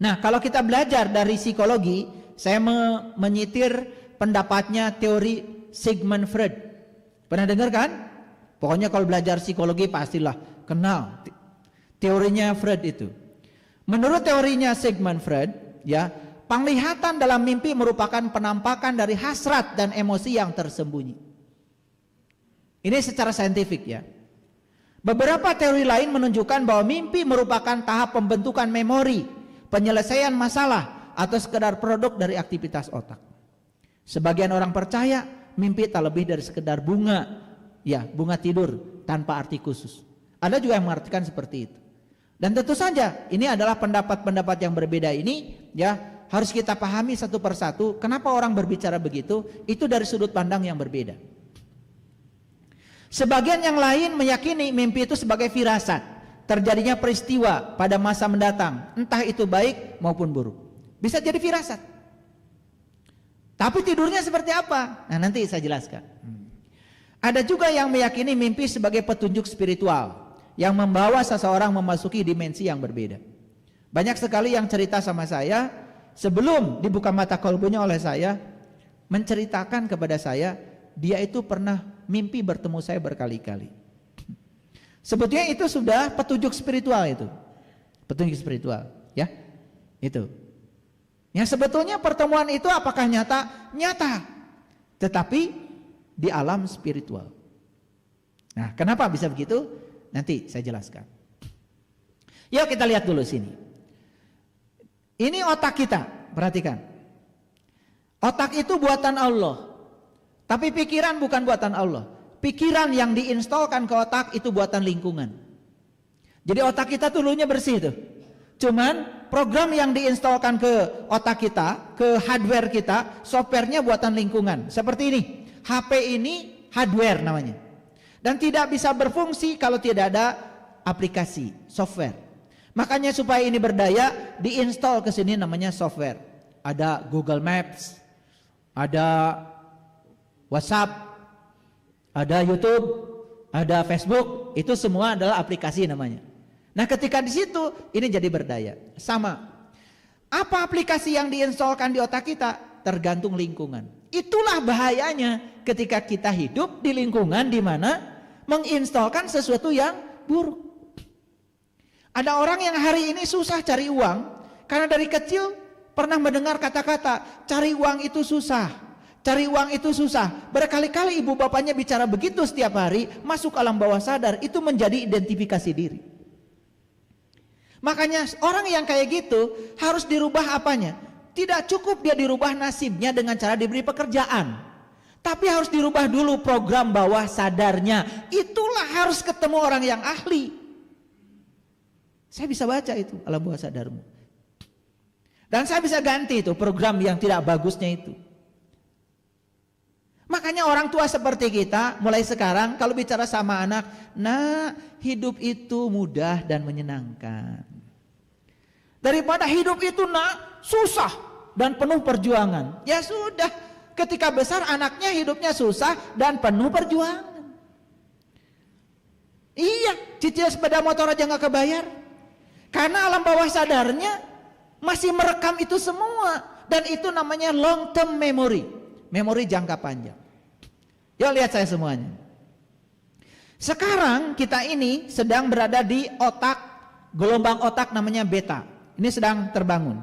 Nah, kalau kita belajar dari psikologi, saya menyitir pendapatnya teori Sigmund Freud. Pernah dengar kan? Pokoknya kalau belajar psikologi pastilah kenal teorinya Freud itu. Menurut teorinya Sigmund Freud, ya, penglihatan dalam mimpi merupakan penampakan dari hasrat dan emosi yang tersembunyi. Ini secara saintifik ya. Beberapa teori lain menunjukkan bahwa mimpi merupakan tahap pembentukan memori, penyelesaian masalah, atau sekedar produk dari aktivitas otak. Sebagian orang percaya mimpi tak lebih dari sekedar bunga, ya bunga tidur tanpa arti khusus. Ada juga yang mengartikan seperti itu. Dan tentu saja ini adalah pendapat-pendapat yang berbeda ini, ya harus kita pahami satu persatu. Kenapa orang berbicara begitu? Itu dari sudut pandang yang berbeda. Sebagian yang lain meyakini mimpi itu sebagai firasat, terjadinya peristiwa pada masa mendatang, entah itu baik maupun buruk. Bisa jadi firasat. Tapi tidurnya seperti apa? Nah nanti saya jelaskan. Ada juga yang meyakini mimpi sebagai petunjuk spiritual yang membawa seseorang memasuki dimensi yang berbeda. Banyak sekali yang cerita sama saya sebelum dibuka mata kolbunya oleh saya, menceritakan kepada saya dia itu pernah mimpi bertemu saya berkali-kali. Sebetulnya itu sudah petunjuk spiritual itu. Petunjuk spiritual, ya. Itu. Yang sebetulnya pertemuan itu apakah nyata? Nyata. Tetapi di alam spiritual. Nah, kenapa bisa begitu? Nanti saya jelaskan. Yuk kita lihat dulu sini. Ini otak kita, perhatikan. Otak itu buatan Allah. Tapi pikiran bukan buatan Allah. Pikiran yang diinstalkan ke otak itu buatan lingkungan. Jadi otak kita dulunya bersih tuh. Cuman program yang diinstalkan ke otak kita, ke hardware kita, softwarenya buatan lingkungan. Seperti ini. HP ini hardware namanya. Dan tidak bisa berfungsi kalau tidak ada aplikasi, software. Makanya supaya ini berdaya, diinstal ke sini namanya software. Ada Google Maps, ada WhatsApp, ada YouTube, ada Facebook, itu semua adalah aplikasi namanya. Nah, ketika di situ ini jadi berdaya. Sama. Apa aplikasi yang diinstalkan di otak kita? Tergantung lingkungan. Itulah bahayanya ketika kita hidup di lingkungan di mana menginstalkan sesuatu yang buruk. Ada orang yang hari ini susah cari uang karena dari kecil pernah mendengar kata-kata cari uang itu susah, cari uang itu susah. Berkali-kali ibu bapaknya bicara begitu setiap hari, masuk alam bawah sadar, itu menjadi identifikasi diri. Makanya orang yang kayak gitu harus dirubah apanya? Tidak cukup dia dirubah nasibnya dengan cara diberi pekerjaan, tapi harus dirubah dulu program bawah sadarnya. Itulah harus ketemu orang yang ahli. Saya bisa baca itu alam bawah sadarmu. Dan saya bisa ganti itu program yang tidak bagusnya itu. Makanya orang tua seperti kita mulai sekarang kalau bicara sama anak, nah hidup itu mudah dan menyenangkan. Daripada hidup itu nak susah dan penuh perjuangan. Ya sudah, ketika besar anaknya hidupnya susah dan penuh perjuangan. Iya, cicil sepeda motor aja nggak kebayar. Karena alam bawah sadarnya masih merekam itu semua. Dan itu namanya long term memory. Memori jangka panjang. Yuk lihat saya semuanya. Sekarang kita ini sedang berada di otak, gelombang otak namanya beta. Ini sedang terbangun.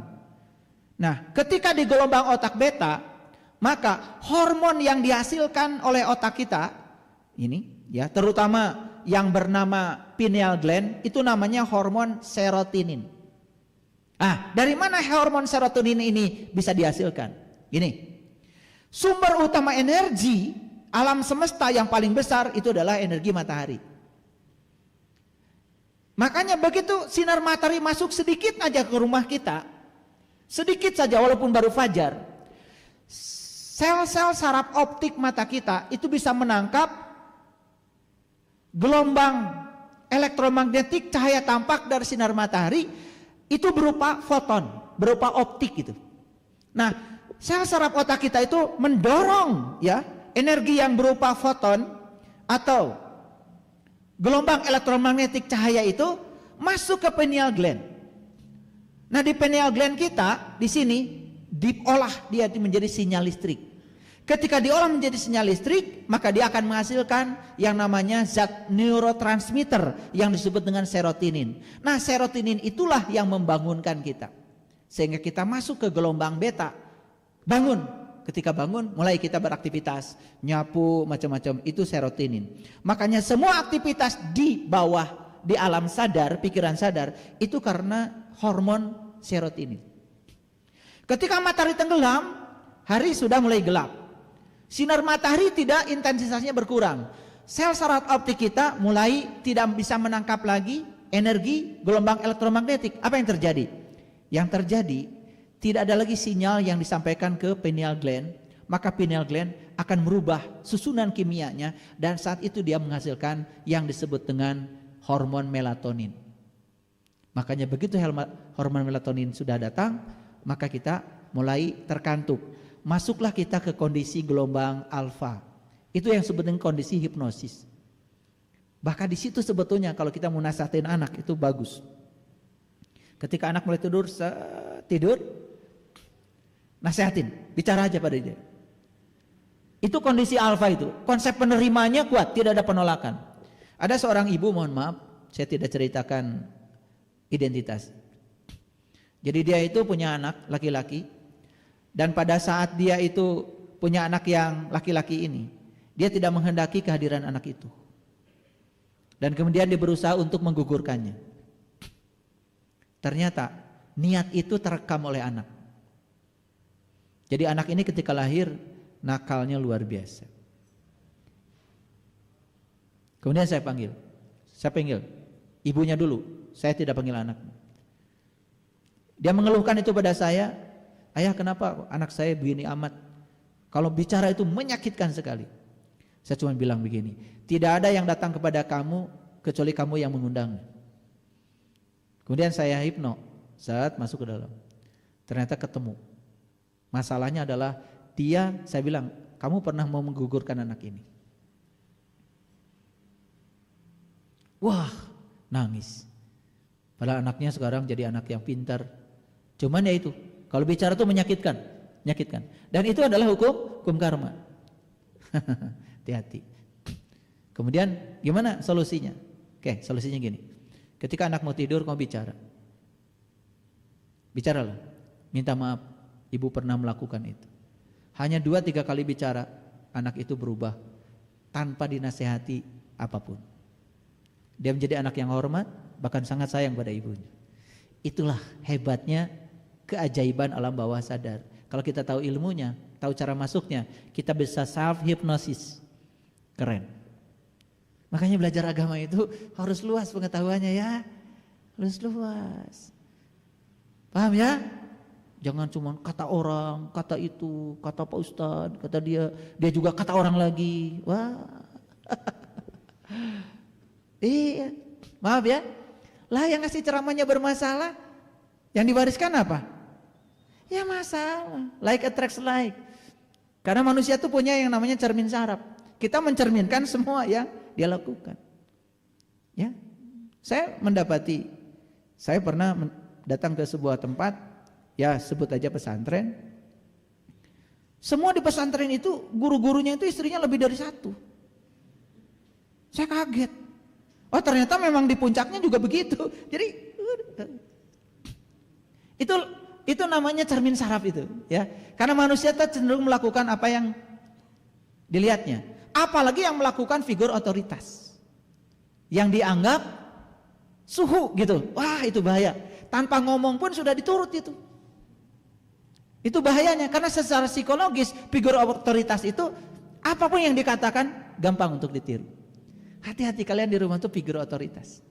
Nah, ketika di gelombang otak beta, maka hormon yang dihasilkan oleh otak kita ini ya, terutama yang bernama pineal gland, itu namanya hormon serotonin. Dari mana hormon serotonin ini bisa dihasilkan? Gini, sumber utama energi alam semesta yang paling besar itu adalah energi matahari. Makanya begitu sinar matahari masuk sedikit aja ke rumah kita, sedikit saja walaupun baru fajar, sel-sel saraf optik mata kita itu bisa menangkap gelombang elektromagnetik cahaya tampak dari sinar matahari itu berupa foton, berupa optik gitu. Nah, sel saraf otak kita itu mendorong ya energi yang berupa foton atau gelombang elektromagnetik cahaya itu masuk ke pineal gland. Nah, di pineal gland kita di sini diolah dia menjadi sinyal listrik. Ketika diolah menjadi sinyal listrik, maka dia akan menghasilkan yang namanya zat neurotransmitter yang disebut dengan serotonin. Nah, serotonin itulah yang membangunkan kita. Sehingga kita masuk ke gelombang beta. Bangun. Ketika bangun, mulai kita beraktivitas. Nyapu, macam-macam. Itu serotonin. Makanya semua aktivitas di bawah, di alam sadar, pikiran sadar, itu karena hormon serotonin. Ketika matahari tenggelam, hari sudah mulai gelap. Sinar matahari tidak, intensitasnya berkurang. Sel saraf optik kita mulai tidak bisa menangkap lagi energi gelombang elektromagnetik. Apa yang terjadi? Yang terjadi tidak ada lagi sinyal yang disampaikan ke pineal gland. Maka pineal gland akan merubah susunan kimianya dan saat itu dia menghasilkan yang disebut dengan hormon melatonin. Makanya begitu hormon melatonin sudah datang, maka kita mulai terkantuk. Masuklah kita ke kondisi gelombang alfa. Itu yang disebut dengan kondisi hipnosis. Bahkan di situ sebetulnya kalau kita mau nasihatin anak itu bagus. Ketika anak mulai tidur, nasihatin, bicara aja pada dia. Itu kondisi alfa itu. Konsep penerimanya kuat, tidak ada penolakan. Ada seorang ibu, mohon maaf, saya tidak ceritakan identitas. Jadi dia itu punya anak laki-laki. Dan pada saat dia itu punya anak yang laki-laki ini, dia tidak menghendaki kehadiran anak itu. Dan kemudian dia berusaha untuk menggugurkannya. Ternyata niat itu terekam oleh anak. Jadi anak ini ketika lahir nakalnya luar biasa. Kemudian saya panggil ibunya dulu, saya tidak panggil anak. Dia mengeluhkan itu pada saya. Ayah, kenapa anak saya begini amat? Kalau bicara itu menyakitkan sekali. Saya cuma bilang begini, tidak ada yang datang kepada kamu kecuali kamu yang mengundang. Kemudian saya hipno, saat masuk ke dalam. Ternyata ketemu. Masalahnya adalah saya bilang, kamu pernah mau menggugurkan anak ini? Wah, nangis. Padahal anaknya sekarang jadi anak yang pintar. Cuman ya itu, kalau bicara itu menyakitkan. Dan itu adalah hukum karma. Hati-hati. Kemudian gimana solusinya? Oke, solusinya gini. Ketika anak mau tidur, kamu bicara. Bicaralah. Minta maaf, ibu pernah melakukan itu. Hanya 2-3 kali bicara, anak itu berubah tanpa dinasehati apapun. Dia menjadi anak yang hormat, bahkan sangat sayang pada ibunya. Itulah hebatnya keajaiban alam bawah sadar. Kalau kita tahu ilmunya, tahu cara masuknya, kita bisa self hypnosis. Keren. Makanya belajar agama itu harus luas pengetahuannya ya. Harus luas. Paham ya? Jangan cuma kata orang, kata itu, kata Pak Ustadz, kata dia juga kata orang lagi. Wah. Iya. Maaf ya. Lah yang ngasih ceramahnya bermasalah, yang diwariskan apa? Ya masalah, like attracts like. Karena manusia itu punya yang namanya cermin saraf. Kita mencerminkan semua yang dia lakukan. Ya, saya mendapati, saya pernah datang ke sebuah tempat, ya sebut aja pesantren. Semua di pesantren itu guru-gurunya itu istrinya lebih dari satu. Saya kaget. Oh ternyata memang di puncaknya juga begitu. Jadi itu namanya cermin saraf itu, ya. Karena manusia cenderung melakukan apa yang dilihatnya. Apalagi yang melakukan figur otoritas, yang dianggap suhu gitu. Wah itu bahaya. Tanpa ngomong pun sudah diturut itu. Itu bahayanya karena secara psikologis figur otoritas itu apapun yang dikatakan gampang untuk ditiru. Hati-hati kalian di rumah tuh figur otoritas.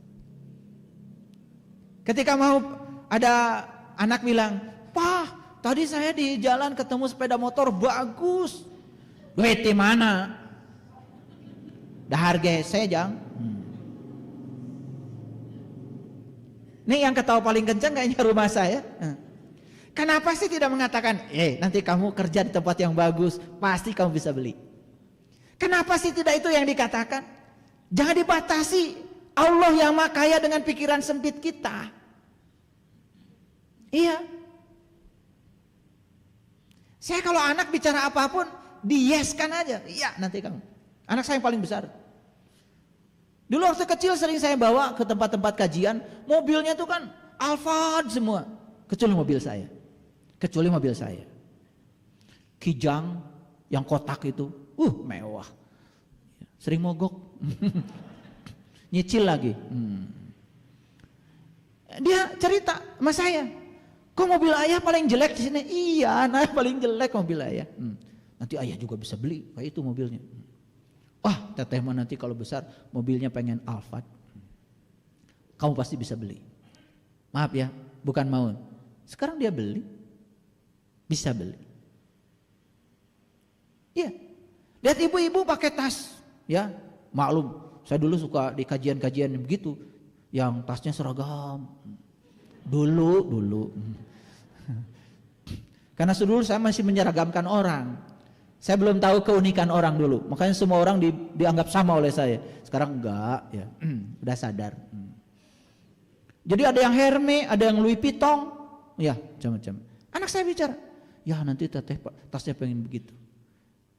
Ketika mau ada anak bilang, "Pak, tadi saya di jalan ketemu sepeda motor bagus." Duit di mana? Dah harga saya jang. Ini yang ketawa paling kencang kayaknya rumah saya. Kenapa sih tidak mengatakan, nanti kamu kerja di tempat yang bagus, pasti kamu bisa beli. Kenapa sih tidak itu yang dikatakan? Jangan dibatasi Allah yang maha kaya dengan pikiran sempit kita. Iya. Saya kalau anak bicara apapun, di-yes-kan aja. Iya nanti kamu. Anak saya yang paling besar. Dulu waktu kecil sering saya bawa ke tempat-tempat kajian, mobilnya tuh kan Alphard semua. Kecuali mobil saya. Kijang yang kotak itu, mewah. Sering mogok. Nyicil lagi. Dia cerita sama saya, kok mobil ayah paling jelek di sini? Iya, nah paling jelek mobil ayah. Nanti ayah juga bisa beli kayak itu mobilnya. Wah, teteh mah nanti kalau besar mobilnya pengen Alphard. Kamu pasti bisa beli. Maaf ya, bukan mau. Sekarang dia beli. Bisa beli. Iya. Lihat ibu-ibu pakai tas, ya. Maklum, saya dulu suka di kajian-kajian begitu yang tasnya seragam. Dulu. Karena dulu saya masih menyeragamkan orang. Saya belum tahu keunikan orang dulu. Makanya semua orang dianggap sama oleh saya. Sekarang enggak, ya. Udah sadar. Jadi ada yang Hermes, ada yang Louis Vuitton, ya, macam-macam. Anak saya bicara, ya nanti teteh tasnya pengen begitu.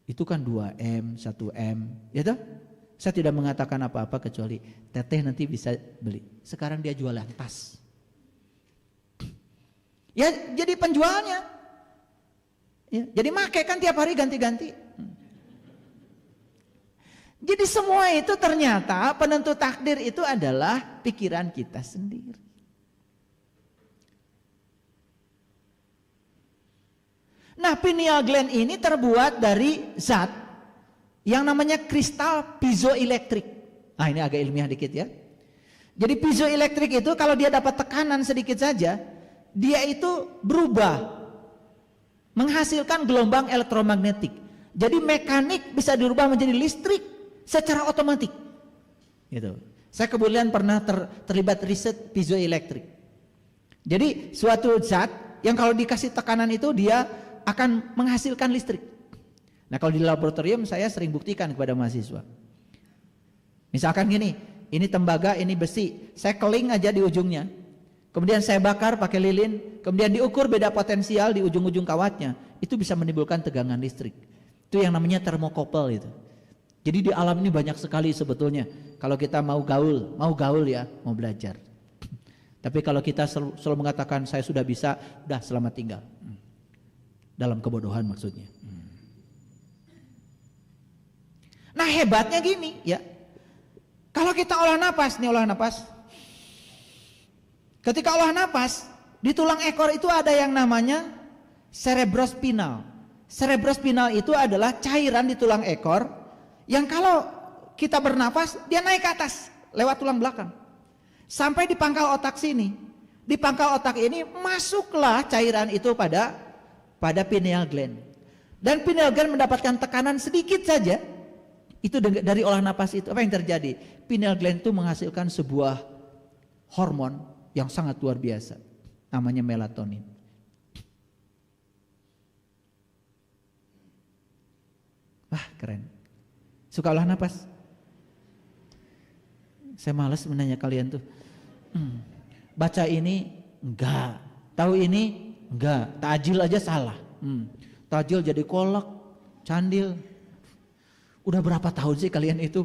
Itu kan 2M, 1M, ya toh? Saya tidak mengatakan apa-apa kecuali teteh nanti bisa beli. Sekarang dia jualan tas. Ya jadi penjualnya. Ya, jadi make kan tiap hari ganti-ganti. Jadi semua itu ternyata penentu takdir itu adalah pikiran kita sendiri. Nah, pineal gland ini terbuat dari zat yang namanya kristal piezoelektrik. Nah, ini agak ilmiah dikit ya. Jadi piezoelektrik itu kalau dia dapat tekanan sedikit saja, dia itu berubah menghasilkan gelombang elektromagnetik. Jadi mekanik bisa dirubah menjadi listrik secara otomatis. Gitu. Saya kebetulan pernah terlibat riset piezoelektrik. Jadi suatu zat yang kalau dikasih tekanan itu dia akan menghasilkan listrik. Nah kalau di laboratorium saya sering buktikan kepada mahasiswa. Misalkan gini, ini tembaga, ini besi, saya keling aja di ujungnya. Kemudian saya bakar pakai lilin, kemudian diukur beda potensial di ujung-ujung kawatnya. Itu bisa menimbulkan tegangan listrik. Itu yang namanya termokopel itu. Jadi di alam ini banyak sekali sebetulnya. Kalau kita mau gaul ya, mau belajar. Tapi kalau kita selalu mengatakan saya sudah bisa, udah selamat tinggal. Dalam kebodohan maksudnya. Nah hebatnya gini ya. Kalau kita olah napas, ketika olah napas, di tulang ekor itu ada yang namanya cerebrospinal. Cerebrospinal itu adalah cairan di tulang ekor yang kalau kita bernapas dia naik ke atas lewat tulang belakang sampai di pangkal otak sini. Di pangkal otak ini masuklah cairan itu pada pineal gland. Dan pineal gland mendapatkan tekanan sedikit saja. Itu dari olah napas itu apa yang terjadi? Pineal gland itu menghasilkan sebuah hormon yang sangat luar biasa. Namanya melatonin. Wah, keren. Suka olah napas? Saya malas menanya kalian tuh. Baca ini enggak, tahu ini enggak, takjil aja salah. Takjil jadi kolak, candil. Udah berapa tahun sih kalian itu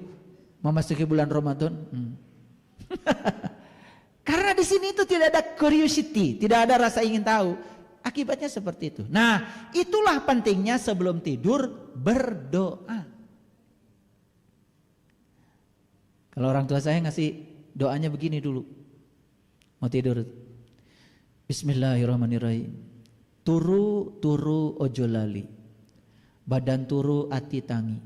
memasuki bulan Ramadan? Karena di sini itu tidak ada curiosity, tidak ada rasa ingin tahu. Akibatnya seperti itu. Nah, itulah pentingnya sebelum tidur berdoa. Kalau orang tua saya ngasih doanya begini dulu. Mau tidur. Bismillahirrahmanirrahim. Turu ojo lali. Badan turu ati tangi.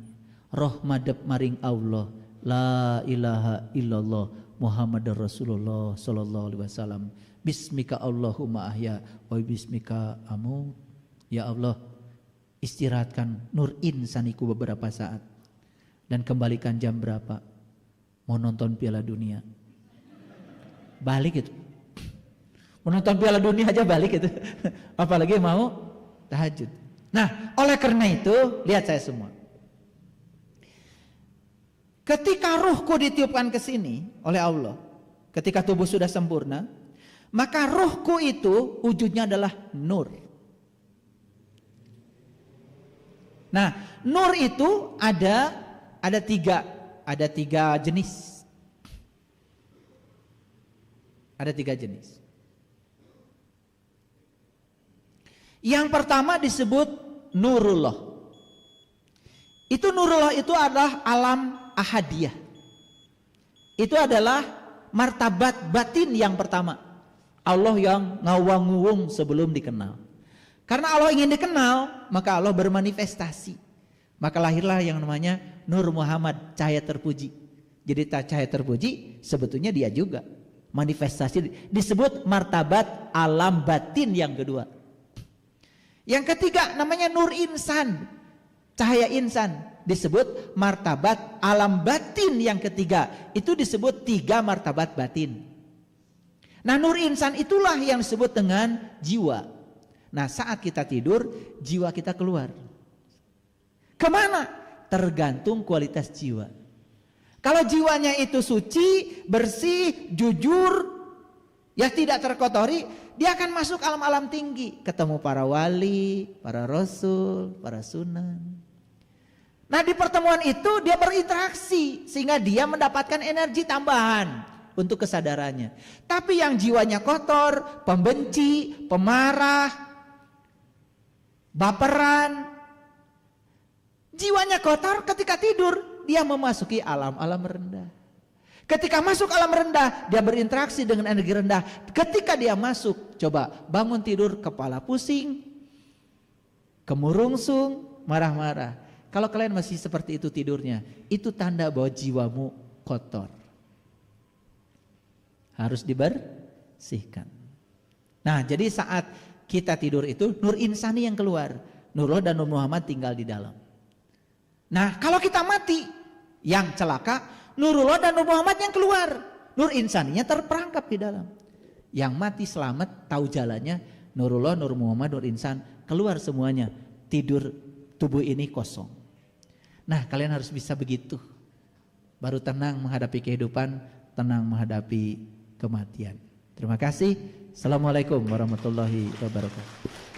Roh madep maring Allah. La ilaha illallah Muhammadar Rasulullah sallallahu alaihi wasallam. Bismika Allahumma ahya wa bismika amu. Ya Allah, istirahatkan nur insaniku beberapa saat dan kembalikan jam berapa mau nonton Piala Dunia. Balik itu. Menonton Piala Dunia aja balik itu. Apalagi mau tahajud. Nah, oleh karena itu, lihat saya semua. Ketika ruhku ditiupkan ke sini oleh Allah, ketika tubuh sudah sempurna, maka ruhku itu wujudnya adalah nur. Nah, nur itu ada tiga jenis. Ada tiga jenis. Yang pertama disebut nurullah. Itu nurullah itu adalah alam ahadiyah. Itu adalah martabat batin yang pertama. Allah yang ngawang-nguwung sebelum dikenal. Karena Allah ingin dikenal, maka Allah bermanifestasi. Maka lahirlah yang namanya Nur Muhammad, cahaya terpuji. Jadi cahaya terpuji sebetulnya dia juga manifestasi, disebut martabat alam batin yang kedua. Yang ketiga namanya nur insan, cahaya insan, disebut martabat alam batin yang ketiga. Itu disebut tiga martabat batin. Nah, nur insan itulah yang disebut dengan jiwa. Nah, saat kita tidur, jiwa kita keluar. Kemana? Tergantung kualitas jiwa. Kalau jiwanya itu suci, bersih, jujur, ya tidak terkotori, dia akan masuk alam-alam tinggi, ketemu para wali, para rasul, para sunan. Nah, di pertemuan itu dia berinteraksi sehingga dia mendapatkan energi tambahan untuk kesadarannya. Tapi yang jiwanya kotor, pembenci, pemarah, baperan, jiwanya kotor, ketika tidur dia memasuki alam-alam rendah. Ketika masuk alam rendah, dia berinteraksi dengan energi rendah. Ketika dia masuk, coba bangun tidur, kepala pusing, kemurungsung, marah-marah. Kalau kalian masih seperti itu tidurnya, itu tanda bahwa jiwamu kotor. Harus dibersihkan. Nah, jadi saat kita tidur itu, nur insani yang keluar. Nurullah dan Nur Muhammad tinggal di dalam. Nah, kalau kita mati, yang celaka Nurullah dan Nur Muhammad yang keluar. Nur insaninya terperangkap di dalam. Yang mati selamat, tahu jalannya. Nurullah, Nur Muhammad, Nur insan keluar semuanya. Tidur tubuh ini kosong. Nah, kalian harus bisa begitu. Baru tenang menghadapi kehidupan, tenang menghadapi kematian. Terima kasih. Assalamualaikum warahmatullahi wabarakatuh.